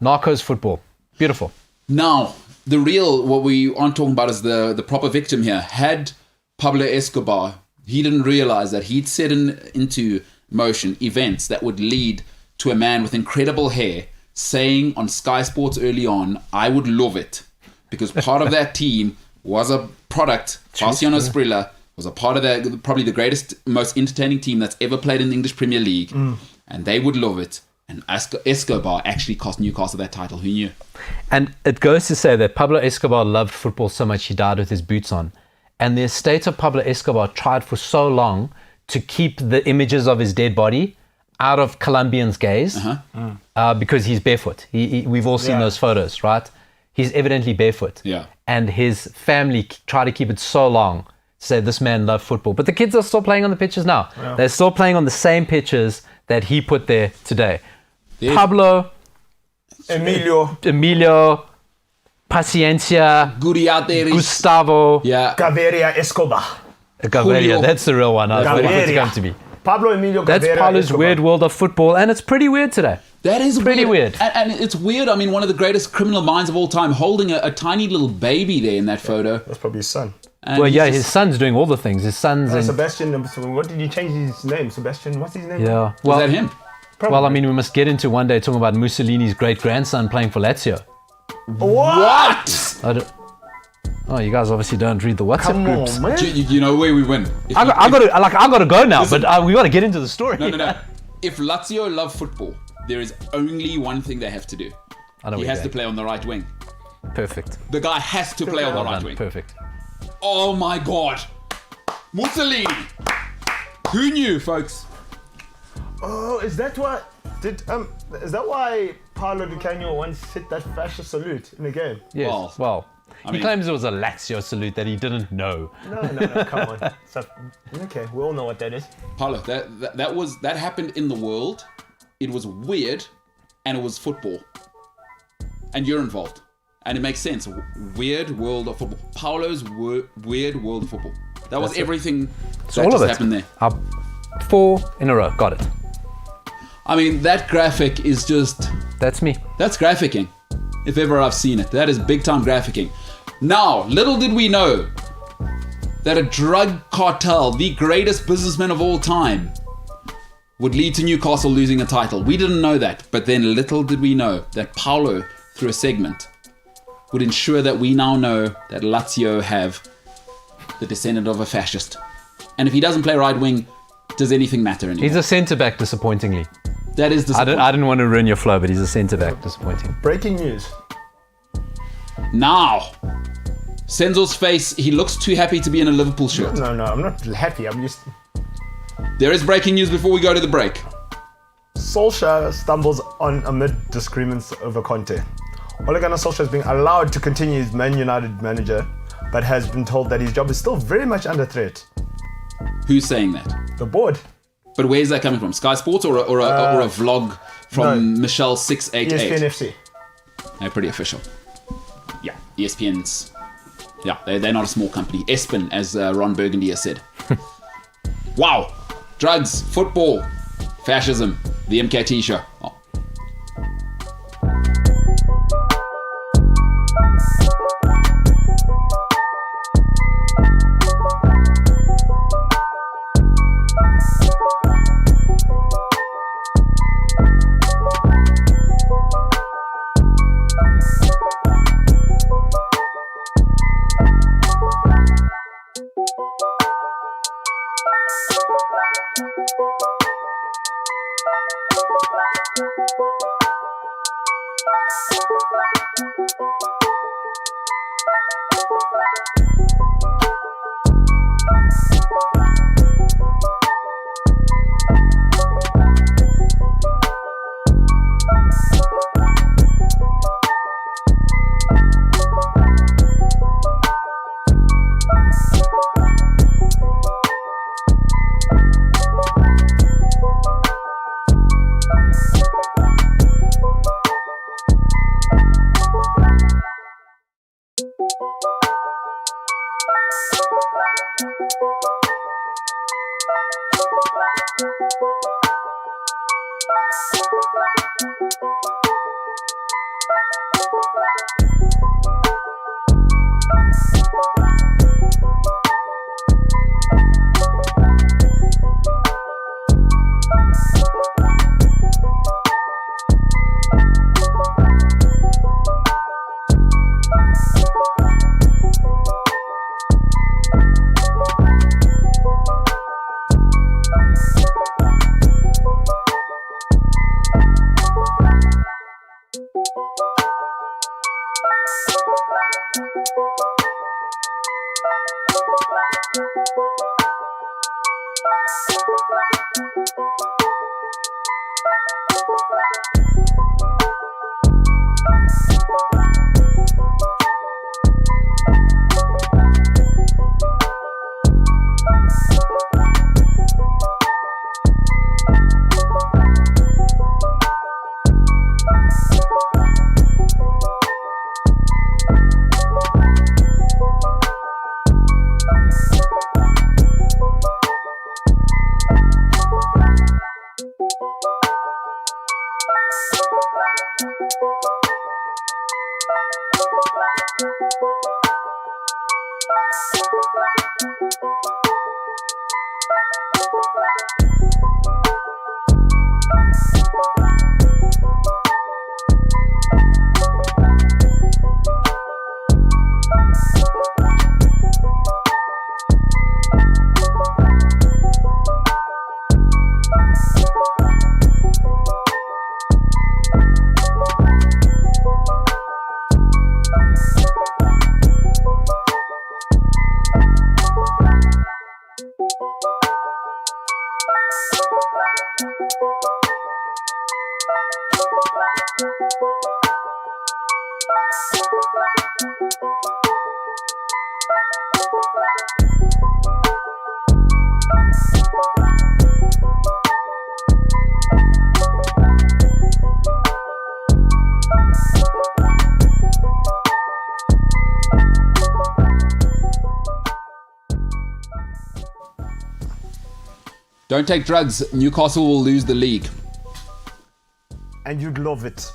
[SPEAKER 2] Narcos, football. Beautiful.
[SPEAKER 3] Now, what we aren't talking about is the proper victim here. Had Pablo Escobar, he didn't realize that he'd set into motion events that would lead to a man with incredible hair saying on Sky Sports early on, I would love it. Because part of that team was a product. Marciano Sprilla was a part of that, probably the greatest, most entertaining team that's ever played in the English Premier League. And they would love it. And Escobar actually cost Newcastle that title. Who knew?
[SPEAKER 2] And it goes to say that Pablo Escobar loved football so much he died with his boots on. And the estate of Pablo Escobar tried for so long to keep the images of his dead body out of Colombians' gaze because he's barefoot. We've all seen those photos, right? He's evidently barefoot.
[SPEAKER 3] Yeah.
[SPEAKER 2] And his family try to keep it so long to say this man loved football. But the kids are still playing on the pitches now. Yeah. They're still playing on the same pitches that he put there today. Pablo, Emilio, Paciencia, Gustavo,
[SPEAKER 4] Gaviria Escobar.
[SPEAKER 2] Gaviria, that's the real one. I was waiting for it to come to me.
[SPEAKER 4] Pablo Emilio Gaviria
[SPEAKER 2] That's Pablo's
[SPEAKER 4] Escobar.
[SPEAKER 2] weird world of football, and it's pretty weird today.
[SPEAKER 3] That is
[SPEAKER 2] pretty weird.
[SPEAKER 3] And it's weird. I mean, one of the greatest criminal minds of all time holding a tiny little baby there in that photo.
[SPEAKER 4] That's probably his son.
[SPEAKER 3] And
[SPEAKER 2] Well,
[SPEAKER 3] he's
[SPEAKER 2] yeah,
[SPEAKER 3] just-
[SPEAKER 2] his son's doing all the things. His son's in...
[SPEAKER 4] Sebastian, what did you change his name? Sebastian, what's his name?
[SPEAKER 2] Yeah.
[SPEAKER 3] Is
[SPEAKER 2] Well,
[SPEAKER 3] that him?
[SPEAKER 2] well, I mean, we must get into one day talking about Mussolini's great-grandson playing for Lazio.
[SPEAKER 3] What?
[SPEAKER 2] Oh, you guys obviously don't read the WhatsApp
[SPEAKER 4] Come
[SPEAKER 2] groups.
[SPEAKER 4] on, man.
[SPEAKER 3] You know where we win.
[SPEAKER 2] I got to go now, but we got to get into the story.
[SPEAKER 3] No. If Lazio love football, there is only one thing they have to do.
[SPEAKER 2] I know
[SPEAKER 3] He
[SPEAKER 2] where
[SPEAKER 3] has
[SPEAKER 2] you're
[SPEAKER 3] to
[SPEAKER 2] going.
[SPEAKER 3] play on the right wing.
[SPEAKER 2] Perfect.
[SPEAKER 3] The guy has to play on the
[SPEAKER 2] Well
[SPEAKER 3] right
[SPEAKER 2] done.
[SPEAKER 3] wing.
[SPEAKER 2] Perfect.
[SPEAKER 3] Oh my god. Mussolini. Who knew, folks?
[SPEAKER 4] Oh, is that why? Is that why Paolo Di Canio once hit that fascist salute in the game?
[SPEAKER 2] Yes. Well, he
[SPEAKER 3] mean-
[SPEAKER 2] claims it was a Lazio salute that he didn't know.
[SPEAKER 4] No, come on. Okay, we all know what that is.
[SPEAKER 3] Paulo, that happened in the world. It was weird, and it was football. And you're involved. And it makes sense. Weird world of football. Paulo's weird world of football. That was everything that
[SPEAKER 2] all
[SPEAKER 3] just
[SPEAKER 2] of it.
[SPEAKER 3] happened there.
[SPEAKER 2] 4 in a row. Got it.
[SPEAKER 3] I mean, that graphic is just...
[SPEAKER 2] That's me.
[SPEAKER 3] That's graphicking. If ever I've seen it. That is big time graphicking. Now, little did we know that a drug cartel, the greatest businessman of all time, would lead to Newcastle losing a title. We didn't know that. But then little did we know that Paulo, through a segment, would ensure that we now know that Lazio have the descendant of a fascist. And if he doesn't play right wing, does anything matter anymore?
[SPEAKER 2] He's a centre-back, disappointingly.
[SPEAKER 3] That is disappointing.
[SPEAKER 2] I didn't want to ruin your flow, but he's a centre-back, disappointing.
[SPEAKER 4] Breaking news.
[SPEAKER 3] Now, Senzo's face, he looks too happy to be in a Liverpool shirt.
[SPEAKER 4] No, I'm not happy. I'm just...
[SPEAKER 3] There is breaking news before we go to the break.
[SPEAKER 4] Solskjaer stumbles on amid disagreements over Conte. Ole Gunnar Solskjaer is being allowed to continue as Man United manager, but has been told that his job is still very much under threat.
[SPEAKER 3] Who's saying that?
[SPEAKER 4] The board.
[SPEAKER 3] But where's that coming from? Sky Sports or a vlog from Michelle 688?
[SPEAKER 4] ESPN FC.
[SPEAKER 3] They're pretty official. Yeah, ESPN's. Yeah, they're not a small company. Espen, as Ron Burgundy has said. Wow. drugs, football, fascism, the MKT Show. Oh. Don't take drugs. Newcastle will lose the league.
[SPEAKER 4] And you'd love it.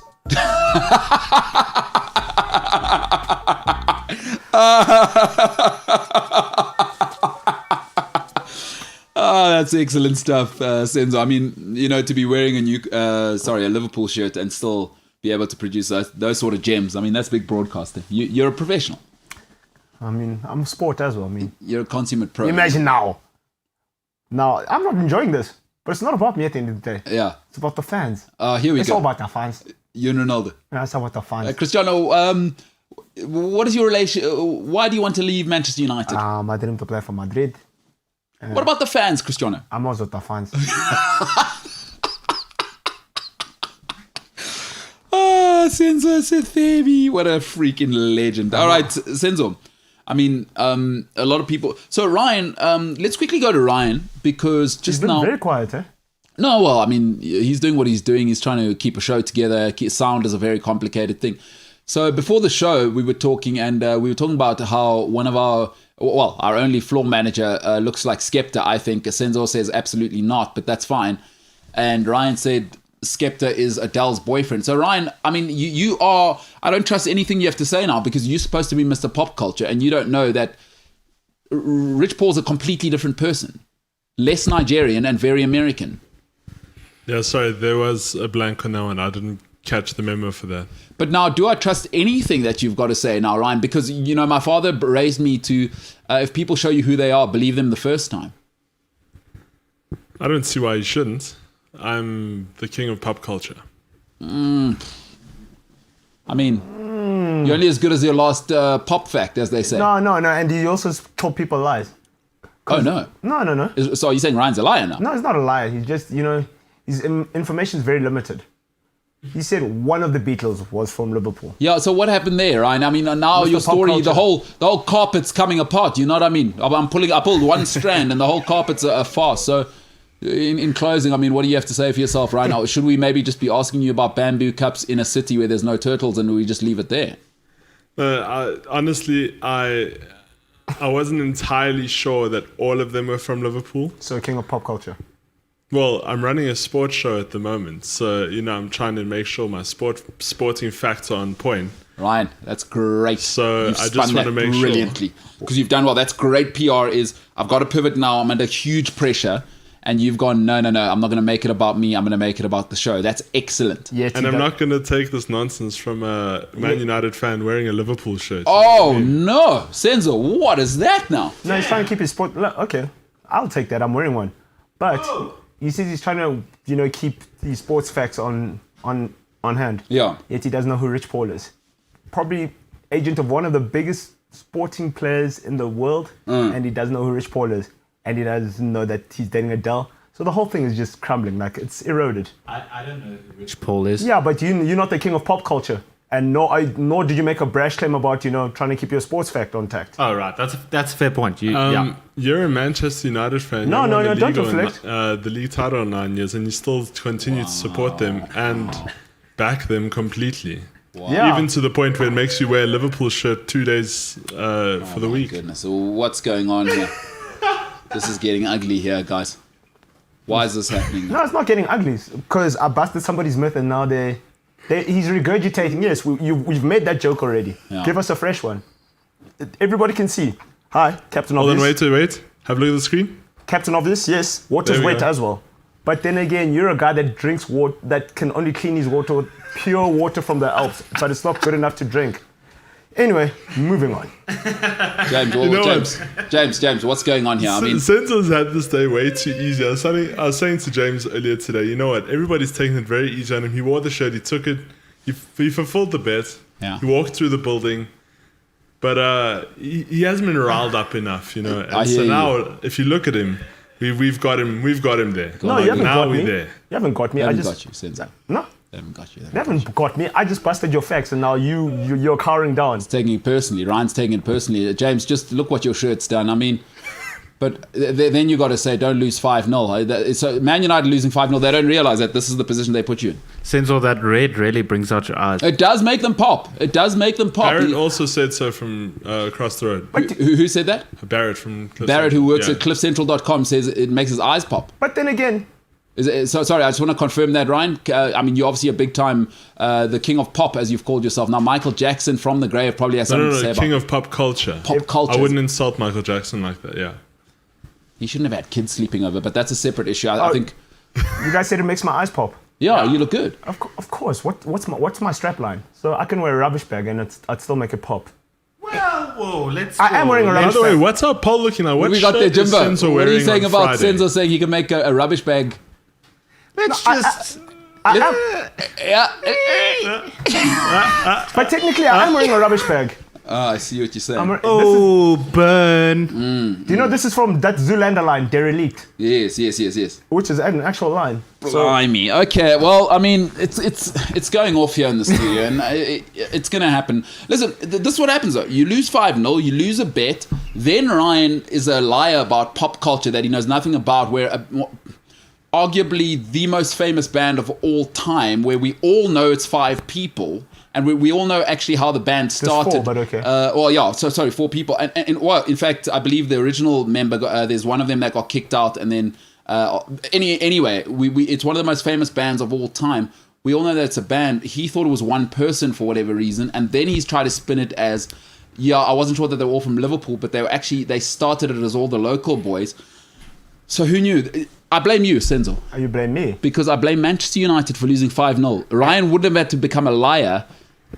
[SPEAKER 3] Oh, that's excellent stuff, Senzo. I mean, you know, to be wearing a Liverpool shirt and still be able to produce those sort of gems. I mean, that's big broadcasting. You're a professional.
[SPEAKER 4] I mean, I'm a sport as well. I mean,
[SPEAKER 3] you're a consummate pro.
[SPEAKER 4] Imagine now. Now, I'm not enjoying this, but it's not about me at the end of the day.
[SPEAKER 3] Yeah.
[SPEAKER 4] It's about the fans.
[SPEAKER 3] Here we
[SPEAKER 4] It's
[SPEAKER 3] go.
[SPEAKER 4] all about the fans.
[SPEAKER 3] You and Ronaldo.
[SPEAKER 4] Yeah, it's about the fans.
[SPEAKER 3] Cristiano, what is your relation? Why do you want to leave Manchester United?
[SPEAKER 4] I dream to play for Madrid.
[SPEAKER 3] What about the fans, Cristiano?
[SPEAKER 4] I'm also the fans.
[SPEAKER 3] Senzo Sethebi. What a freaking legend. All right, Senzo. I mean, a lot of people. So Ryan, let's quickly go to Ryan because just
[SPEAKER 4] He's been
[SPEAKER 3] now.
[SPEAKER 4] very quiet, eh?
[SPEAKER 3] No, well, I mean, he's doing what he's doing. He's trying to keep a show together. Sound is a very complicated thing. So before the show, we were talking, and we were talking about how one of our only floor manager looks like Skepta. I think Senzo says absolutely not, but that's fine. And Ryan said Skepta is Adele's boyfriend. So Ryan, I mean, you are. I don't trust anything you have to say now because you're supposed to be Mr. Pop Culture, and you don't know that Rich Paul's a completely different person, less Nigerian and very American.
[SPEAKER 7] Yeah, sorry, there was a blank on that one. I didn't catch the memo for that.
[SPEAKER 3] But now, do I trust anything that you've got to say now, Ryan? Because, you know, my father raised me to, if people show you who they are, believe them the first time.
[SPEAKER 7] I don't see why you shouldn't. I'm the king of pop culture.
[SPEAKER 3] I mean, you're only as good as your last pop fact, as they say.
[SPEAKER 4] No, and he also told people lies.
[SPEAKER 3] Oh, no.
[SPEAKER 4] No.
[SPEAKER 3] So are you saying Ryan's a liar now?
[SPEAKER 4] No, he's not a liar. He's just, you know, his information is very limited. He said one of the Beatles was from Liverpool.
[SPEAKER 3] Yeah, so what happened there, Ryan? I mean, now
[SPEAKER 4] Mr.
[SPEAKER 3] your
[SPEAKER 4] Pop
[SPEAKER 3] story,
[SPEAKER 4] Culture.
[SPEAKER 3] the whole carpet's coming apart. You know what I mean? I pulled one strand and the whole carpet's a farce. So in closing, I mean, what do you have to say for yourself right now? Should we maybe just be asking you about bamboo cups in a city where there's no turtles and we just leave it there?
[SPEAKER 7] Honestly, I wasn't entirely sure that all of them were from Liverpool.
[SPEAKER 4] So king of pop culture.
[SPEAKER 7] Well, I'm running a sports show at the moment, so, you know, I'm trying to make sure my sporting facts are on point.
[SPEAKER 3] Ryan, that's great.
[SPEAKER 7] So
[SPEAKER 3] You've
[SPEAKER 7] I
[SPEAKER 3] spun
[SPEAKER 7] just want to
[SPEAKER 3] that
[SPEAKER 7] make
[SPEAKER 3] brilliantly because you've done well. That's great PR. I've got to pivot now. I'm under huge pressure, and you've gone no. I'm not going to make it about me. I'm going to make it about the show. That's excellent.
[SPEAKER 4] Yeah,
[SPEAKER 7] And I'm not going to take this nonsense from a Man United fan wearing a Liverpool shirt.
[SPEAKER 3] Oh no, Senzo, what is that now?
[SPEAKER 4] No, he's trying to keep his sport. Look, okay, I'll take that. I'm wearing one, but he says he's trying to, you know, keep these sports facts on hand.
[SPEAKER 3] Yeah.
[SPEAKER 4] Yet he doesn't know who Rich Paul is. Probably agent of one of the biggest sporting players in the world, and he doesn't know who Rich Paul is, and he doesn't know that he's dating Adele. So the whole thing is just crumbling, like it's eroded.
[SPEAKER 6] I don't know who Rich Paul is.
[SPEAKER 4] Yeah, but you're not the king of pop culture, and nor did you make a brash claim about, you know, trying to keep your sports fact on tact.
[SPEAKER 6] Oh, right. That's a fair point.
[SPEAKER 7] You're a Manchester United fan.
[SPEAKER 4] No,
[SPEAKER 7] You won the
[SPEAKER 4] don't
[SPEAKER 7] league
[SPEAKER 4] reflect.
[SPEAKER 7] the league title in 9 years, and you still continue to support them and back them completely.
[SPEAKER 4] Yeah.
[SPEAKER 7] Even to the point where it makes you wear a Liverpool shirt 2 days for the week.
[SPEAKER 3] Goodness, what's going on here? This is getting ugly here, guys. Why is this happening?
[SPEAKER 4] No, it's not getting ugly, because I busted somebody's myth, and now he's regurgitating. Yes, we've made that joke already.
[SPEAKER 3] Yeah.
[SPEAKER 4] Give us a fresh one. Everybody can see. Hi, Captain Obvious.
[SPEAKER 7] Hold on, wait. Have a look at the screen.
[SPEAKER 4] Captain Obvious, yes. Water's
[SPEAKER 7] There we
[SPEAKER 4] wet
[SPEAKER 7] go.
[SPEAKER 4] as well. But then again, you're a guy that drinks water, that can only clean his water with pure water from the Alps, but it's not good enough to drink. Anyway, moving on.
[SPEAKER 3] James, what's going on here? I mean,
[SPEAKER 7] Senzo's had this day way too easy. I was saying to James earlier today, you know what? Everybody's taking it very easy on him. He wore the shirt, he took it, he fulfilled the bet.
[SPEAKER 3] Yeah.
[SPEAKER 7] He walked through the building. But he hasn't been riled up enough, you know.
[SPEAKER 3] I
[SPEAKER 7] And
[SPEAKER 3] hear
[SPEAKER 7] so
[SPEAKER 3] you.
[SPEAKER 7] now, if you look at him, we've got him there.
[SPEAKER 4] No, you haven't
[SPEAKER 7] now
[SPEAKER 4] got
[SPEAKER 7] we're
[SPEAKER 4] me.
[SPEAKER 7] there.
[SPEAKER 4] You haven't got me.
[SPEAKER 3] I
[SPEAKER 4] I
[SPEAKER 3] haven't
[SPEAKER 4] just
[SPEAKER 3] got you, Senzo.
[SPEAKER 4] No,
[SPEAKER 3] I haven't got you.
[SPEAKER 4] you haven't got me. I just busted your facts, and now you're cowering down.
[SPEAKER 3] Taking it personally. Ryan's taking it personally. James, just look what your shirt's done. I mean, but then you got to say, don't lose 5-0. So Man United losing 5-0, they don't realize that this is the position they put you in.
[SPEAKER 6] Senzo, that red really brings out your eyes.
[SPEAKER 3] It does make them pop.
[SPEAKER 7] Barrett also said so from across the road.
[SPEAKER 3] Who said that?
[SPEAKER 7] Barrett from Cliff
[SPEAKER 3] Barrett, who works
[SPEAKER 7] yeah.
[SPEAKER 3] at cliffcentral.com, says it makes his eyes pop.
[SPEAKER 4] But then again,
[SPEAKER 3] Sorry, I just want to confirm that, Ryan. I mean, you're obviously a big time, the king of pop, as you've called yourself. Now, Michael Jackson from the grave probably has something to say
[SPEAKER 7] king
[SPEAKER 3] about
[SPEAKER 7] of pop culture.
[SPEAKER 3] pop culture.
[SPEAKER 7] I wouldn't insult Michael Jackson like that, yeah.
[SPEAKER 3] He shouldn't have had kids sleeping over, but that's a separate issue. I think,
[SPEAKER 4] you guys said it makes my eyes pop.
[SPEAKER 3] yeah, you look good.
[SPEAKER 4] Of course. What's my strap line? So I can wear a rubbish bag and I'd still make it pop.
[SPEAKER 6] Well, whoa, let's
[SPEAKER 4] I am wearing a
[SPEAKER 7] By
[SPEAKER 4] rubbish
[SPEAKER 7] the way,
[SPEAKER 4] bag.
[SPEAKER 7] what's our poll looking like? What
[SPEAKER 3] We got there,
[SPEAKER 7] shirt is
[SPEAKER 3] Jimbo.
[SPEAKER 7] Senzo
[SPEAKER 3] What are you
[SPEAKER 7] wearing
[SPEAKER 3] saying
[SPEAKER 7] on
[SPEAKER 3] about
[SPEAKER 7] Friday?
[SPEAKER 3] Senzo saying he can make a rubbish bag?
[SPEAKER 6] Let's just...
[SPEAKER 4] But technically, I am wearing a rubbish bag.
[SPEAKER 3] Oh, I see what you're saying.
[SPEAKER 6] Oh, burn.
[SPEAKER 4] Do you know this is from that Zoolander line, Derelict,
[SPEAKER 3] Yes.
[SPEAKER 4] which is an actual line.
[SPEAKER 3] Blimey. Okay, well, I mean, it's going off here in the studio, and it's going to happen. Listen, this is what happens, though. You lose 5-0, you lose a bet, then Ryan is a liar about pop culture that he knows nothing about, where... arguably the most famous band of all time, where we all know it's 5 people, and we all know actually how the band started.
[SPEAKER 4] 4, but okay.
[SPEAKER 3] Well, yeah, so sorry, 4 people. And well, in fact, I believe the original member, there's one of them that got kicked out, and then, anyway, it's one of the most famous bands of all time. We all know that it's a band. He thought it was one person for whatever reason, and then he's tried to spin it as, yeah, I wasn't sure that they were all from Liverpool, but they started it as all the local boys. So who knew? I blame you, Senzo.
[SPEAKER 4] You blame me?
[SPEAKER 3] Because I blame Manchester United for losing 5-0. Ryan wouldn't have had to become a liar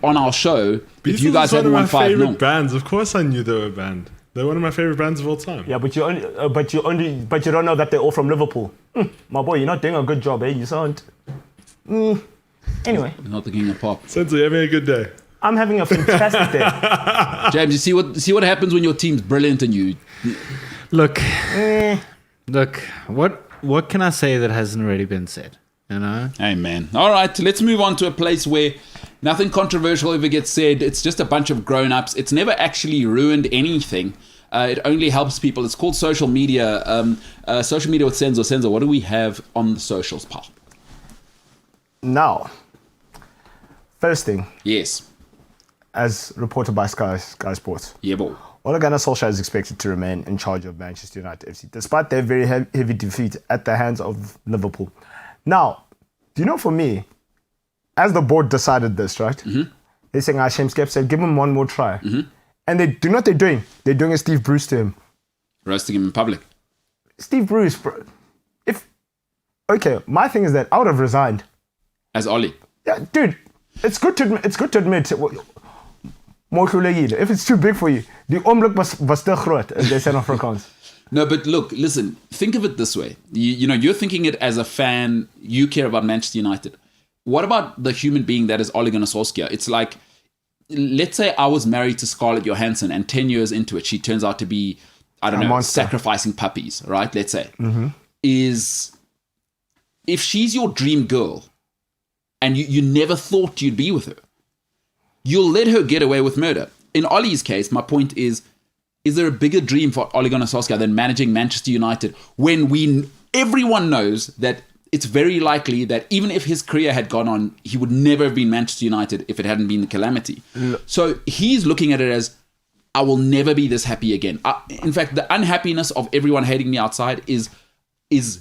[SPEAKER 3] on our show if you guys had won 5-0.
[SPEAKER 7] One of my favorite bands. Of course I knew they were a band. They're one of my favorite bands of all time.
[SPEAKER 4] Yeah, but you don't know that they're all from Liverpool. My boy, you're not doing a good job, eh? You sound... Anyway.
[SPEAKER 3] You're not the king of pop.
[SPEAKER 7] Senzo, you're having a good day.
[SPEAKER 4] I'm having a fantastic day.
[SPEAKER 3] James, you see what happens when your team's brilliant and you...
[SPEAKER 6] Look, what can I say that hasn't already been said? You know?
[SPEAKER 3] Amen. All right, let's move on to a place where nothing controversial ever gets said. It's just a bunch of grown-ups. It's never actually ruined anything. It only helps people. It's called social media. Social media with Senzo. Senzo, what do we have on the socials, pal?
[SPEAKER 4] Now, first thing,
[SPEAKER 3] Yes.
[SPEAKER 4] as reported by Sky Sports,
[SPEAKER 3] Yeah, boy.
[SPEAKER 4] Ole Gunnar Solskjaer is expected to remain in charge of Manchester United FC, despite their very heavy defeat at the hands of Liverpool. Now, do you know, for me, as the board decided this, right? Mm-hmm. They're saying, Shem Skep said, give him one more try. Mm-hmm. And do you know what they're doing? They're doing a Steve Bruce to him.
[SPEAKER 3] Roasting him in public.
[SPEAKER 4] Steve Bruce, bro. Okay, my thing is that I would have resigned.
[SPEAKER 3] As Ollie.
[SPEAKER 4] Yeah, dude, it's good to admit. If it's too big for you, die oomlik was te groot, as they say in Afrikaans.
[SPEAKER 3] No, but look, listen, think of it this way. You know, you're thinking it as a fan, you care about Manchester United. What about the human being that is Ole Gunnar Solskjaer? It's like, let's say I was married to Scarlett Johansson and 10 years into it, she turns out to be, I don't know, monster. Sacrificing puppies, right? Let's say. Mm-hmm. If she's your dream girl and you never thought you'd be with her, you'll let her get away with murder. In Ollie's case, my point is there a bigger dream for Ole Gunnar Solskjaer than managing Manchester United when everyone knows that it's very likely that even if his career had gone on, he would never have been Manchester United if it hadn't been the calamity. So he's looking at it as, I will never be this happy again. In fact, the unhappiness of everyone hating me outside is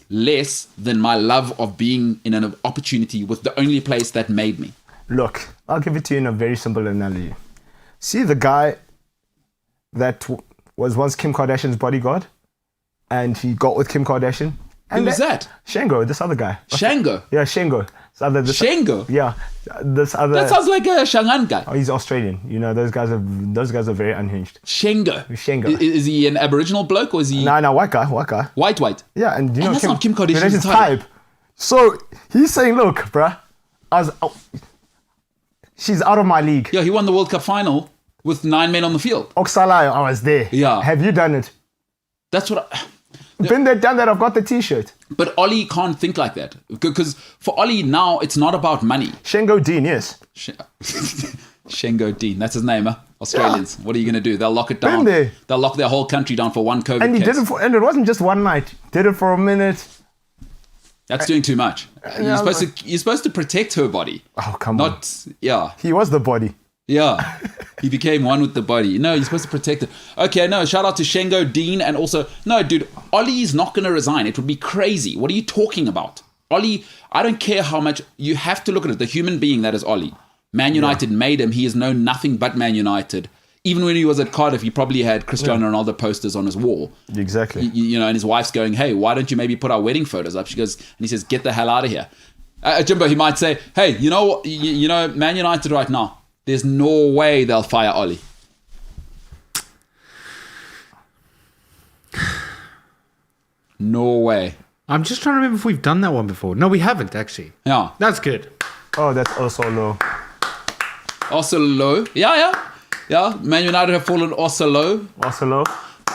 [SPEAKER 3] less than my love of being in an opportunity with the only place that made me.
[SPEAKER 4] Look, I'll give it to you in a very simple analogy. See the guy that was once Kim Kardashian's bodyguard, and he got with Kim Kardashian. And
[SPEAKER 3] who was that?
[SPEAKER 4] Shango, this other guy.
[SPEAKER 3] Shango?
[SPEAKER 4] Yeah, Shango.
[SPEAKER 3] Shango?
[SPEAKER 4] Yeah, this other.
[SPEAKER 3] That sounds like a Shangan guy.
[SPEAKER 4] Oh, he's Australian. You know, those guys are very unhinged.
[SPEAKER 3] Shango.
[SPEAKER 4] Shango.
[SPEAKER 3] Is he an Aboriginal bloke or is he?
[SPEAKER 4] No, white guy.
[SPEAKER 3] White.
[SPEAKER 4] Yeah, and you know,
[SPEAKER 3] that's not Kim Kardashian's
[SPEAKER 4] type. So he's saying, look, bruh, she's out of my league.
[SPEAKER 3] Yeah, he won the World Cup final with 9 men on the field.
[SPEAKER 4] Oxalai, I was there.
[SPEAKER 3] Yeah.
[SPEAKER 4] Have you done it?
[SPEAKER 3] That's what
[SPEAKER 4] Been there, done that, I've got the t-shirt.
[SPEAKER 3] But Ollie can't think like that. Because for Ollie now, it's not about money.
[SPEAKER 4] Shango Dean, yes.
[SPEAKER 3] Shango Dean, that's his name, huh? Australians. Yeah. What are you going to do? They'll lock it down.
[SPEAKER 4] Been there.
[SPEAKER 3] They'll lock their whole country down for one COVID
[SPEAKER 4] and he
[SPEAKER 3] case.
[SPEAKER 4] did it and it wasn't just one night. Did it for a minute.
[SPEAKER 3] That's doing too much.
[SPEAKER 4] Yeah,
[SPEAKER 3] you're supposed to protect her body.
[SPEAKER 4] Oh, come on.
[SPEAKER 3] Yeah.
[SPEAKER 4] He was the body.
[SPEAKER 3] Yeah. He became one with the body. No, you're supposed to protect it. Okay, no, shout out to Shango Dean. And also, no, dude, Ollie's not going to resign. It would be crazy. What are you talking about? Ollie, I don't care how much. You have to look at it. The human being that is Ollie. Man United made him. He has known nothing but Man United. Even when he was at Cardiff, he probably had Cristiano Ronaldo posters on his wall.
[SPEAKER 4] Exactly.
[SPEAKER 3] You know, and his wife's going, hey, why don't you maybe put our wedding photos up? She goes, and he says, get the hell out of here. Jimbo, he might say, hey, you know what? You know, Man United right now, there's no way they'll fire Ollie. No way.
[SPEAKER 6] I'm just trying to remember if we've done that one before. No, we haven't, actually.
[SPEAKER 3] Yeah.
[SPEAKER 6] That's good.
[SPEAKER 4] Oh, that's also low.
[SPEAKER 3] Also low. Yeah. Man United have fallen also low.
[SPEAKER 4] Also low?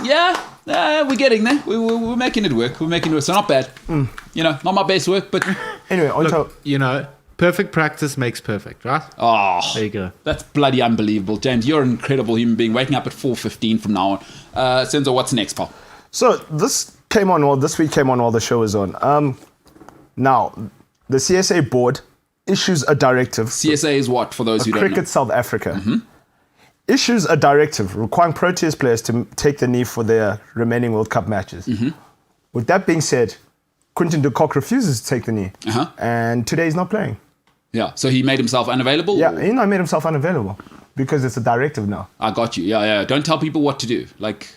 [SPEAKER 3] Yeah, we're getting there. We're making it work. So not bad. You know, not my best work, but...
[SPEAKER 4] Anyway,
[SPEAKER 6] Look, you know, perfect practice makes perfect, right?
[SPEAKER 3] Oh,
[SPEAKER 6] there you go.
[SPEAKER 3] That's bloody unbelievable. James, you're an incredible human being. Waking up at 4:15 from now on. Senzo, what's next, pal?
[SPEAKER 4] So this week came on while the show was on. Now, the CSA board issues a directive.
[SPEAKER 3] CSA is what, for those who don't know?
[SPEAKER 4] Cricket South Africa issues a directive requiring Proteas players to take the knee for their remaining World Cup matches. With that being said, Quinton de Kock refuses to take the knee, and today he's not playing.
[SPEAKER 3] Yeah, so he made himself unavailable?
[SPEAKER 4] Yeah, he made himself unavailable because it's a directive now.
[SPEAKER 3] I got you. Yeah. Don't tell people what to do. Like,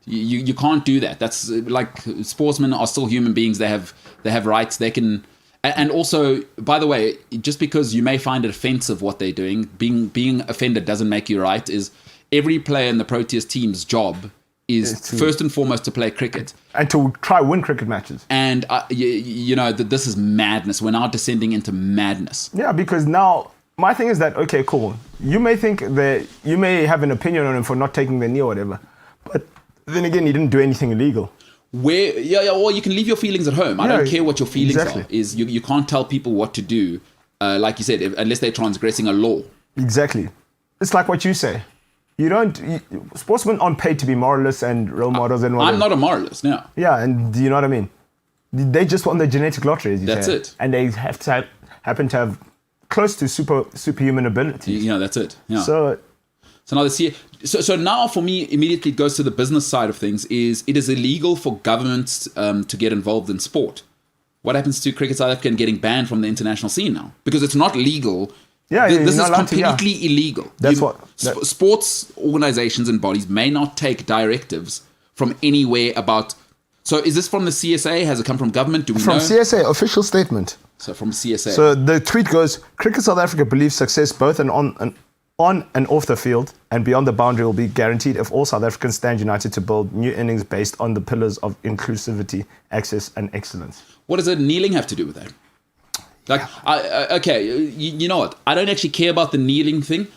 [SPEAKER 3] you can't do that. That's like, sportsmen are still human beings. They have rights. They can. And also, by the way, just because you may find it offensive what they're doing, being offended doesn't make you right. Is every player in the Proteas team's job is first and foremost to play cricket
[SPEAKER 4] and to try win cricket matches.
[SPEAKER 3] And you know that this is madness. We're now descending into madness.
[SPEAKER 4] Yeah, because now my thing is that, okay, cool. You may think that you may have an opinion on him for not taking the knee or whatever, but then again, he didn't do anything illegal.
[SPEAKER 3] Or you can leave your feelings at home. I don't care what your feelings
[SPEAKER 4] exactly.
[SPEAKER 3] are. Is you can't tell people what to do, like you said, unless they're transgressing a law.
[SPEAKER 4] Exactly. It's like what you say. Sportsmen aren't paid to be moralists and role models and whatever.
[SPEAKER 3] I'm not a moralist, no.
[SPEAKER 4] Yeah, and do you know what I mean? They just won the genetic lottery, as you
[SPEAKER 3] That's
[SPEAKER 4] say.
[SPEAKER 3] it.
[SPEAKER 4] And they happen to have close to superhuman abilities.
[SPEAKER 3] You know, that's it. Yeah.
[SPEAKER 4] So
[SPEAKER 3] now so now for me, immediately it goes to the business side of things. It is illegal for governments to get involved in sport. What happens to Cricket South Africa getting banned from the international scene now? Because it's not legal.
[SPEAKER 4] Yeah,
[SPEAKER 3] this is completely illegal. Sports organizations and bodies may not take directives from anywhere about. So is this from the CSA? Has it come from government? Do we know?
[SPEAKER 4] From CSA, official statement.
[SPEAKER 3] So from CSA.
[SPEAKER 4] So the tweet goes, Cricket South Africa believes success both on and off the field and beyond the boundary will be guaranteed if all South Africans stand united to build new innings based on the pillars of inclusivity, access and excellence.
[SPEAKER 3] What does kneeling have to do with that? Like, you know what? I don't actually care about the kneeling thing.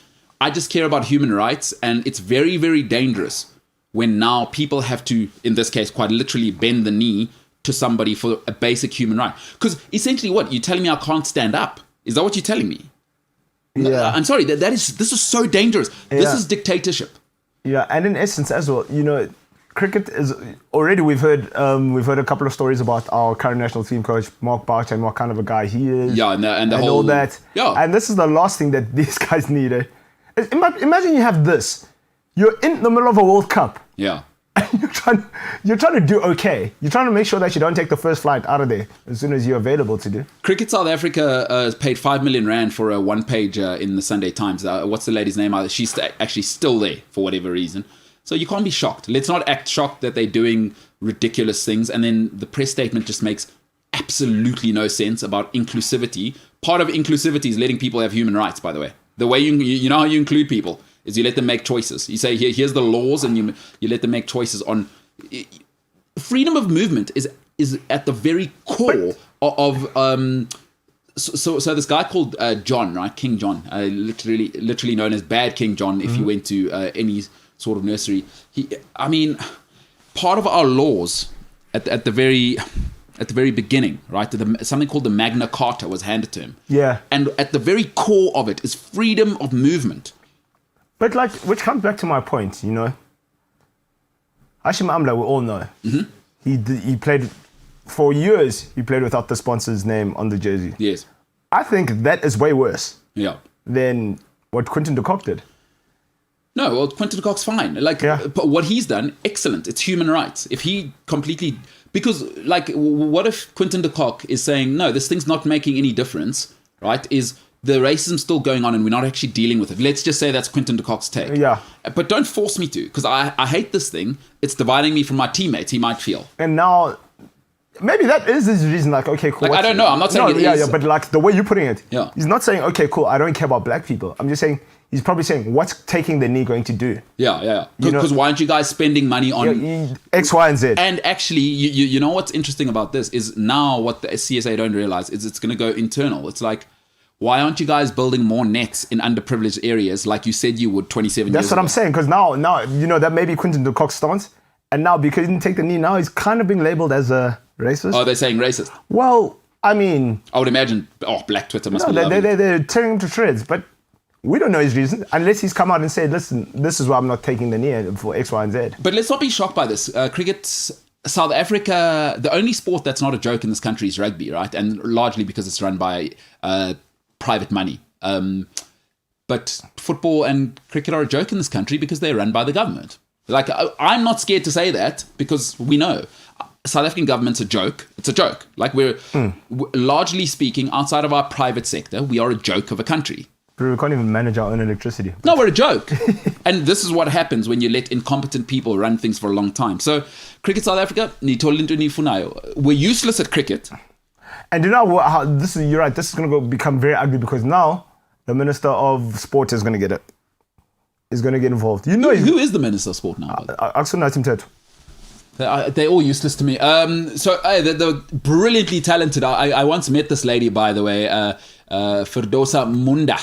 [SPEAKER 3] I just care about human rights, and it's very, very dangerous when now people have to, in this case, quite literally bend the knee to somebody for a basic human right. Because essentially, what you're telling me, I can't stand up? Is that what you're telling me?
[SPEAKER 4] Yeah,
[SPEAKER 3] I'm sorry. This is so dangerous. This is dictatorship.
[SPEAKER 4] Yeah, and in essence as well, you know, cricket is already. We've heard a couple of stories about our current national team coach Mark Boucher and what kind of a guy he is.
[SPEAKER 3] Yeah, and the whole
[SPEAKER 4] all that. Yeah, and this is the last thing that these guys need. Imagine you have this. You're in the middle of a World Cup.
[SPEAKER 3] Yeah.
[SPEAKER 4] And you're trying to do okay. You're trying to make sure that you don't take the first flight out of there as soon as you're available to do.
[SPEAKER 3] Cricket South Africa has paid 5 million rand for a one-page in the Sunday Times. What's the lady's name? She's actually still there for whatever reason. So you can't be shocked. Let's not act shocked that they're doing ridiculous things. And then the press statement just makes absolutely no sense about inclusivity. Part of inclusivity is letting people have human rights, by the way. The way you know how you include people is you let them make choices. You say, here's the laws, and you let them make choices on... Freedom of movement is at the very core of... So this guy called John, right? King John, literally known as Bad King John, if you went to any sort of nursery. Part of our laws at the very beginning, right? Something called the Magna Carta was handed to him.
[SPEAKER 4] Yeah. And
[SPEAKER 3] at the very core of it is freedom of movement.
[SPEAKER 4] But which comes back to my point, you know. Hashim Amla, we all know. He played for years. He played without the sponsor's name on the jersey.
[SPEAKER 3] Yes.
[SPEAKER 4] I think that is way worse.
[SPEAKER 3] Yeah.
[SPEAKER 4] Than what Quinton de Kock did.
[SPEAKER 3] No, well, Quinton de Kock's fine. But what he's done, excellent. It's human rights. If he completely... Because, what if Quinton de Kock is saying, no, this thing's not making any difference, right? Is the racism still going on and we're not actually dealing with it? Let's just say that's Quinton de Kock's take.
[SPEAKER 4] Yeah.
[SPEAKER 3] But don't force me to, because I hate this thing. It's dividing me from my teammates, he might feel.
[SPEAKER 4] And now... Maybe that is his reason, okay, cool.
[SPEAKER 3] I don't know, I'm not saying it is.
[SPEAKER 4] Yeah, but the way you're putting it,
[SPEAKER 3] yeah.
[SPEAKER 4] He's not saying, okay, cool, I don't care about black people. I'm just saying, he's probably saying, what's taking the knee going to do?
[SPEAKER 3] Yeah. Because why aren't you guys spending money on...
[SPEAKER 4] X, Y, and Z.
[SPEAKER 3] And actually, you know what's interesting about this is now what the CSA don't realize is it's going to go internal. It's like, why aren't you guys building more nets in underprivileged areas like you said you would 27 years ago?
[SPEAKER 4] That's what I'm saying, because now, you know, that may be Quinton de Kock's stance. And now, because he didn't take the knee, now he's kind of being labeled as a racist.
[SPEAKER 3] Oh, they're saying racist?
[SPEAKER 4] Well, I mean...
[SPEAKER 3] I would imagine, Black Twitter must be lovely.
[SPEAKER 4] They're tearing him to shreds, but we don't know his reason, unless he's come out and said, listen, this is why I'm not taking the knee for X, Y, and Z.
[SPEAKER 3] But let's not be shocked by this. Cricket South Africa, the only sport that's not a joke in this country is rugby, right? And largely because it's run by private money. But football and cricket are a joke in this country because they're run by the government. Like, I'm not scared to say that because we know South African government's a joke. It's a joke. Like, we're largely speaking, outside of our private sector, we are a joke of a country.
[SPEAKER 4] We can't even manage our own electricity.
[SPEAKER 3] No, we're a joke. And this is what happens when you let incompetent people run things for a long time. So, Cricket South Africa, we're useless at cricket.
[SPEAKER 4] And you know what, how this is? You're right. This is going to become very ugly because now the Minister of Sport is going to get it. Is going to get involved. You know,
[SPEAKER 3] who is the Minister of Sport now?
[SPEAKER 4] Axel Natim.
[SPEAKER 3] They're all useless to me. They're brilliantly talented. I once met this lady, by the way, Firdosa Munda.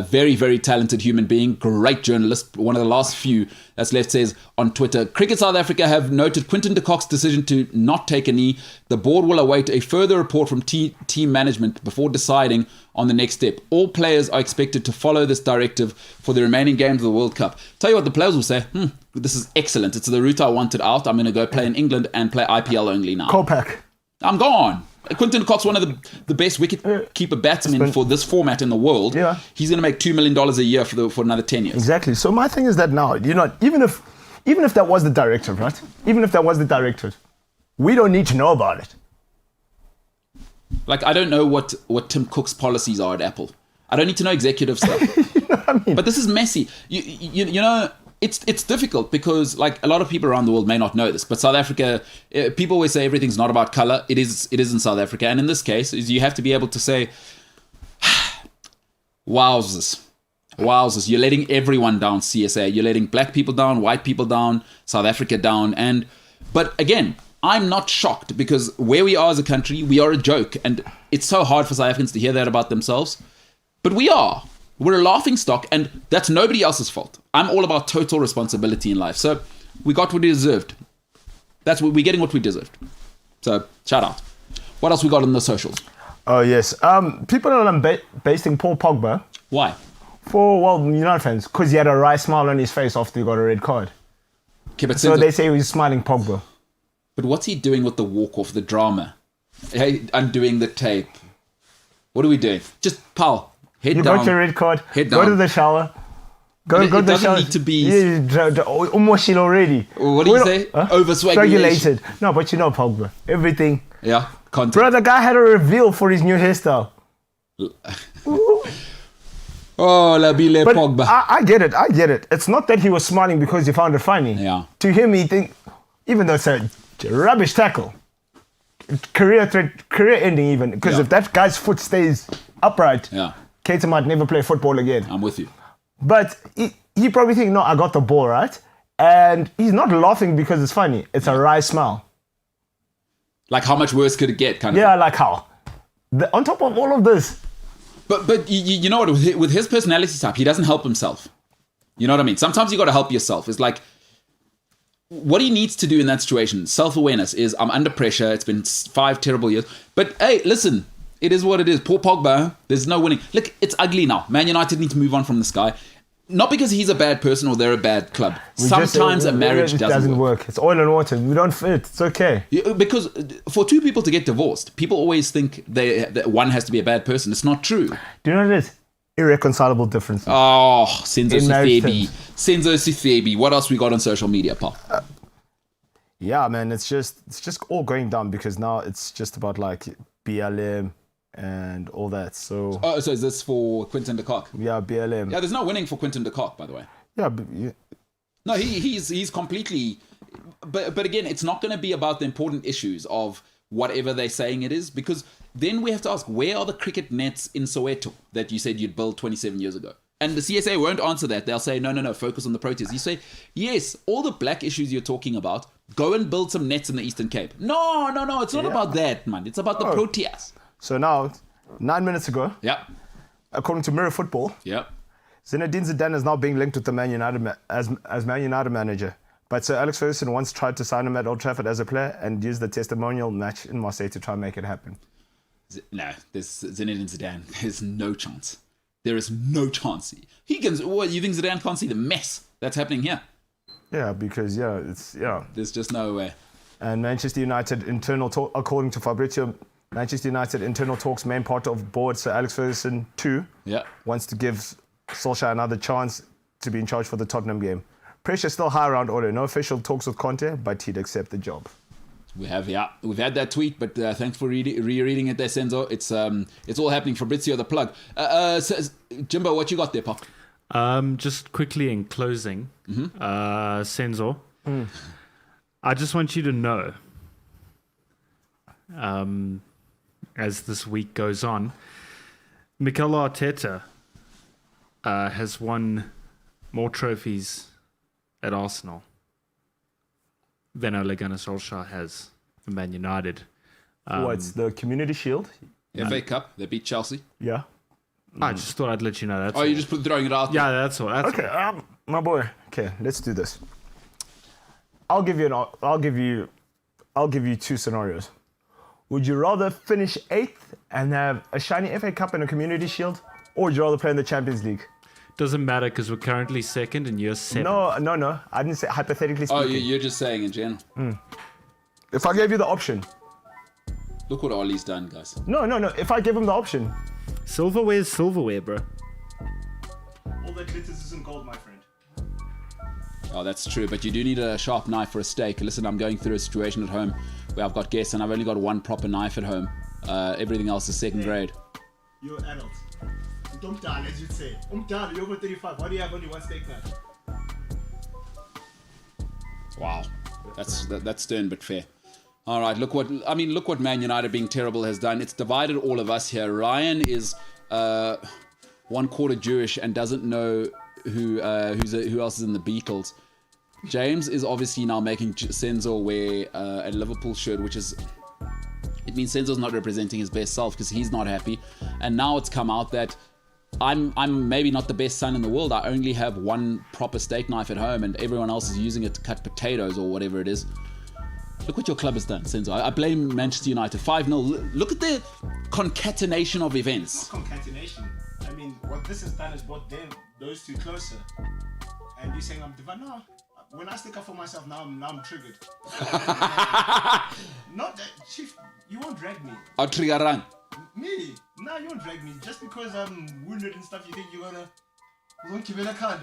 [SPEAKER 3] Very, very talented human being, great journalist, one of the last few that's left, says on Twitter, Cricket South Africa have noted Quinton de Kock's decision to not take a knee. The board will await a further report from team management before deciding on the next step. All players are expected to follow this directive for the remaining games of the World Cup. Tell you what, the players will say, this is excellent. It's the route I wanted out. I'm going to go play in England and play IPL only now.
[SPEAKER 4] Kolpak.
[SPEAKER 3] I'm gone. Quinton de Kock's one of the best wicket-keeper batsmen for this format in the world.
[SPEAKER 4] Yeah.
[SPEAKER 3] He's going to make $2 million a year for another 10 years.
[SPEAKER 4] Exactly. So my thing is that now, you know, even if that was the directive, right? Even if that was the directive, we don't need to know about it.
[SPEAKER 3] Like, I don't know what Tim Cook's policies are at Apple. I don't need to know executive stuff.
[SPEAKER 4] You know what I mean?
[SPEAKER 3] But this is messy. You know, it's difficult because, like, a lot of people around the world may not know this, but South Africa, people always say everything's not about color. It is in South Africa. And in this case, is you have to be able to say, wowzers. You're letting everyone down, CSA. You're letting black people down, white people down, South Africa down. But again, I'm not shocked because where we are as a country, we are a joke. And it's so hard for South Africans to hear that about themselves. But we are. We're a laughing stock, and that's nobody else's fault. I'm all about total responsibility in life. So we got what we deserved. We're getting what we deserved. So shout out. What else we got on the socials?
[SPEAKER 4] Oh, yes. People are basing Paul Pogba.
[SPEAKER 3] Why?
[SPEAKER 4] For, United fans, because he had a wry smile on his face after he got a red card.
[SPEAKER 3] Okay, but
[SPEAKER 4] so they say he was smiling Pogba.
[SPEAKER 3] But what's he doing with the walk-off, the drama? Hey, undoing the tape. What are we doing? Just, pal. Head
[SPEAKER 4] you
[SPEAKER 3] down.
[SPEAKER 4] got your red card.
[SPEAKER 3] Head
[SPEAKER 4] go
[SPEAKER 3] down.
[SPEAKER 4] to the shower. Go
[SPEAKER 3] it
[SPEAKER 4] to the
[SPEAKER 3] doesn't
[SPEAKER 4] shower.
[SPEAKER 3] need to be.
[SPEAKER 4] Yeah, almost already.
[SPEAKER 3] What do you say? Overswagulated.
[SPEAKER 4] Regulated. No, but you know Pogba. Everything.
[SPEAKER 3] Yeah. Content.
[SPEAKER 4] Bro, the guy had a reveal for his new hairstyle.
[SPEAKER 3] Oh, la bile
[SPEAKER 4] But
[SPEAKER 3] Pogba.
[SPEAKER 4] I get it. It's not that he was smiling because he found it funny.
[SPEAKER 3] Yeah.
[SPEAKER 4] To him, he think, even though it's a rubbish tackle, career ending even, because if that guy's foot stays upright, Keita might never play football again.
[SPEAKER 3] I'm with you.
[SPEAKER 4] But he probably think, no, I got the ball, right? And he's not laughing because it's funny. It's a wry smile.
[SPEAKER 3] Like, how much worse could it get? Kind of.
[SPEAKER 4] Yeah, like how? On top of all of this.
[SPEAKER 3] But you know what? With his personality type, he doesn't help himself. You know what I mean? Sometimes you got to help yourself. It's like, what he needs to do in that situation, self-awareness, is I'm under pressure. It's been 5 terrible years. But hey, listen, it is what it is. Poor Pogba, there's no winning. Look, it's ugly now. Man United need to move on from this guy. Not because he's a bad person or they're a bad club. Sometimes a marriage doesn't work.
[SPEAKER 4] It's oil and water. We don't fit. It's okay.
[SPEAKER 3] Because for 2 people to get divorced, people always think that one has to be a bad person. It's not true.
[SPEAKER 4] Do you know what it is? Irreconcilable differences.
[SPEAKER 3] Oh, Senzo Sifebi. What else we got on social media, pal?
[SPEAKER 4] Yeah, man, it's just all going down because now it's just about like BLM and all that. So
[SPEAKER 3] so is this for Quinton de Kock?
[SPEAKER 4] Yeah, BLM.
[SPEAKER 3] Yeah, there's no winning for Quinton de Kock, by the way.
[SPEAKER 4] Yeah,
[SPEAKER 3] no, he's completely. But again, it's not going to be about the important issues of whatever they're saying it is, because then we have to ask, where are the cricket nets in Soweto that you said you'd build 27 years ago? And the CSA won't answer that. They'll say, no, focus on the protests. You say, yes, all the black issues you're talking about, go and build some nets in the Eastern Cape. No, it's not about that, man. It's about the protests.
[SPEAKER 4] So now, 9 minutes ago, according to Mirror Football, Zinedine Zidane is now being linked with the Man United as Man United manager. But Sir Alex Ferguson once tried to sign him at Old Trafford as a player and used the testimonial match in Marseille to try and make it happen.
[SPEAKER 3] No, there's Zinedine Zidane. There's no chance. There is no chance. He can. What, you think Zidane can't see the mess that's happening here?
[SPEAKER 4] Yeah, because there's
[SPEAKER 3] just no way.
[SPEAKER 4] And Manchester United internal talk, according to Fabrizio, Manchester United internal talks main part of board Sir Alex Ferguson 2 wants to give Solskjaer another chance to be in charge for the Tottenham game. Pressure still high around Ole. No official talks with Conte, but he'd accept the job.
[SPEAKER 3] We've had that tweet, but thanks for rereading it there, Senzo. It's all happening. Fabrizio, the plug. Jimbo, what you got there, Pop?
[SPEAKER 6] Just quickly in closing, Senzo, I just want you to know, as this week goes on, Mikel Arteta has won more trophies at Arsenal than Ole Gunnar Solskjaer has for Man United.
[SPEAKER 4] What's the Community Shield?
[SPEAKER 3] FA Cup, they beat Chelsea.
[SPEAKER 4] Yeah.
[SPEAKER 6] I just thought I'd let you know that.
[SPEAKER 3] Oh, you just throwing it out there?
[SPEAKER 6] Yeah, that's all.
[SPEAKER 4] Okay, my boy. Okay, let's do this. I'll give you two scenarios. Would you rather finish 8th and have a shiny FA Cup and a Community Shield, or would you rather play in the Champions League?
[SPEAKER 6] Doesn't matter because we're currently 2nd and you're 7th.
[SPEAKER 4] No. I didn't say hypothetically speaking.
[SPEAKER 3] Oh, you're just saying in general.
[SPEAKER 4] If I gave you the option.
[SPEAKER 3] Look what Ollie's done, guys.
[SPEAKER 4] No. If I give him the option.
[SPEAKER 6] Silverware is silverware, bro.
[SPEAKER 4] All that glitters isn't gold, my friend.
[SPEAKER 3] Oh, that's true, but you do need a sharp knife for a steak. Listen, I'm going through a situation at home where I've got guests and I've only got one proper knife at home. Everything else is second grade.
[SPEAKER 4] You're an adult. Don't die, as you'd say. You're over 35. Why do you have only one steak knife?
[SPEAKER 3] Wow, that's stern but fair. All right, look what Man United being terrible has done. It's divided all of us here. Ryan is 1/4 Jewish and doesn't know who else is in the Beatles. James is obviously now making Senzo wear a Liverpool shirt, which is, it means Senzo's not representing his best self because he's not happy. And now it's come out that I'm maybe not the best son in the world. I only have one proper steak knife at home and everyone else is using it to cut potatoes or whatever it is. Look what your club has done, Senzo. I blame Manchester United. 5-0. Look at the concatenation of events.
[SPEAKER 4] Not concatenation. I mean, what this has done is brought those two closer. And you're saying I'm divine? No. When I stick up for myself, now I'm triggered. Not that, Chief, you won't drag me.
[SPEAKER 3] I'll trigger run.
[SPEAKER 4] Me? No, you won't drag me. Just because I'm wounded and stuff, you think you're gonna give it a card.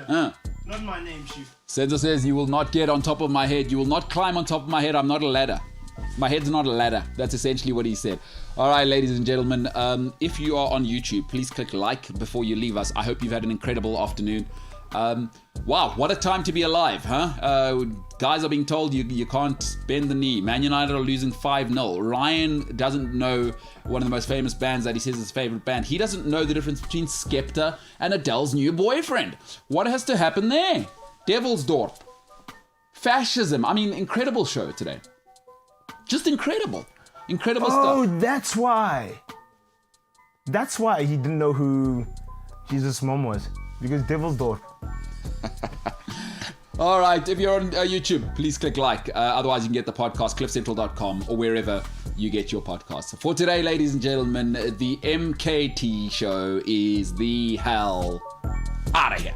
[SPEAKER 4] Not my name, Chief.
[SPEAKER 3] Senzo says, you will not get on top of my head. You will not climb on top of my head. I'm not a ladder. My head's not a ladder. That's essentially what he said. All right, ladies and gentlemen, if you are on YouTube, please click like before you leave us. I hope you've had an incredible afternoon. Wow, what a time to be alive, huh? Guys are being told you can't bend the knee. Man United are losing 5-0. Ryan doesn't know one of the most famous bands that he says is his favorite band. He doesn't know the difference between Skepta and Adele's new boyfriend. What has to happen there? Devilsdorp. Fascism. I mean, incredible show today. Just incredible. Incredible stuff.
[SPEAKER 4] Oh, that's why. That's why he didn't know who Jesus' mom was. Because Devilsdorp.
[SPEAKER 3] All right, if you're on YouTube, please click like. Otherwise, you can get the podcast, cliffcentral.com, or wherever you get your podcasts. For today, ladies and gentlemen, the MKT Show is the hell out of here.